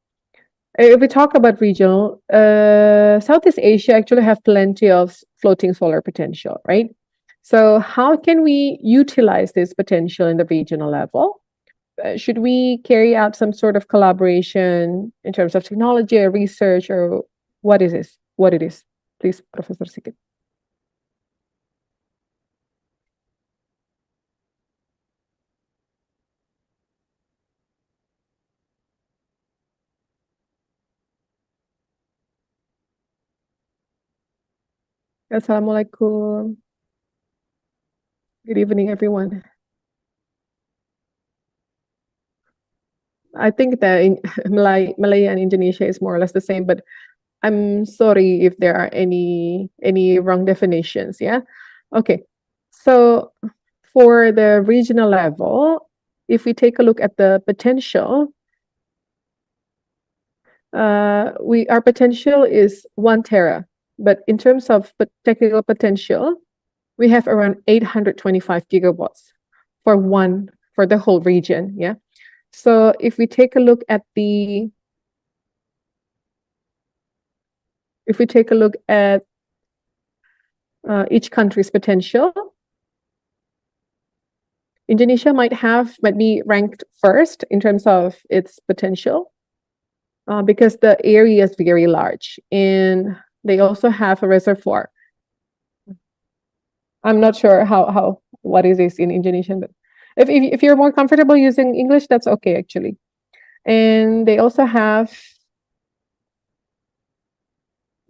If we talk about regional, Southeast Asia actually have plenty of floating solar potential, right? So how can we utilize this potential in the regional level? Should we carry out some sort of collaboration in terms of technology or research, or what is this? What it is? Please, Professor Sikit. Assalamualaikum. Good evening, everyone. I think that in Malay and Indonesia is more or less the same, but I'm sorry if there are any wrong definitions. Yeah. Okay. So for the regional level, if we take a look at the potential, our potential is 1 tera, but in terms of technical potential, we have around 825 gigawatts for the whole region. Yeah. So if we take a look at each country's potential, Indonesia might be ranked first in terms of its potential because the area is very large, and they also have a reservoir. I'm not sure what is this in Indonesian, but if you're more comfortable using English, that's okay actually. And they also have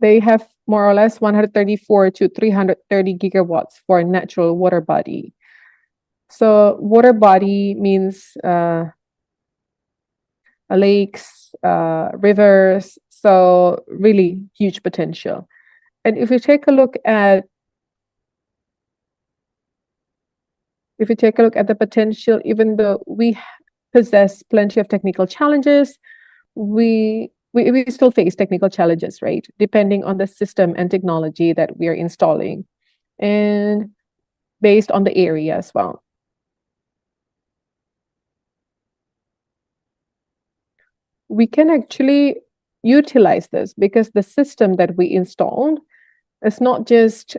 they have more or less 134 to 330 gigawatts for natural water body. So water body means lakes, rivers, so really huge potential. And if you take a look at the potential, even though we possess plenty of technical challenges, we still face technical challenges, right? Depending on the system and technology that we are installing, and based on the area as well. We can actually utilize this because the system that we installed is not just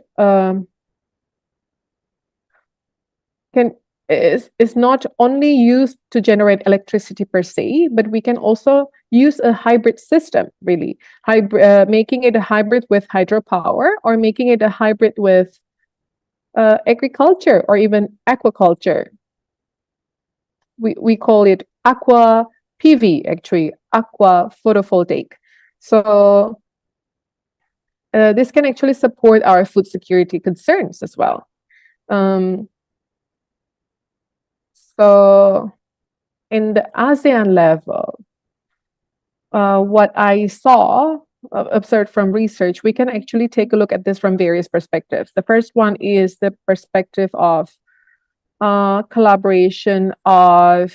is not only used to generate electricity per se, but we can also use a hybrid system, really, making it a hybrid with hydropower, or making it a hybrid with agriculture or even aquaculture. We call it aqua PV, actually, aqua photovoltaic. So this can actually support our food security concerns as well. So in the ASEAN level, what I saw, observed from research, we can actually take a look at this from various perspectives. The first one is the perspective of collaboration, of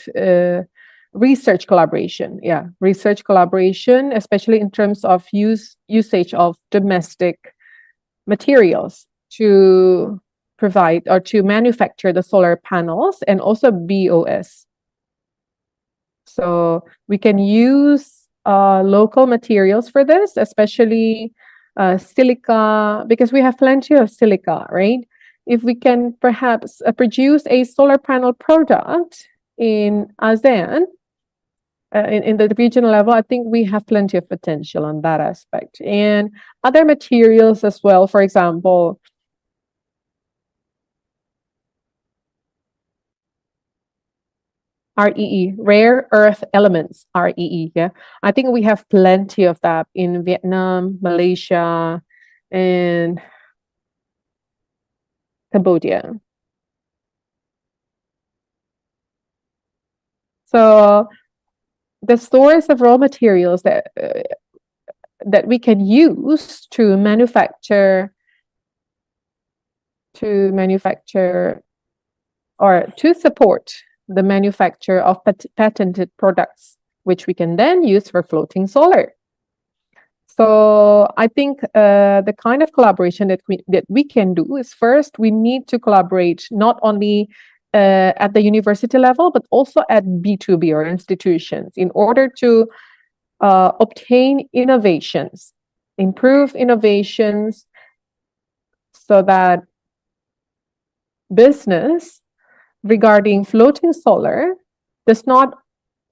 research collaboration. Yeah, research collaboration, especially in terms of usage of domestic materials to provide or to manufacture the solar panels, and also BOS. So we can use local materials for this, especially silica, because we have plenty of silica, right? If we can perhaps produce a solar panel product in ASEAN, in the regional level, I think we have plenty of potential on that aspect. And other materials as well, for example, REE, rare earth elements, REE, yeah. I think we have plenty of that in Vietnam, Malaysia, and Cambodia. So the source of raw materials that we can use to manufacture or to support the manufacture of patented products, which we can then use for floating solar. So I think the kind of collaboration that we can do is, first, we need to collaborate not only at the university level, but also at B2B or institutions, in order to obtain innovations, improve innovations, so that business regarding floating solar does not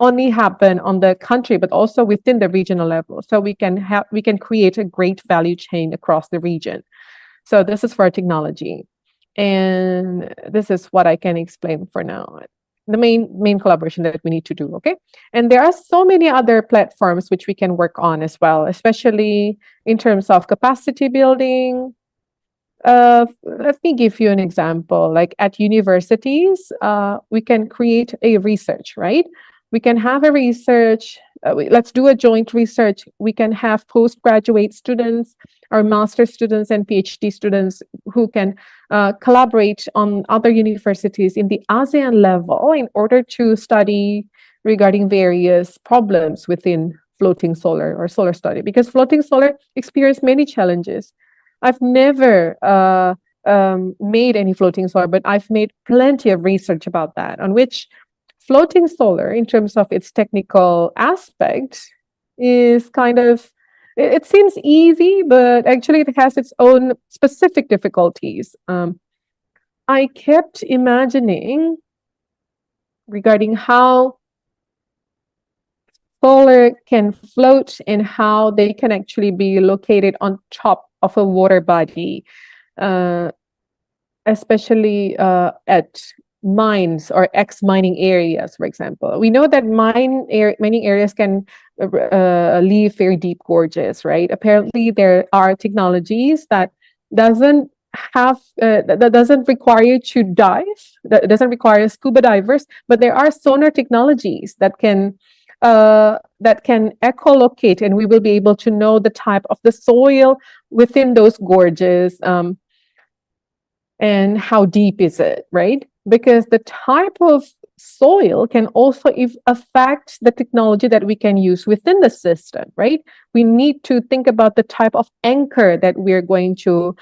only happen on the country, but also within the regional level. So we can create a great value chain across the region. So this is for technology, and this is what I can explain for now. The main collaboration that we need to do, okay? And there are so many other platforms which we can work on as well, especially in terms of capacity building. Let me give you an example. Like at universities, we can create a research, right? We can have a research. Let's do a joint research. We can have postgraduate students, or master students and PhD students who can collaborate on other universities in the ASEAN level in order to study regarding various problems within floating solar or solar study, because floating solar experience many challenges. I've never made any floating solar, but I've made plenty of research about that, on which floating solar, in terms of its technical aspect, is kind of, it seems easy, but actually it has its own specific difficulties. I kept imagining regarding how solar can float and how they can actually be located on top of a water body, especially at mines or ex-mining areas, for example. We know that mining areas can leave very deep gorges, right? Apparently, there are technologies that doesn't that doesn't require you to dive, that doesn't require scuba divers, but there are sonar technologies that can echolocate, and we will be able to know the type of the soil within those gorges. And how deep is it, right? Because the type of soil can also affect the technology that we can use within the system, right? We need to think about the type of anchor that we're going to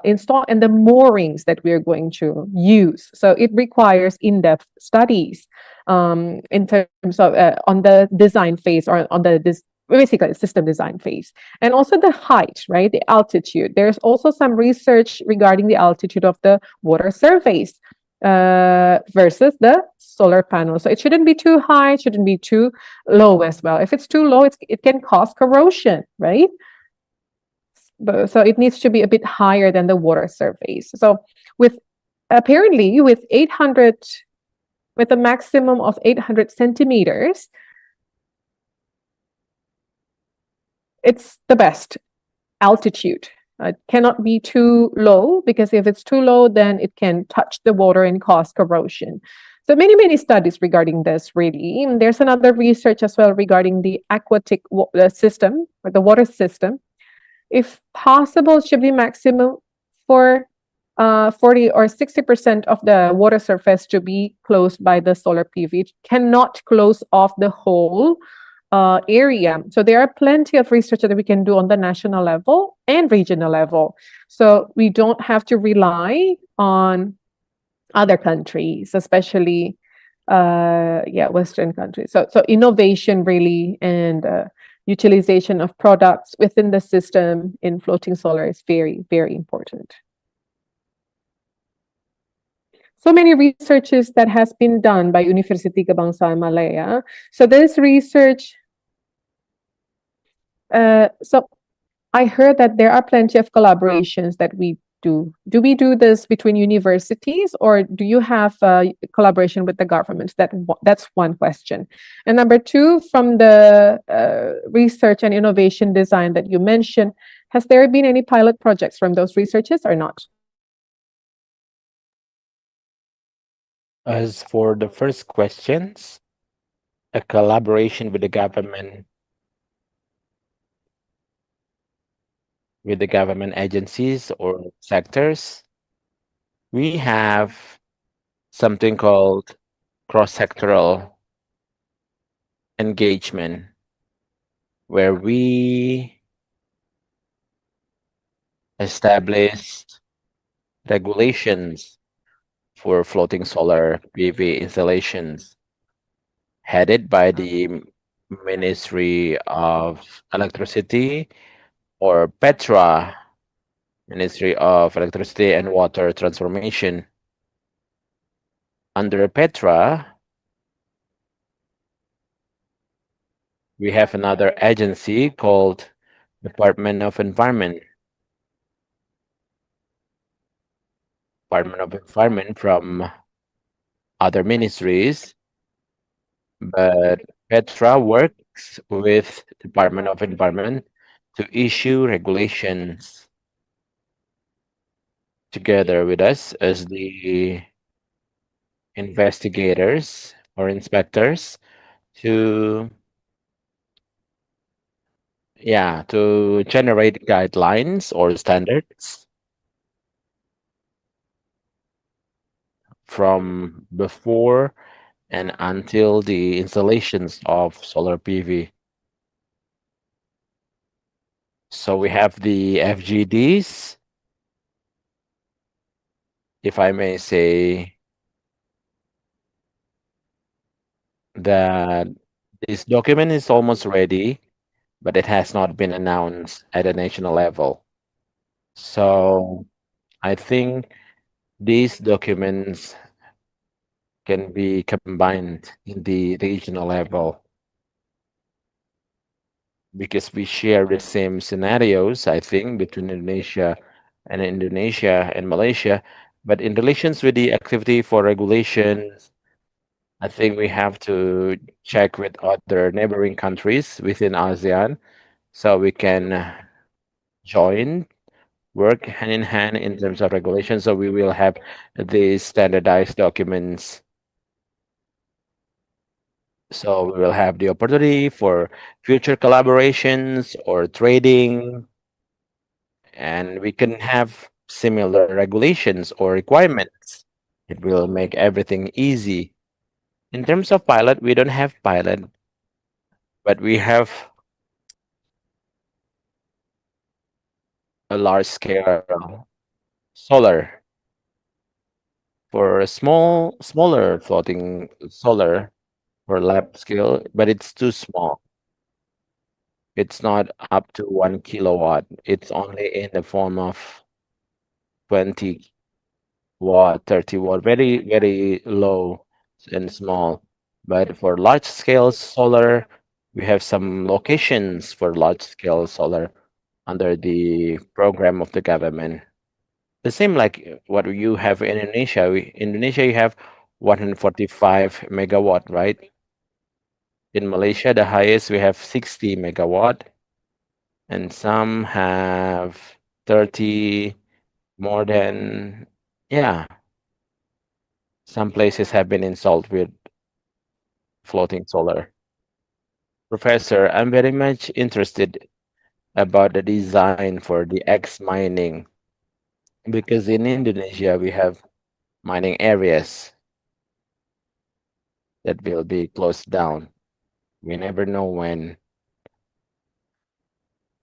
install and the moorings that we're going to use. So it requires in-depth studies in terms of on the design phase or on the basically system design phase. And also the height, right? The altitude. There's also some research regarding the altitude of the water surface versus the solar panel. So it shouldn't be too high, it shouldn't be too low as well. If it's too low, it can cause corrosion, right? So it needs to be a bit higher than the water surface. So apparently with a maximum of 800 centimeters, it's the best altitude. It cannot be too low, because if it's too low, then it can touch the water and cause corrosion. So many studies regarding this, really. And there's another research as well regarding the aquatic system, or the water system. If possible, it should be maximum for 40 or 60% of the water surface to be closed by the solar PV. It cannot close off the whole area. So there are plenty of research that we can do on the national level and regional level. So we don't have to rely on other countries, especially Western countries. So innovation really, and utilization of products within the system in floating solar is very, very important. So many researches that has been done by University Kebangsaan Malaya. So this research, so I heard that there are plenty of collaborations that we do. Do we do this between universities, or do you have collaboration with the government? That's one question. And number two, from the research and innovation design that you mentioned, has there been any pilot projects from those researches or not? As for the first questions, a collaboration with the government, agencies or sectors, we have something called cross-sectoral engagement, where we established regulations for floating solar PV installations, headed by the Ministry of Electricity, or Petra, Ministry of Electricity and Water Transformation. Under Petra, we have another agency called Department of Environment. From other ministries, but Petra works with Department of Environment to issue regulations together with us as the investigators or inspectors to generate guidelines or standards from before and until the installations of solar PV. So we have the FGDs, if I may say, that this document is almost ready, but it has not been announced at a national level. So I think these documents can be combined in the regional level, because we share the same scenarios, I think, between Indonesia and Malaysia, But in relations with the activity for regulations, I think we have to check with other neighboring countries within ASEAN so we can join, work hand in hand in terms of regulation. So we will have these standardized documents. So we will have the opportunity for future collaborations or trading, and we can have similar regulations or requirements. It will make everything easy. In terms of pilot, we don't have pilot, but we have a large scale solar for a smaller floating solar for lab scale, but it's too small. It's not up to 1 kilowatt. It's only in the form of 20 watt, 30 watt, very low and small. But for large scale solar, we have some locations for large scale solar under the program of the government. The same like what you have in Indonesia. Indonesia, you have 145 megawatt, right? In Malaysia, the highest we have 60 megawatt, and some have 30, more than, yeah. Some places have been installed with floating solar. Professor, I'm very much interested about the design for the X mining because in Indonesia we have mining areas that will be closed down. We never know when.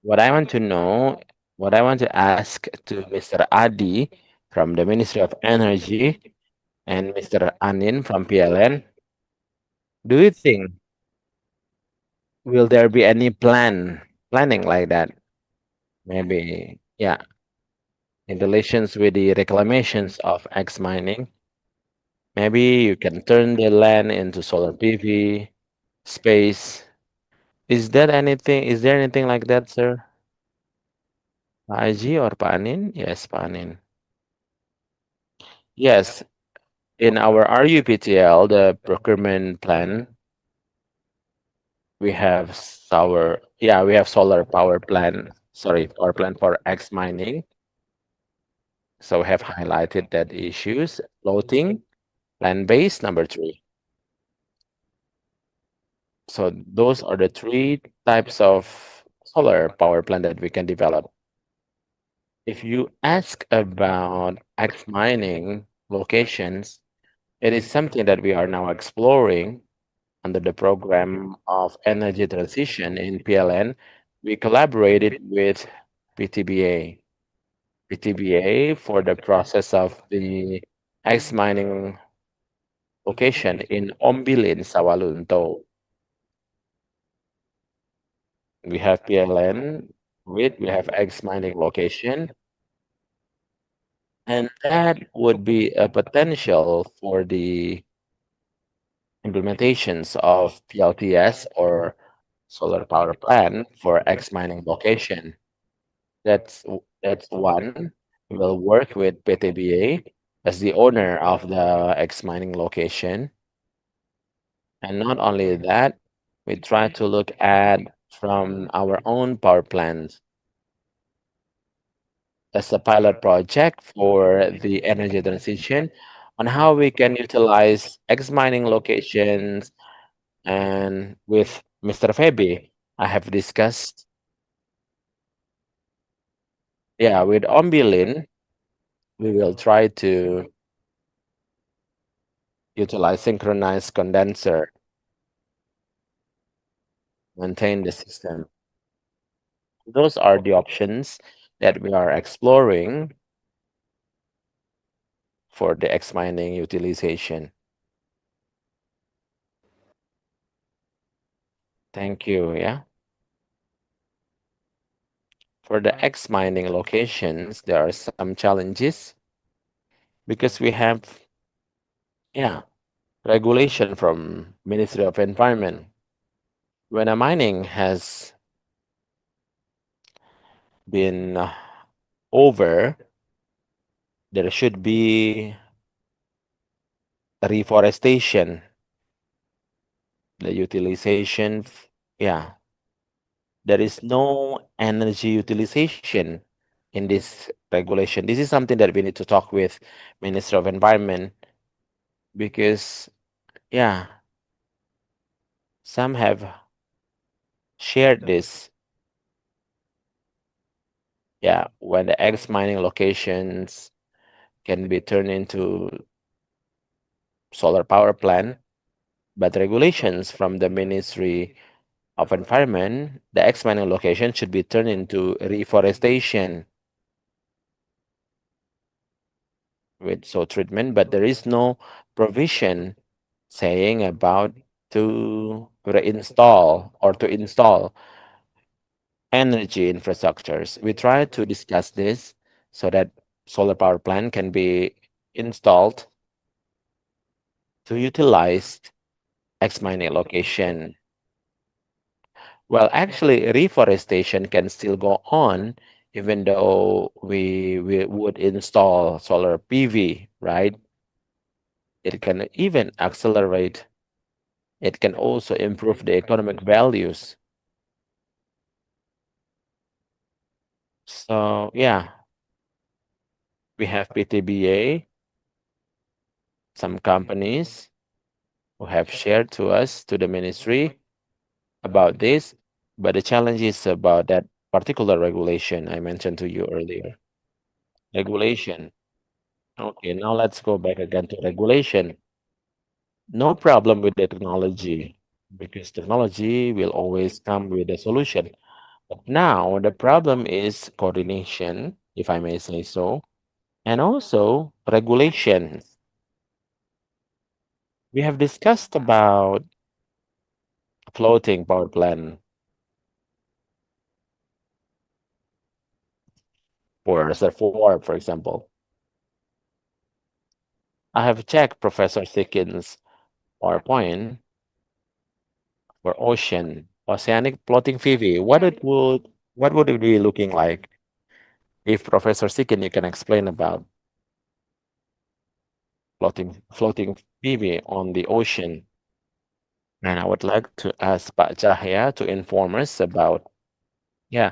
What I want to know, what I want to ask to Mr. Adi from the Ministry of Energy and Mr. Anin from PLN, do you think will there be any planning like that? Maybe, yeah, in relations with the reclamations of X mining, maybe you can turn the land into solar PV space. Is that anything? Is there anything like that, sir? Pak Aji or Pak Anin? Yes, Pak Anin. Yes, in our RUPTL, the procurement plan, we have we have solar power plan, sorry, power plan for X mining. So we have highlighted that issues, floating, land-based, number 3. So those are the 3 types of solar power plant that we can develop. If you ask about X mining locations, it is something that we are now exploring under the program of energy transition in PLN. We collaborated with PTBA. PTBA for the process of the X mining location in Ombilin, Sawalunto. We have PLN we have X mining location, and that would be a potential for the implementations of PLTS or solar power plant for X mining location. That's one. We'll work with PTBA as the owner of the X mining location. And not only that, we try to look at from our own power plants as a pilot project for the energy transition on how we can utilize X mining locations. And with Mr. Feby, I have discussed, yeah, with Ombilin, we will try to utilize synchronized condenser, maintain the system. Those are the options that we are exploring for the X mining utilization. Thank you. Yeah. For the X mining locations, there are some challenges because we have, yeah, regulation from Ministry of Environment. When a mining has been over there should be reforestation, the utilization, yeah. There is no energy utilization in this regulation. This is something that we need to talk with Minister of Environment because, yeah, some have shared this. Yeah, when the X mining locations can be turned into solar power plant, but regulations from the Ministry of Environment, the X mining location should be turned into reforestation with soil treatment, but there is no provision saying about to reinstall or to install energy infrastructures. We try to discuss this so that solar power plant can be installed to utilize X mining location. Well, actually, reforestation can still go on even though we would install solar PV, right? It can even accelerate. It can also improve the economic values. So, yeah, we have PTBA, some companies who have shared to us, to the ministry, about this, but the challenge is about that particular regulation I mentioned to you earlier. Regulation. Okay, now let's go back again to regulation. No problem with the technology because technology will always come with a solution. But now the problem is coordination, if I may say so, and also regulation. We have discussed about floating power plant for reservoir, for example. I have checked Professor Thicken's PowerPoint for oceanic floating PV. What would it be looking like? If Professor Sikin, you can explain about floating PV on the ocean. And I would like to ask Pak Cahya to inform us about, yeah,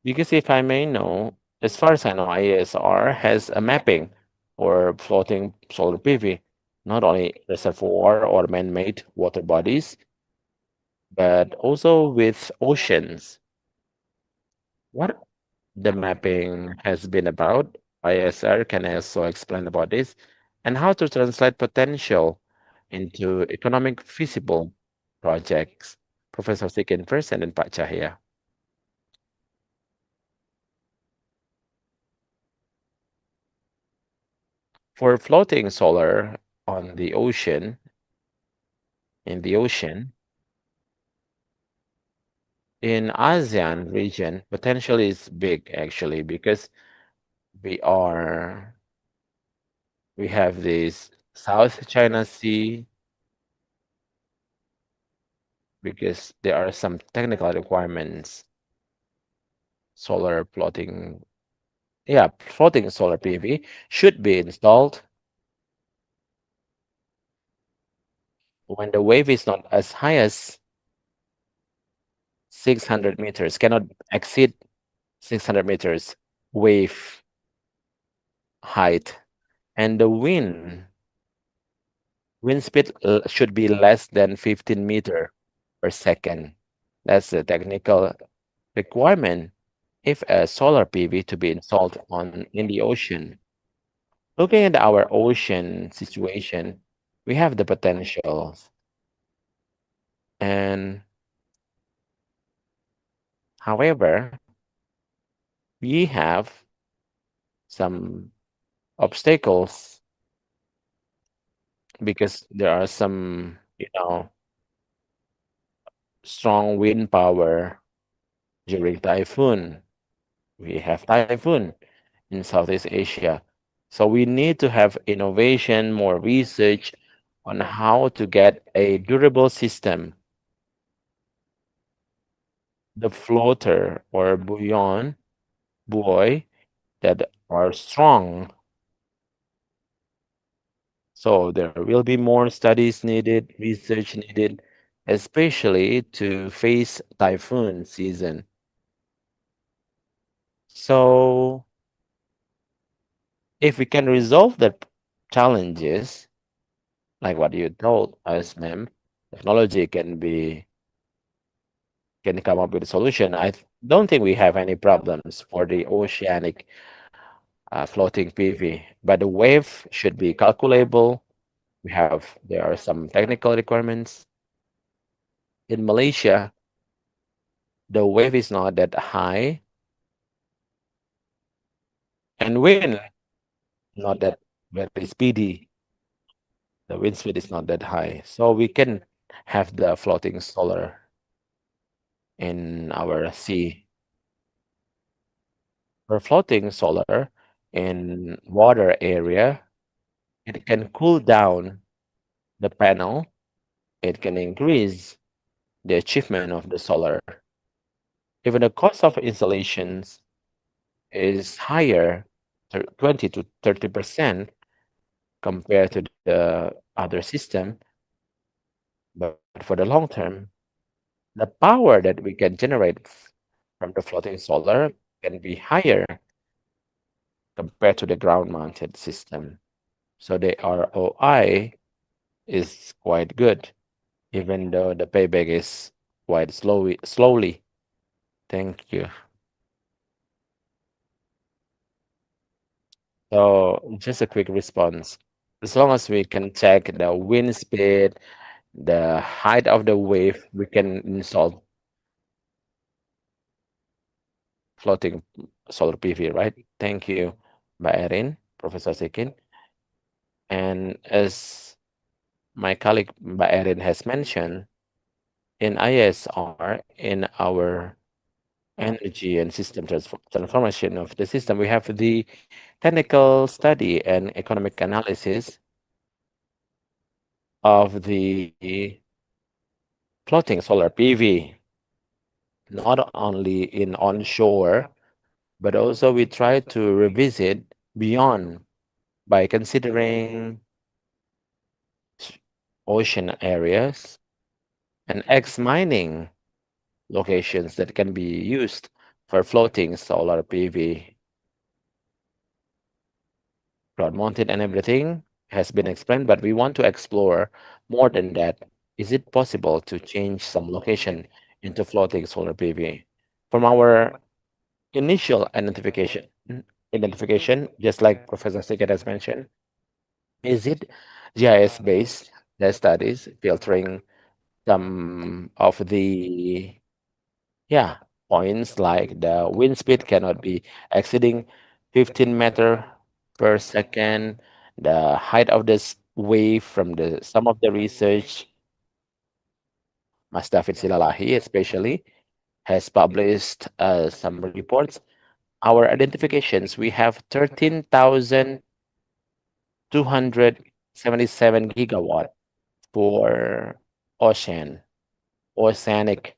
because if I may know, as far as I know, IESR has a mapping for floating solar PV, not only reservoir or man-made water bodies, but also with oceans. What the mapping has been about, ISR can also explain about this, and how to translate potential into economic feasible projects. Professor Sikin first and then Pak Cahya. For floating solar on the ocean, in the ocean, in ASEAN region, potential is big actually because we are we have this South China Sea because there are some technical requirements. Solar floating, yeah, floating solar PV should be installed when the wave is not as high as 600 meters, cannot exceed 600 meters wave height, and the wind speed should be less than 15 meter per second. That's the technical requirement if a solar PV to be installed in the ocean. Looking at our ocean situation, we have the potential, and however, we have some obstacles because there are some, strong wind power during typhoon. We have typhoon in Southeast Asia. So we need to have innovation, more research on how to get a durable system. The floater or buoy that are strong So there will be more studies needed, research needed, especially to face typhoon season. So if we can resolve the challenges, like what you told us, ma'am, technology can come up with a solution. Don't think we have any problems for the oceanic floating PV, but the wave should be calculable. There are some technical requirements. In Malaysia, the wave is not that high, and wind not that very speedy. The wind speed is not that high, so we can have the floating solar in our sea. For floating solar in water area, it can cool down the panel. It can increase the achievement of the solar. Even the cost of installations is higher, 20 to 30% compared to the other system. But for the long term, the power that we can generate from the floating solar can be higher compared to the ground-mounted system. So the ROI is quite good, even though the payback is quite slowly. Thank you. So just a quick response. As long as we can check the wind speed, the height of the wave, we can install floating solar PV, right? Thank you, Mbak Erin, Professor Sikin. And as my colleague Mbak Erin has mentioned, in IESR, in our energy and system transformation of the system, we have the technical study and economic analysis of the floating solar PV, not only in onshore, but also we try to revisit beyond by considering ocean areas and ex-mining locations that can be used for floating solar PV. Ground mounted and everything has been explained, but we want to explore more than that. Is it possible to change some location into floating solar PV? From our initial identification, just like Professor Siket has mentioned, is it GIS based, the studies filtering some of the points like the wind speed cannot be exceeding 15 meter per second, the height of this wave from the some of the research, Mas David Silalahi especially has published some reports. Our identifications, we have 13,277 gigawatt for oceanic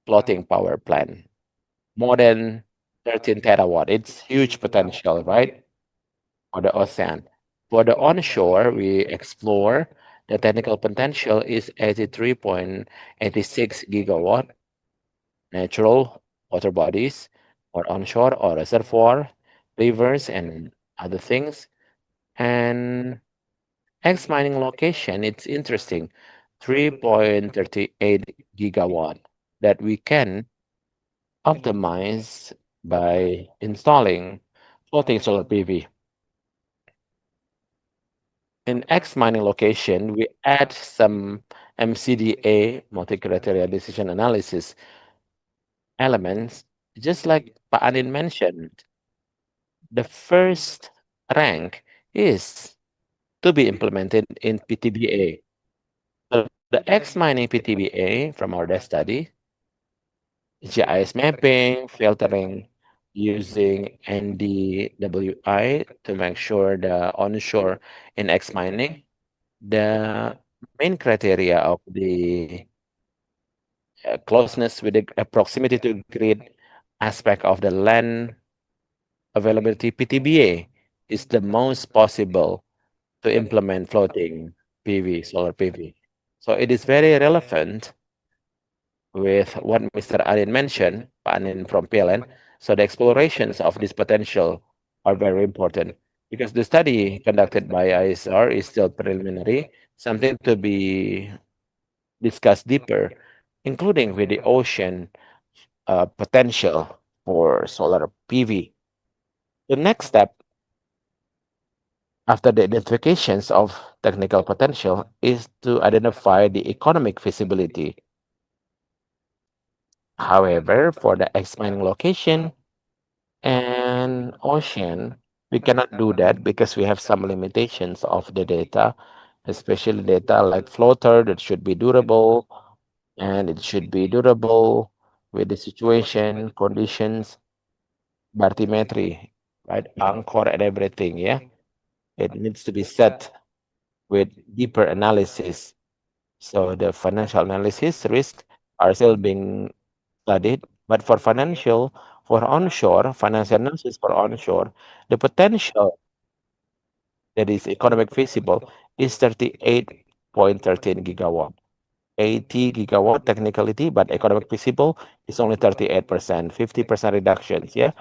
floating power plant, more than 13 terawatt. It's huge potential, right? For the ocean. For the onshore, we explore the technical potential is 83.86 gigawatt natural water bodies or onshore or reservoir, rivers and other things. And X mining location, it's interesting, 3.38 gigawatt that we can optimize by installing floating solar PV. In X mining location, we add some MCDA, multi-criteria decision analysis elements, just like Pak Anin mentioned. The first rank is to be implemented in PTBA. So the X mining PTBA from our desk study, GIS mapping, filtering using NDWI to make sure the onshore in X mining, the main criteria of the closeness with the proximity to grid aspect of the land availability PTBA is the most possible to implement floating PV, solar PV. So it is very relevant with what Mr. Anin mentioned, Pak Anin from PLN. So the explorations of this potential are very important because the study conducted by IESR is still preliminary, something to be discussed deeper, including with the ocean potential for solar PV. The next step after the identifications of technical potential is to identify the economic feasibility. However, for the X mining location and ocean, we cannot do that because we have some limitations of the data, especially data like floater that should be durable, and it should be durable with the situation, conditions, bathymetry, right? Anchor and everything, yeah. It needs to be set with deeper analysis. So the financial analysis risk are still being studied, but for financial, for onshore, financial analysis for onshore, the potential that is economic feasible is 38.13 gigawatt. 80 gigawatt technicality, but economic feasible is only 38%, 50% reductions, yeah?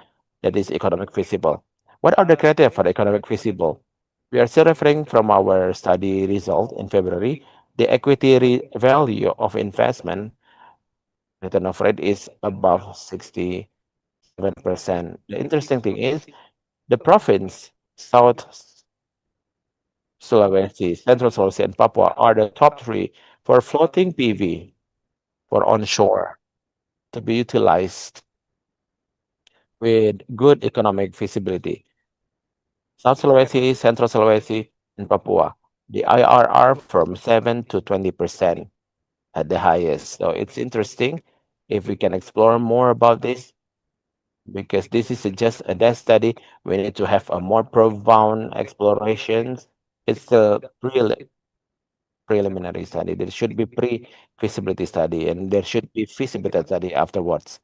That is economic feasible. What are the criteria for economic feasible? We are still referring from our study result in February. The equity value of investment return of rate is above 67%. The interesting thing is the province, South Sulawesi, Central Sulawesi, and Papua are the top three for floating PV for onshore to be utilized with good economic feasibility. South Sulawesi, Central Sulawesi, and Papua, the IRR from 7 to 20% at the highest. So it's interesting if we can explore more about this because this is just a desk study. We need to have a more profound explorations. It's a preliminary study. There should be pre-feasibility study and there should be feasibility study afterwards.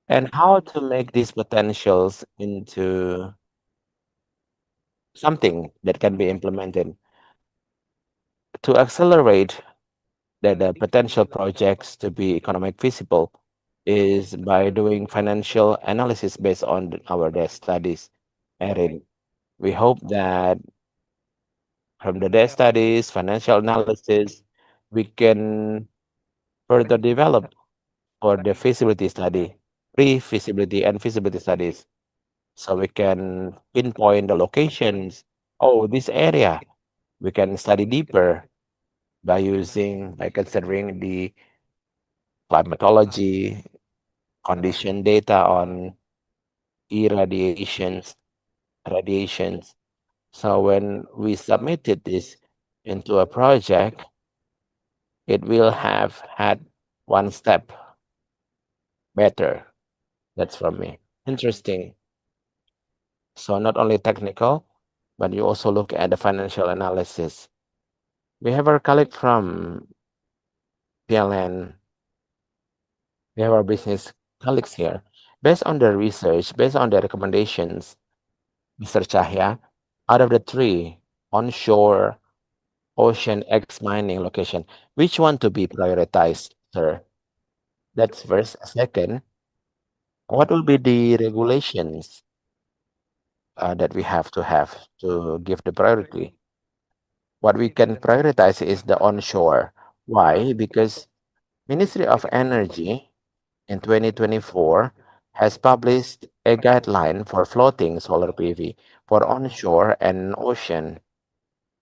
And how to make these potentials into something that can be implemented to accelerate the potential projects to be economic feasible is by doing financial analysis based on our desk studies. Erin, we hope that from the desk studies, financial analysis, we can further develop for the feasibility study, pre-feasibility and feasibility studies. So we can pinpoint the locations. Oh, this area, we can study deeper by considering the climatology, condition data on irradiations, radiations. So when we submitted this into a project, it will have had one step better. That's from me. Interesting. So not only technical, but you also look at the financial analysis. We have our colleague from PLN. We have our business colleagues here. Based on the research, based on the recommendations, Mr. Chahya, out of the three, onshore, ocean, X mining location, which one to be prioritized, sir? That's first. Second, what will be the regulations that we have to give the priority? What we can prioritize is the onshore. Why? Because Ministry of Energy in 2024 has published a guideline for floating solar PV for onshore and ocean.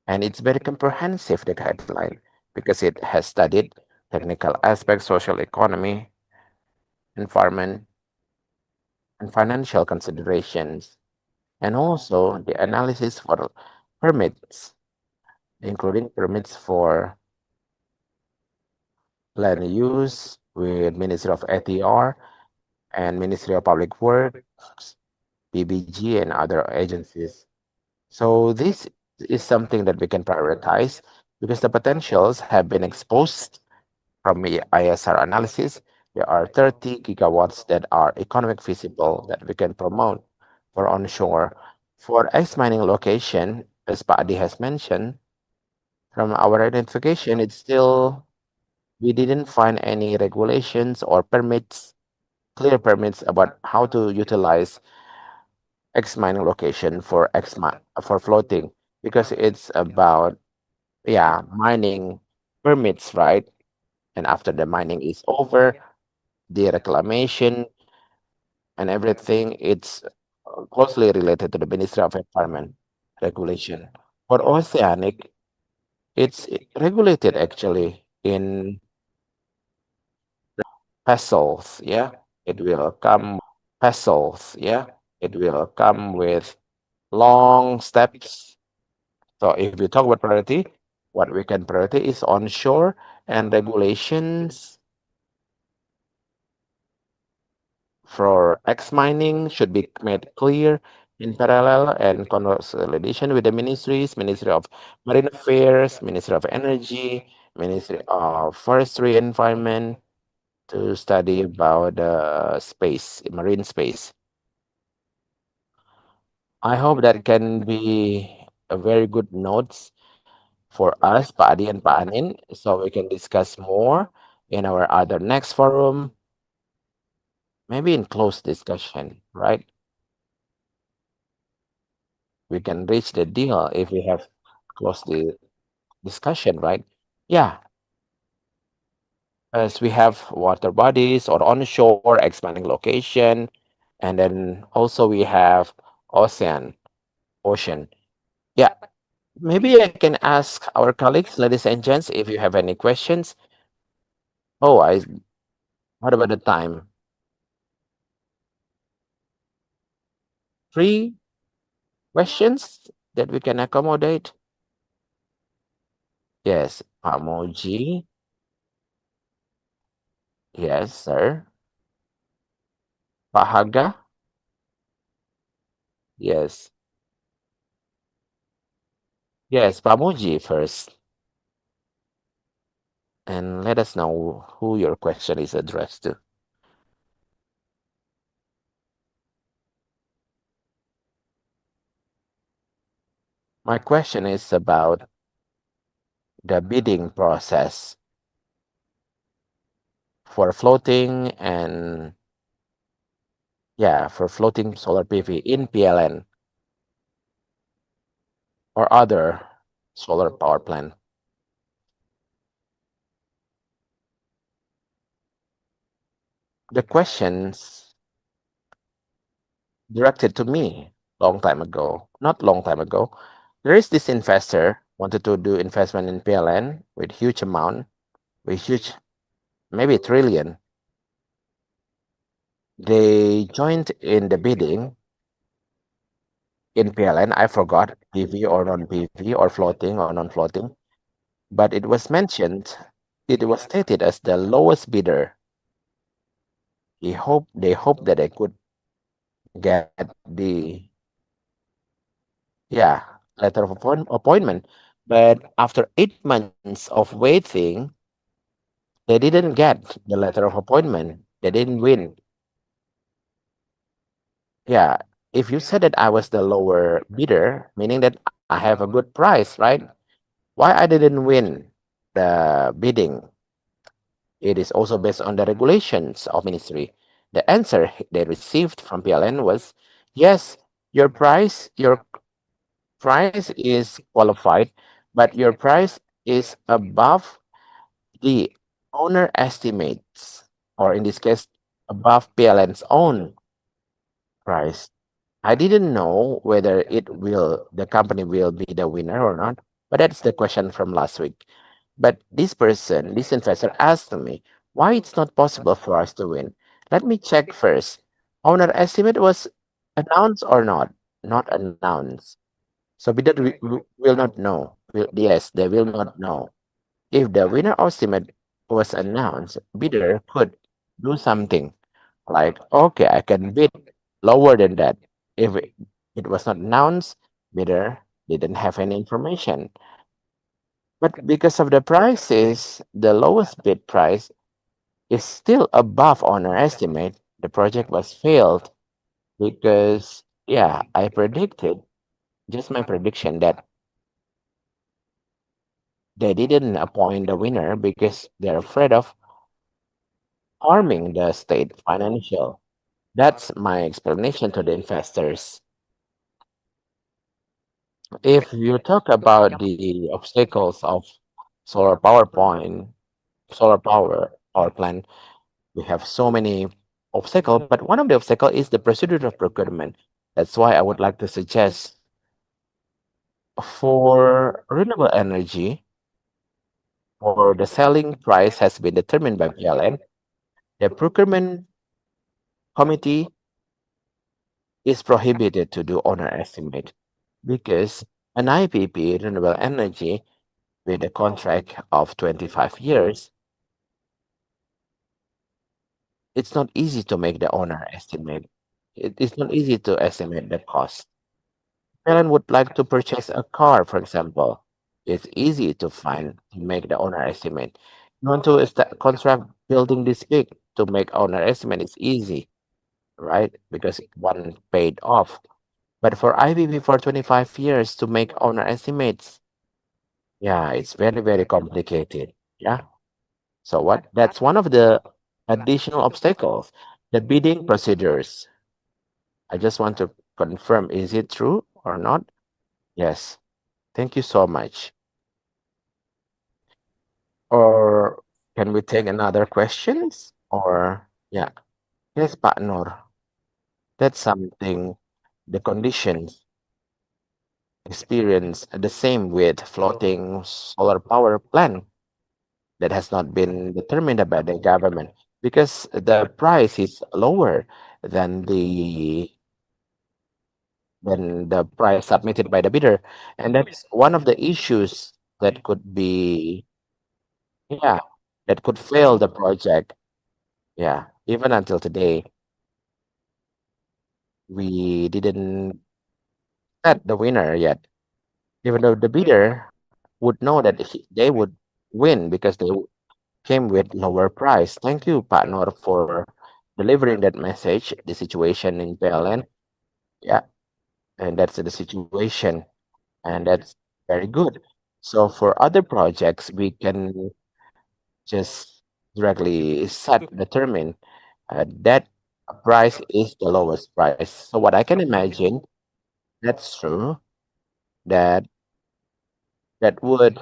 And it's very comprehensive, the guideline, because it has studied technical aspects, social economy, environment, and financial considerations, and also the analysis for permits, including permits for land use with Ministry of ATR and Ministry of Public Works, PBG, and other agencies. So this is something that we can prioritize because the potentials have been exposed from the IESR analysis. There are 30 gigawatts that are economic feasible that we can promote for onshore. For X mining location, as Pak Adi has mentioned, from our identification, it's still, we didn't find any regulations or permits, clear permits about how to utilize X mining location for for floating, because it's about, yeah, mining permits, right? And after the mining is over, the reclamation and everything, it's closely related to the Ministry of Environment regulation. For oceanic, it's regulated actually in vessels, yeah. It will come vessels, yeah. It will come with long steps. So if we talk about priority, what we can priority is onshore, and regulations for X mining should be made clear in parallel and consolidation with the ministries, Ministry of Marine Affairs, Ministry of Energy, Ministry of Forestry and Environment, to study about space, marine space. I hope that can be a very good notes for us, Pak Adi and Pak Anin, so we can discuss more in our other next forum, maybe in close discussion, right? We can reach the deal if we have close the discussion, right? Yeah, as we have water bodies or onshore expanding location, and then also we have ocean. Yeah, maybe I can ask our colleagues, ladies and gents, if you have any questions. Oh, what about the time? 3 questions that we can accommodate? Yes, Pak Moji. Yes, sir. Pak Haga? Yes. Yes, Pak Moji first. And let us know who your question is addressed to. My question is about the bidding process for floating and, yeah, for floating solar PV in PLN or other solar power plant. The questions directed to me long time ago, not long time ago. There is this investor wanted to do investment in PLN with huge amount, with huge, maybe trillion. They joined in the bidding in PLN. I forgot PV or non-PV or floating or non-floating, but it was mentioned. It was stated as the lowest bidder. They hope that they could get the, yeah, letter of appointment. But after 8 months of waiting, they didn't get the letter of appointment. They didn't win. Yeah, if you said that I was the lower bidder, meaning that I have a good price, right? Why I didn't win the bidding? It is also based on the regulations of ministry. The answer they received from PLN was, yes, your price is qualified, but your price is above the owner estimates, or in this case, above PLN's own price. I didn't know whether the company will be the winner or not, but that's the question from last week. But this investor asked me, why it's not possible for us to win? Let me check first. Owner estimate was announced or not? Not announced. So bidder will not know. Yes, they will not know. If the winner estimate was announced, bidder could do something like, okay, I can bid lower than that. If it was not announced, bidder didn't have any information. But because of the prices, the lowest bid price is still above owner estimate, the project was failed because, yeah, I predicted, just my prediction, that They didn't appoint the winner because they're afraid of harming the state financial. That's my explanation to the investors. If you talk about the obstacles of solar power point, solar power plant, we have so many obstacles, but one of the obstacles is the procedure of procurement. That's why I would like to suggest for renewable energy, for the selling price has been determined by PLN, the procurement committee is prohibited to do owner estimate because an IPP, renewable energy, with a contract of 25 years, it's not easy to make the owner estimate. It's not easy to estimate the cost. Parent would like to purchase a car, for example. It's easy to find to make the owner estimate. You want to construct building this big to make owner estimate is easy, right? Because one paid off. But for IPP for 25 years to make owner estimates, yeah, it's very, very complicated. Yeah. So what? That's one of the additional obstacles. The bidding procedures. I just want to confirm, is it true or not? Yes. Thank you so much. Or can we take another questions? Or yeah. Yes, Pak Nur. That's something, the conditions experience the same with floating solar power plant that has not been determined by the government because the price is lower than the price submitted by the bidder, and that's one of the issues that could be, yeah, that could fail the project. Yeah, even until today we didn't set the winner yet, even though the bidder would know that they would win because they came with lower price. Thank you, Pak Nur, for delivering that message, the situation in PLN. Yeah, and that's the situation, and that's very good. So for other projects, we can just directly determine that price is the lowest price. So what I can imagine, that's true, that that would,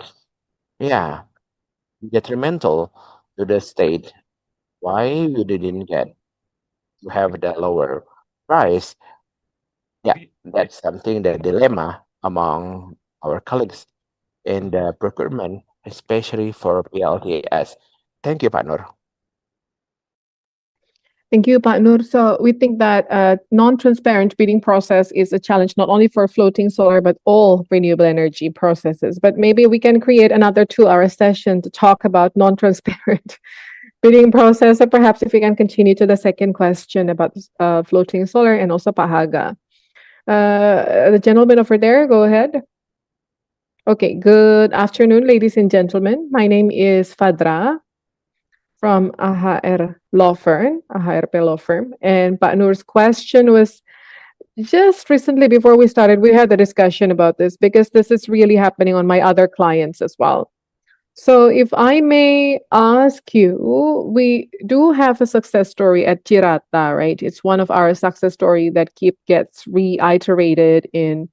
yeah, be detrimental to the state. Why we didn't get to have the lower price? Yeah, that's something, the dilemma among our colleagues in the procurement, especially for PLTS. Thank you, Pak Nur. Thank you, Pak Nur. So we think that non-transparent bidding process is a challenge not only for floating solar, but all renewable energy processes. But maybe we can create another 2-hour session to talk about non-transparent bidding process. Or perhaps if we can continue to the second question about floating solar and also Pak Haga. The gentleman over there, go ahead. Okay, good afternoon, ladies and gentlemen. My name is Fadra from AHR Law Firm, AHRP Law Firm. And Pak Nur's question was just recently before we started, we had a discussion about this because this is really happening on my other clients as well. So if I may ask you, we do have a success story at Cirata, right? It's one of our success story that gets reiterated in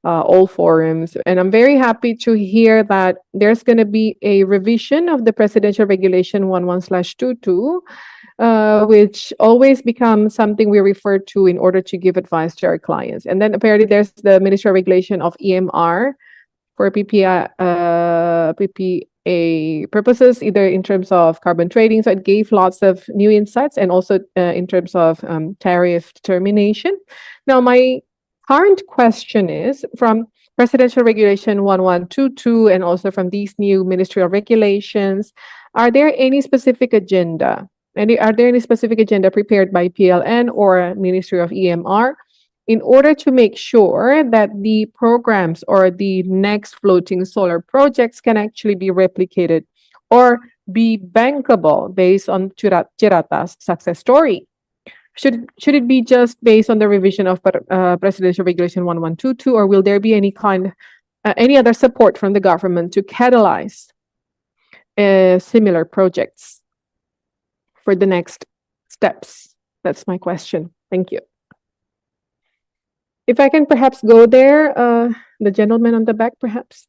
all forums. And I'm very happy to hear that there's going to be a revision of the Presidential Regulation 11/22, which always becomes something we refer to in order to give advice to our clients. And then apparently there's the Ministerial Regulation of EMR for PPA purposes, either in terms of carbon trading. So it gave lots of new insights and also in terms of tariff determination. Now, my current question is from Presidential Regulation 1122 and also from these new ministerial regulations, are there any specific agenda? Are there any specific agenda prepared by PLN or Ministry of EMR in order to make sure that the programs or the next floating solar projects can actually be replicated or be bankable based on Cirata's success story? Should it be just based on the revision of Presidential Regulation 1122, or will there be any kind any other support from the government to catalyze similar projects for the next steps? That's my question. Thank you. If I can perhaps go there, the gentleman on the back, perhaps.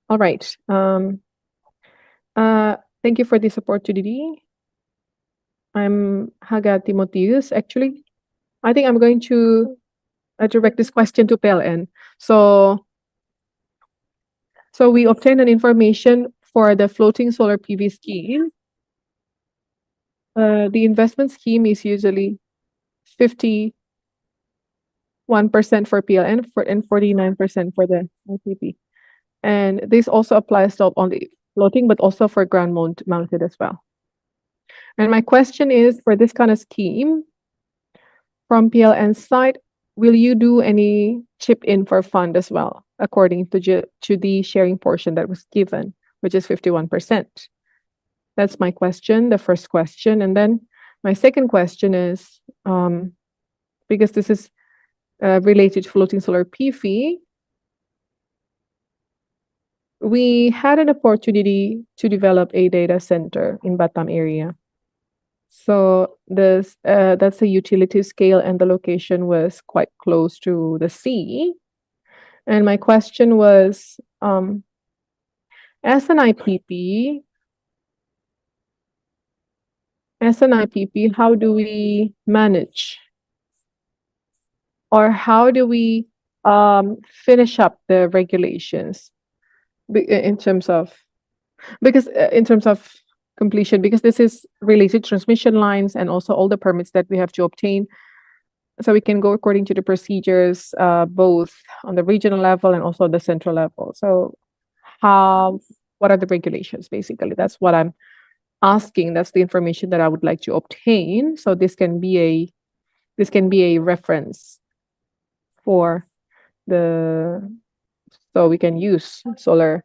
All right. Thank you for this opportunity. I'm Haga Timotheus, actually. I think I'm going to direct this question to PLN. So we obtained an information for the floating solar PV scheme. The investment scheme is usually 51% for PLN and 49% for the IPP. And this also applies not only floating, but also for ground mounted as well. And my question is, for this kind of scheme, from PLN side, will you do any chip in for fund as well, according to the sharing portion that was given, which is 51%? That's my question, the first question. And then my second question is, because this is related to floating solar PV, we had an opportunity to develop a data center in Batam area. So that's a utility scale, and the location was quite close to the sea. And my question was, as an IPP, how do we manage, or how do we finish up the regulations in terms of completion, because this is related to transmission lines and also all the permits that we have to obtain, so we can go according to the procedures, both on the regional level and also the central level. So what are the regulations, basically? That's what I'm asking. That's the information that I would like to obtain. So this can be a reference for so we can use solar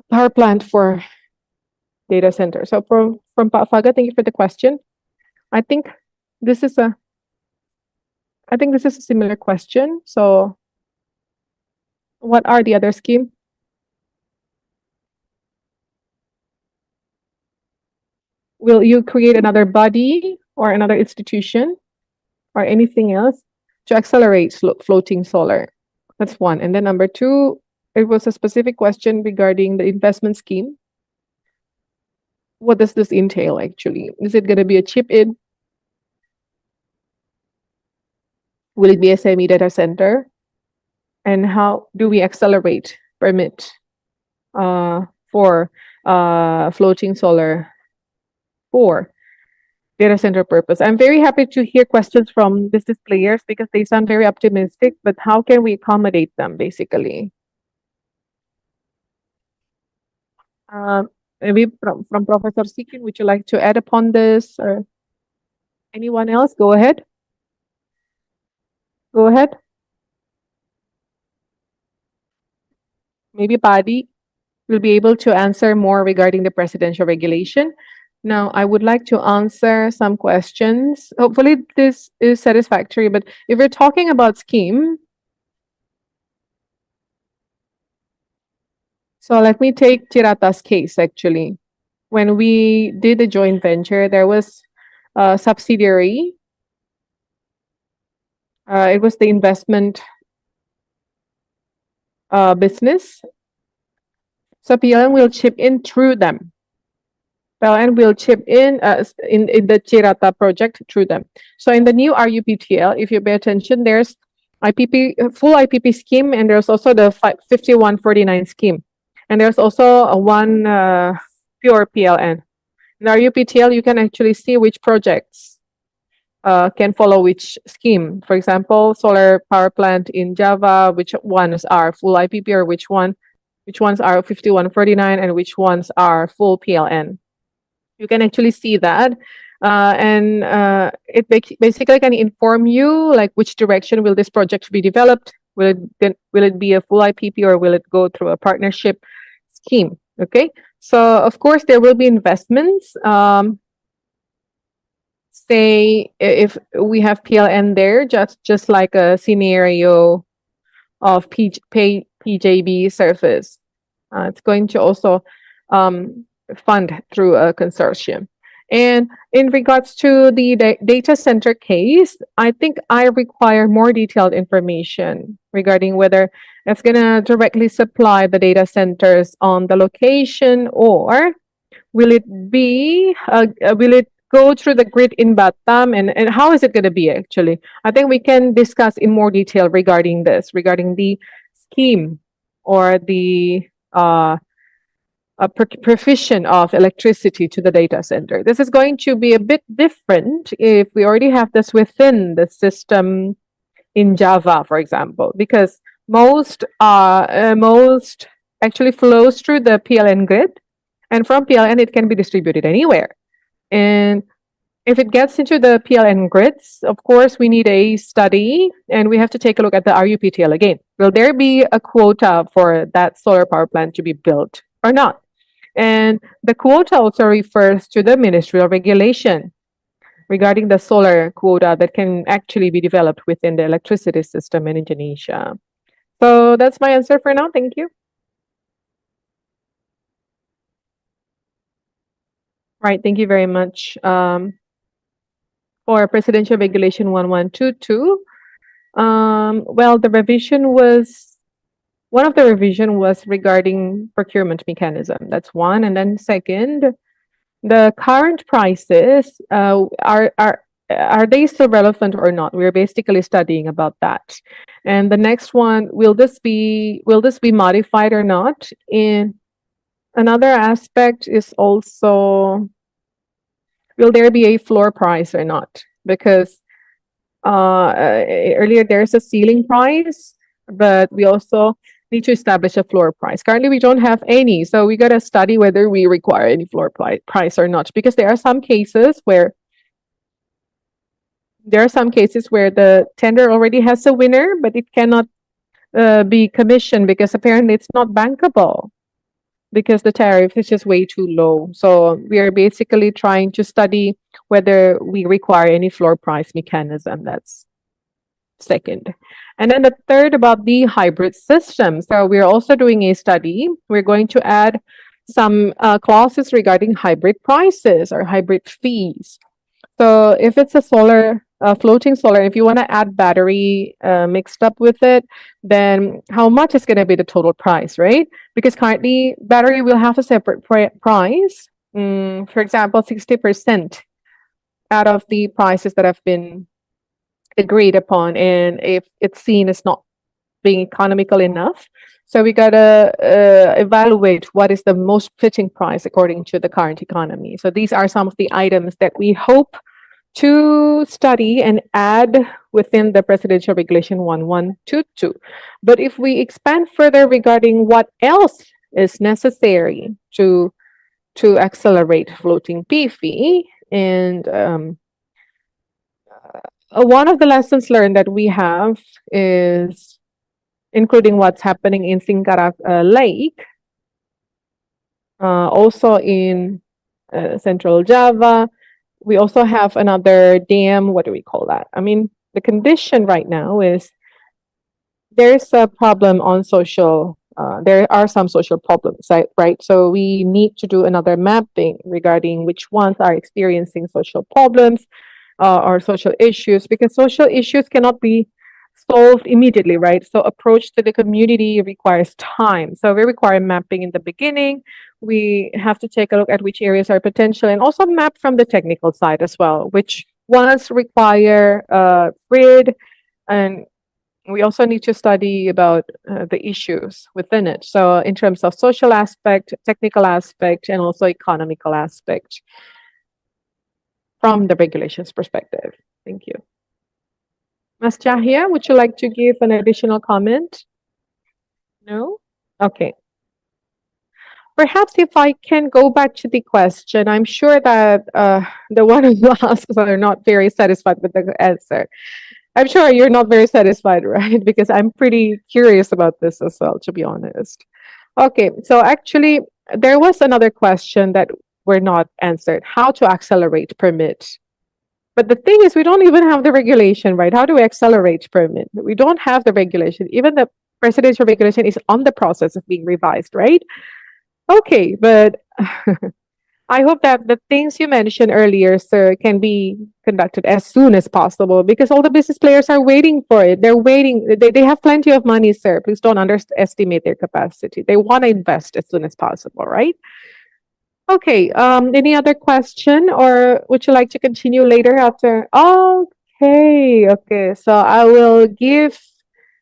power plant for data center. So from Pak Faga, thank you for the question. I think this is a similar question. So what are the other scheme? Will you create another body or another institution or anything else to accelerate floating solar? That's one. And then number two, it was a specific question regarding the investment scheme. What does this entail, actually? Is it going to be a chip-in? Will it be a semi-data center? And how do we accelerate permit for floating solar for data center purpose? I'm very happy to hear questions from business players because they sound very optimistic, but how can we accommodate them, basically? Maybe from Professor Sikin, would you like to add upon this, or anyone else? Go ahead. Go ahead. Maybe Padi will be able to answer more regarding the presidential regulation. Now, I would like to answer some questions. Hopefully this is satisfactory, but if we're talking about scheme, so let me take Cirata's case, actually. When we did a joint venture, there was a subsidiary. It was the investment business. So PLN will chip in through them. PLN will chip in the Cirata project through them. So in the new RUPTL, if you pay attention, there's full IPP scheme, and there's also the 5149 scheme. And there's also one pure PLN. In RUPTL, you can actually see which projects can follow which scheme. For example, solar power plant in Java, which ones are full IPP, or which ones are 5149, and which ones are full PLN. You can actually see that. And it basically can inform you like which direction will this project be developed. Will it be a full IPP, or will it go through a partnership scheme? Okay, so of course there will be investments. say if we have PLN there, just like a scenario of PJB surface. It's going to also fund through a consortium. And in regards to the data center case, I think I require more detailed information regarding whether it's going to directly supply the data centers on the location, or will it be, will it go through the grid in Batam, and how is it going to be actually? I think we can discuss in more detail regarding this, regarding the scheme or the provision of electricity to the data center. This is going to be a bit different if we already have this within the system in Java, for example, because most actually flows through the PLN grid, and from PLN it can be distributed anywhere. And if it gets into the PLN grids, of course, we need a study, and we have to take a look at the RUPTL again. Will there be a quota for that solar power plant to be built or not? And the quota also refers to the ministerial regulation regarding the solar quota that can actually be developed within the electricity system in Indonesia. So that's my answer for now. Thank you. Right, thank you very much. For Presidential Regulation 1122, well, the revision was, one of the revision was regarding procurement mechanism. That's one. And then second, the current prices, are they still relevant or not? We're basically studying about that. And the next one, will this be modified or not? And another aspect is also, will there be a floor price or not? Because earlier there's a ceiling price, but we also need to establish a floor price. Currently, we don't have any, so we got to study whether we require any floor price or not. Because there are some cases where the tender already has a winner, but it cannot be commissioned because apparently it's not bankable, because the tariff is just way too low. So we are basically trying to study whether we require any floor price mechanism. That's second. And then the third, about the hybrid system. So we're also doing a study. We're going to add some clauses regarding hybrid prices or hybrid fees. So if it's a solar, floating solar, if you want to add battery mixed up with it, then how much is going to be the total price, right? Because currently battery will have a separate price. For example, 60% out of the prices that have been agreed upon, and if it's seen as not being economical enough, so we gotta evaluate what is the most fitting price according to the current economy. So these are some of the items that we hope to study and add within the Presidential Regulation 1122. But if we expand further regarding what else is necessary to accelerate floating PV, and one of the lessons learned that we have is, including what's happening in Singkarak Lake, also in Central Java. We also have another dam. What do we call that? I mean, the condition right now is there's a problem on social, there are some social problems, right? So we need to do another mapping regarding which ones are experiencing social problems or social issues, because social issues cannot be solved immediately, right? So approach to the community requires time. So we require mapping in the beginning. We have to take a look at which areas are potential, and also map from the technical side as well, which ones require grid, and we also need to study about the issues within it. So in terms of social aspect, technical aspect, and also economical aspect from the regulations perspective. Thank you. Ms. Chahya, would you like to give an additional comment? No? Okay. Perhaps if I can go back to the question, I'm sure that the one who asks are not very satisfied with the answer. I'm sure you're not very satisfied, right? Because I'm pretty curious about this as well, to be honest. Okay, so actually, there was another question that were not answered. How to accelerate permit But the thing is, we don't even have the regulation, right? How do we accelerate permit? We don't have the regulation. Even the presidential regulation is on the process of being revised, right? Okay, but I hope that the things you mentioned earlier, sir, can be conducted as soon as possible because all the business players are waiting for it. They're waiting. They have plenty of money, sir. Please don't underestimate their capacity. They want to invest as soon as possible, right? Okay, any other question or would you like to continue later after? Okay, so I will give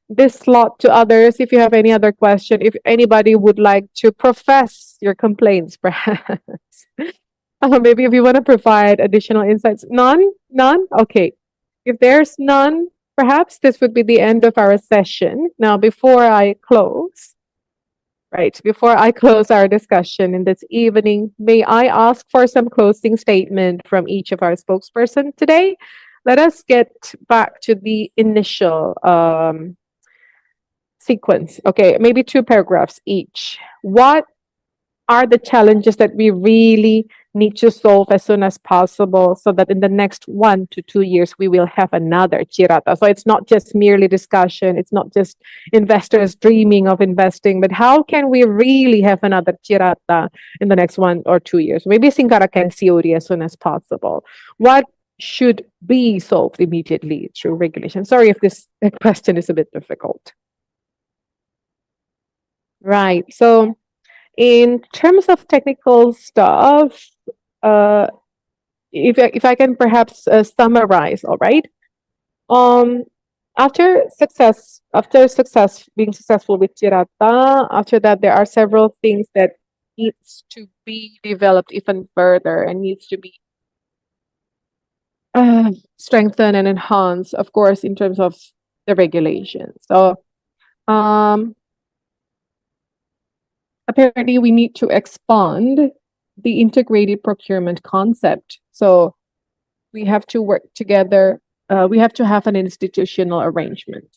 this slot to others if you have any other question. If anybody would like to profess your complaints, perhaps. Maybe if you want to provide additional insights. None? None? Okay. If there's none, perhaps this would be the end of our session. Now, before I close, our discussion in this evening, may I ask for some closing statement from each of our spokesperson today? Let us get back to the initial sequence. Okay, maybe 2 paragraphs each. What are the challenges that we really need to solve as soon as possible so that in the next 1 to 2 years we will have another Chirata? So it's not just merely discussion, it's not just investors dreaming of investing, but how can we really have another Chirata in the next 1 or 2 years? Maybe Singkara can COD as soon as possible. What should be solved immediately through regulation? Sorry if this question is a bit difficult. Right. So in terms of technical stuff, if I can perhaps summarize, all right. After being successful with Chirata, after that there are several things that needs to be developed even further and needs to be strengthened and enhanced, of course, in terms of the regulation. So apparently we need to expand the integrated procurement concept. So we have to work together. We have to have an institutional arrangement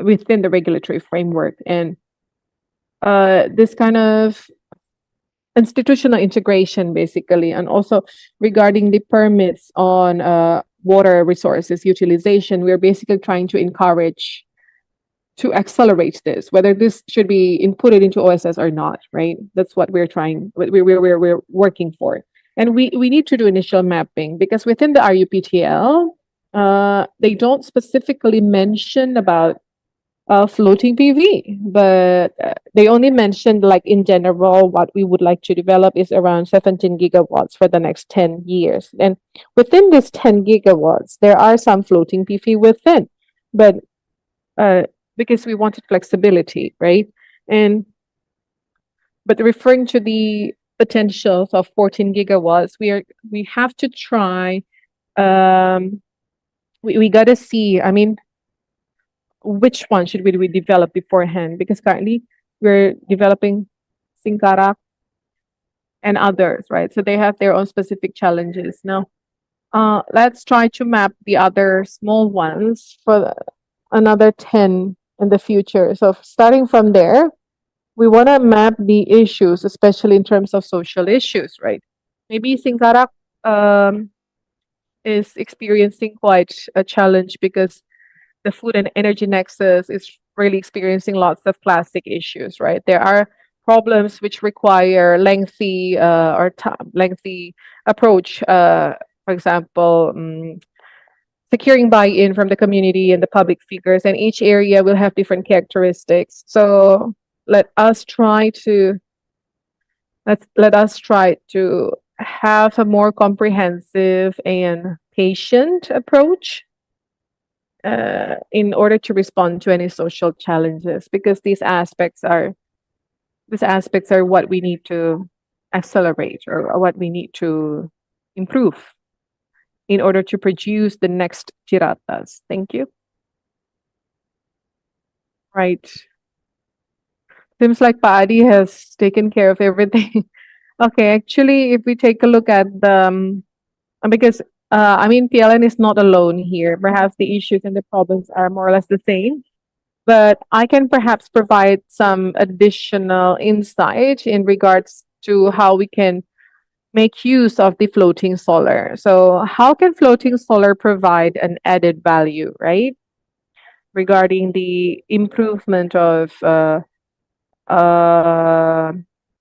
within the regulatory framework. And this kind of institutional integration, basically, and also regarding the permits on water resources utilization, we're basically trying to encourage to accelerate this, whether this should be inputted into OSS or not, right? That's what we're working for. And we need to do initial mapping because within the RUPTL, they don't specifically mention about floating PV, but they only mentioned like in general, what we would like to develop is around 17 gigawatts for the next 10 years. And within this 10 gigawatts, there are some floating PV within, but because we wanted flexibility, right? But referring to the potentials of 14 gigawatts, we have to try. We got to see. I mean, which one should we develop beforehand? Because currently we're developing Singkarak and others, right? So they have their own specific challenges. Now, let's try to map the other small ones for another 10 in the future. So starting from there, we want to map the issues, especially in terms of social issues, right? Maybe Singkarak is experiencing quite a challenge because the food and energy nexus is really experiencing lots of classic issues, right? There are problems which require lengthy approach. For example, securing buy-in from the community and the public figures, and each area will have different characteristics. So let us try to have a more comprehensive and patient approach in order to respond to any social challenges, because these aspects are what we need to accelerate or what we need to improve in order to produce the next Chiratas. Thank you. Right. Seems like Pa Adi has taken care of everything. Okay, actually, if we take a look at the, because I mean, PLN is not alone here. Perhaps the issues and the problems are more or less the same. But I can perhaps provide some additional insight in regards to how we can make use of the floating solar. So how can floating solar provide an added value, right? Regarding the improvement of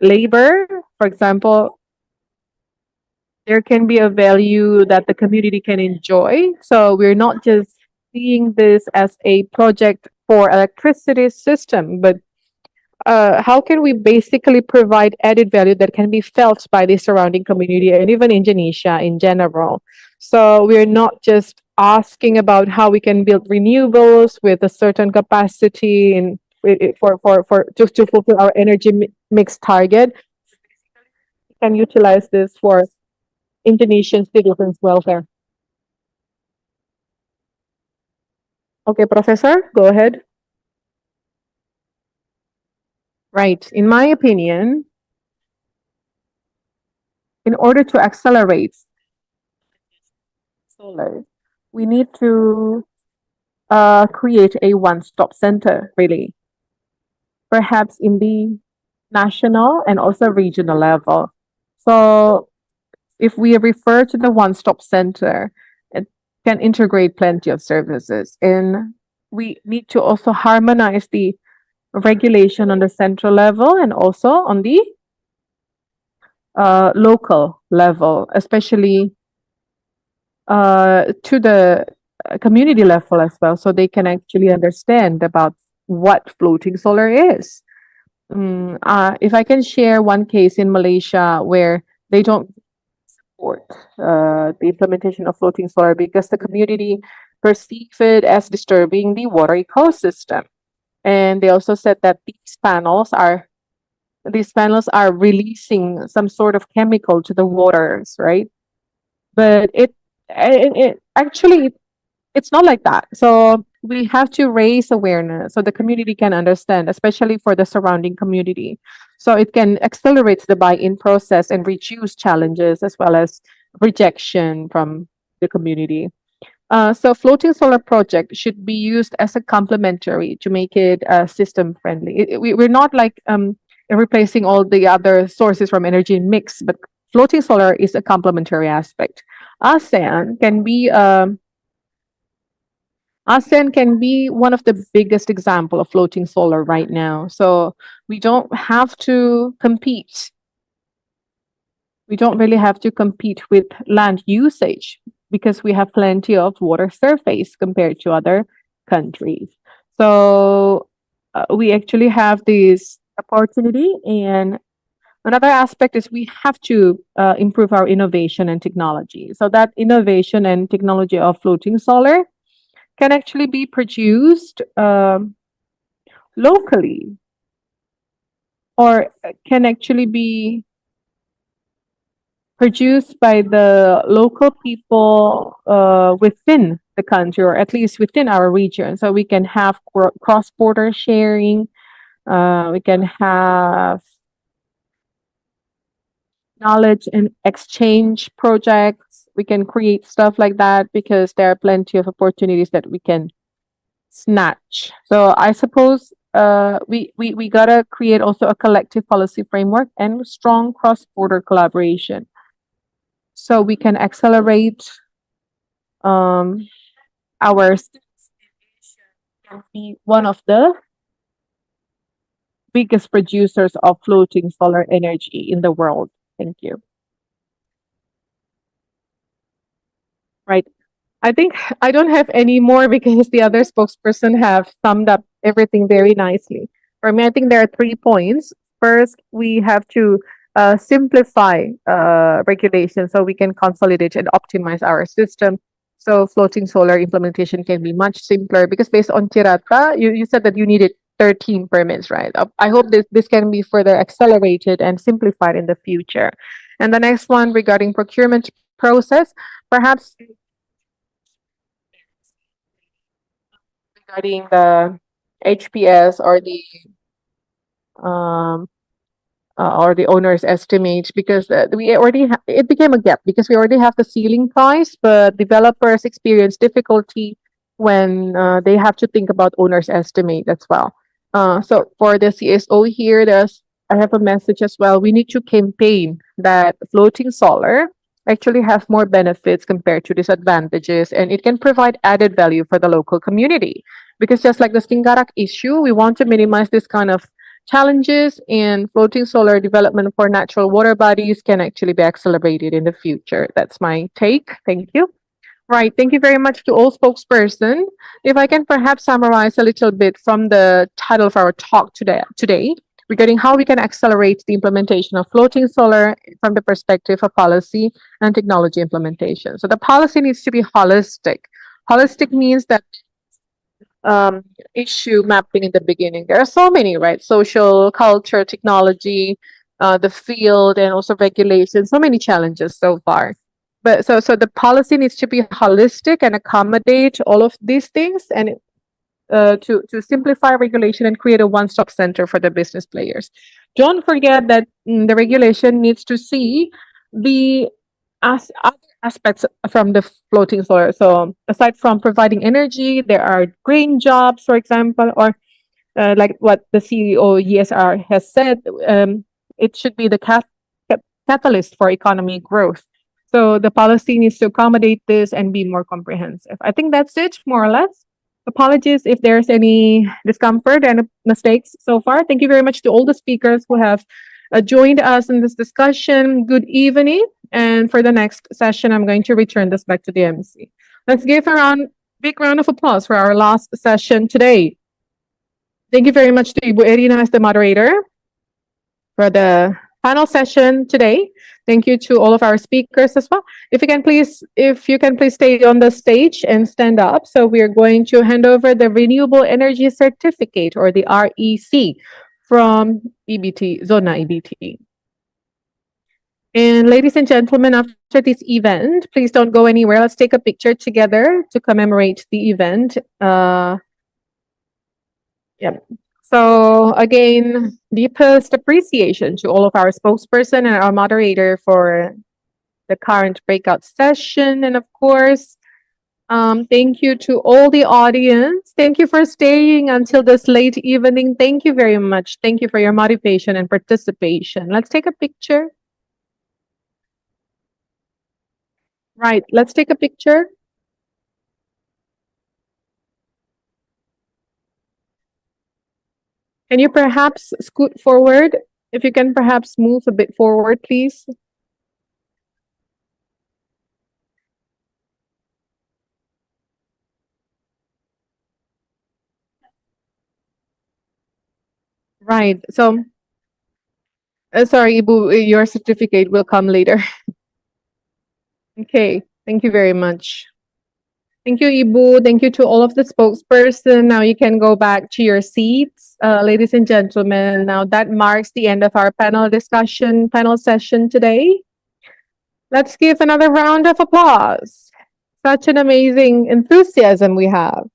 labor, for example, there can be a value that the community can enjoy. So we're not just seeing this as a project for electricity system, but how can we basically provide added value that can be felt by the surrounding community and even Indonesia in general? So we're not just asking about how we can build renewables with a certain capacity and for to fulfill our energy mix target. We can utilize this for Indonesian citizens' welfare. Okay, Professor, go ahead. Right. In my opinion, in order to accelerate solar, we need to create a one-stop center, really, perhaps in the national and also regional level. So if we refer to the one-stop center, it can integrate plenty of services. And we need to also harmonize the regulation on the central level and also on the local level, especially to the community level as well, so they can actually understand about what floating solar is. If I can share one case in Malaysia where they don't support the implementation of floating solar because the community perceive it as disturbing the water ecosystem. And they also said that these panels are releasing some sort of chemical to the waters, right? But it actually it's not like that. So we have to raise awareness so the community can understand, especially for the surrounding community. So it can accelerate the buy-in process and reduce challenges as well as rejection from the community. So floating solar project should be used as a complementary to make it system friendly. We're not like replacing all the other sources from energy mix, but floating solar is a complementary aspect. ASEAN can be ASEAN can be one of the biggest example of floating solar right now. So we don't have to compete. We don't really have to compete with land usage because we have plenty of water surface compared to other countries. So we actually have this opportunity. And another aspect is we have to improve our innovation and technology. So that innovation and technology of floating solar can actually be produced locally or can actually be produced by the local people within the country or at least within our region. So we can have cross-border sharing, we can have knowledge and exchange projects. We can create stuff like that because there are plenty of opportunities that we can snatch. So I suppose we gotta create also a collective policy framework and strong cross-border collaboration so we can accelerate our can be one of the biggest producers of floating solar energy in the world. Thank you. Right. I think I don't have any more because the other spokesperson have summed up everything very nicely. For me, I think there are 3 points. First, we have to simplify regulation so we can consolidate and optimize our system. So floating solar implementation can be much simpler because based on Tirata, you said that you needed 13 permits, right? I hope this can be further accelerated and simplified in the future. And the next one regarding procurement process, perhaps regarding the HPS or the owner's estimate because we already it became a gap because we already have the ceiling price, but developers experience difficulty when they have to think about owner's estimate as well. So for the CSO here, there's I have a message as well. We need to campaign that floating solar actually have more benefits compared to disadvantages, and it can provide added value for the local community. Because just like the Stingkarak issue, we want to minimize this kind of challenges, and floating solar development for natural water bodies can actually be accelerated in the future. That's my take. Thank you. Right. Thank you very much to all spokesperson. If I can perhaps summarize a little bit from the title of our talk today regarding how we can accelerate the implementation of floating solar from the perspective of policy and technology implementation. So the policy needs to be holistic. Holistic means that issue mapping in the beginning. There are so many, right? Social, culture, technology, the field, and also regulation. So many challenges so far. But so the policy needs to be holistic and accommodate all of these things, and to simplify regulation and create a one-stop center for the business players. Don't forget that the regulation needs to see the other aspects from the floating solar. So aside from providing energy, there are green jobs, for example, or like what the CEO ESR has said, it should be the catalyst for economy growth. So the policy needs to accommodate this and be more comprehensive. I think that's it, more or less. Apologies if there's any discomfort and mistakes so far. Thank you very much to all the speakers who have joined us in this discussion. Good evening. And for the next session, I'm going to return this back to the MC. Let's give a big round of applause for our last session today. Thank you very much to Ibu Erina as the moderator for the panel session today. Thank you to all of our speakers as well. If you can please stay on the stage and stand up. So we are going to hand over the Renewable Energy Certificate, or the REC, from EBT, Zona EBT. And ladies and gentlemen, after this event, please don't go anywhere. Let's take a picture together to commemorate the event. So again, deepest appreciation to all of our spokesperson and our moderator for the current breakout session. And of course, thank you to all the audience. Thank you for staying until this late evening. Thank you very much. Thank you for your motivation and participation. Let's take a picture. Right, let's take a picture. Can you perhaps scoot forward? If you can perhaps move a bit forward, please. Right, so, sorry, Ibu, your certificate will come later. Okay, thank you very much. Thank you, Ibu. Thank you to all of the spokesperson. Now you can go back to your seats. Ladies and gentlemen, now that marks the end of our panel session today. Let's give another round of applause. Such an amazing enthusiasm we have.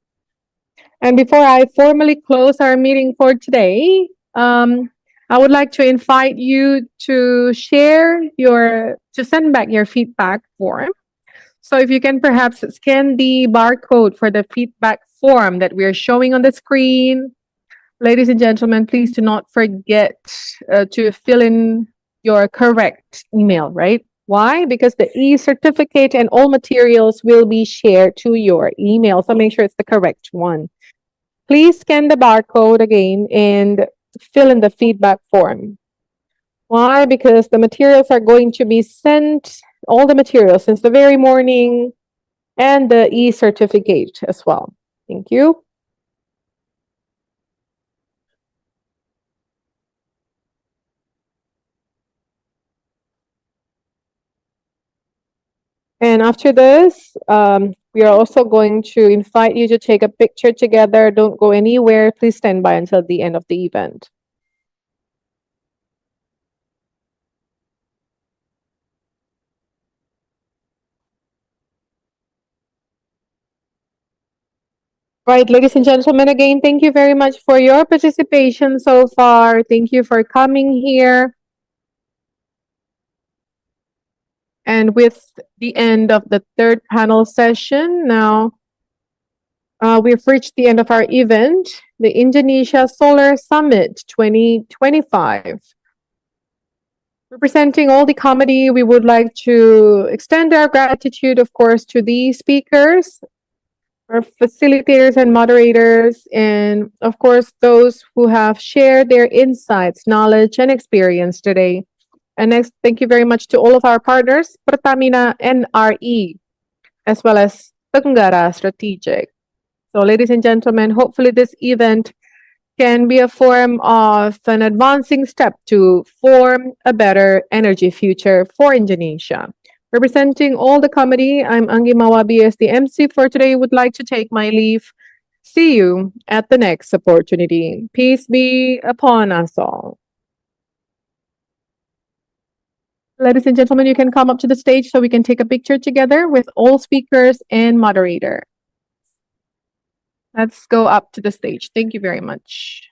And before I formally close our meeting for today, I would like to invite you to send back your feedback form. So if you can perhaps scan the barcode for the feedback form that we are showing on the screen. Ladies and gentlemen, please do not forget to fill in your correct email, right? Why? Because the e-certificate and all materials will be shared to your email. So make sure it's the correct one. Please scan the barcode again and fill in the feedback form. Why? Because the materials are going to be sent, all the materials since the very morning, and the e-certificate as well. Thank you. And after this, we are also going to invite you to take a picture together. Don't go anywhere. Please stand by until the end of the event. Right, ladies and gentlemen, again, thank you very much for your participation so far. Thank you for coming here. And with the end of the third panel session, now we've reached the end of our event, the Indonesia Solar Summit 2025. Representing all the committee, we would like to extend our gratitude, of course, to the speakers, our facilitators and moderators, and of course, those who have shared their insights, knowledge, and experience today. And next, thank you very much to all of our partners, Pertamina NRE, as well as Tenggara Strategic. So, ladies and gentlemen, hopefully this event can be a form of an advancing step to form a better energy future for Indonesia. Representing all the committee, I'm Anggi Mawabi as the MC for today. Would like to take my leave. See you at the next opportunity. Peace be upon us all. Ladies and gentlemen, you can come up to the stage so we can take a picture together with all speakers and moderator. Let's go up to the stage. Thank you very much.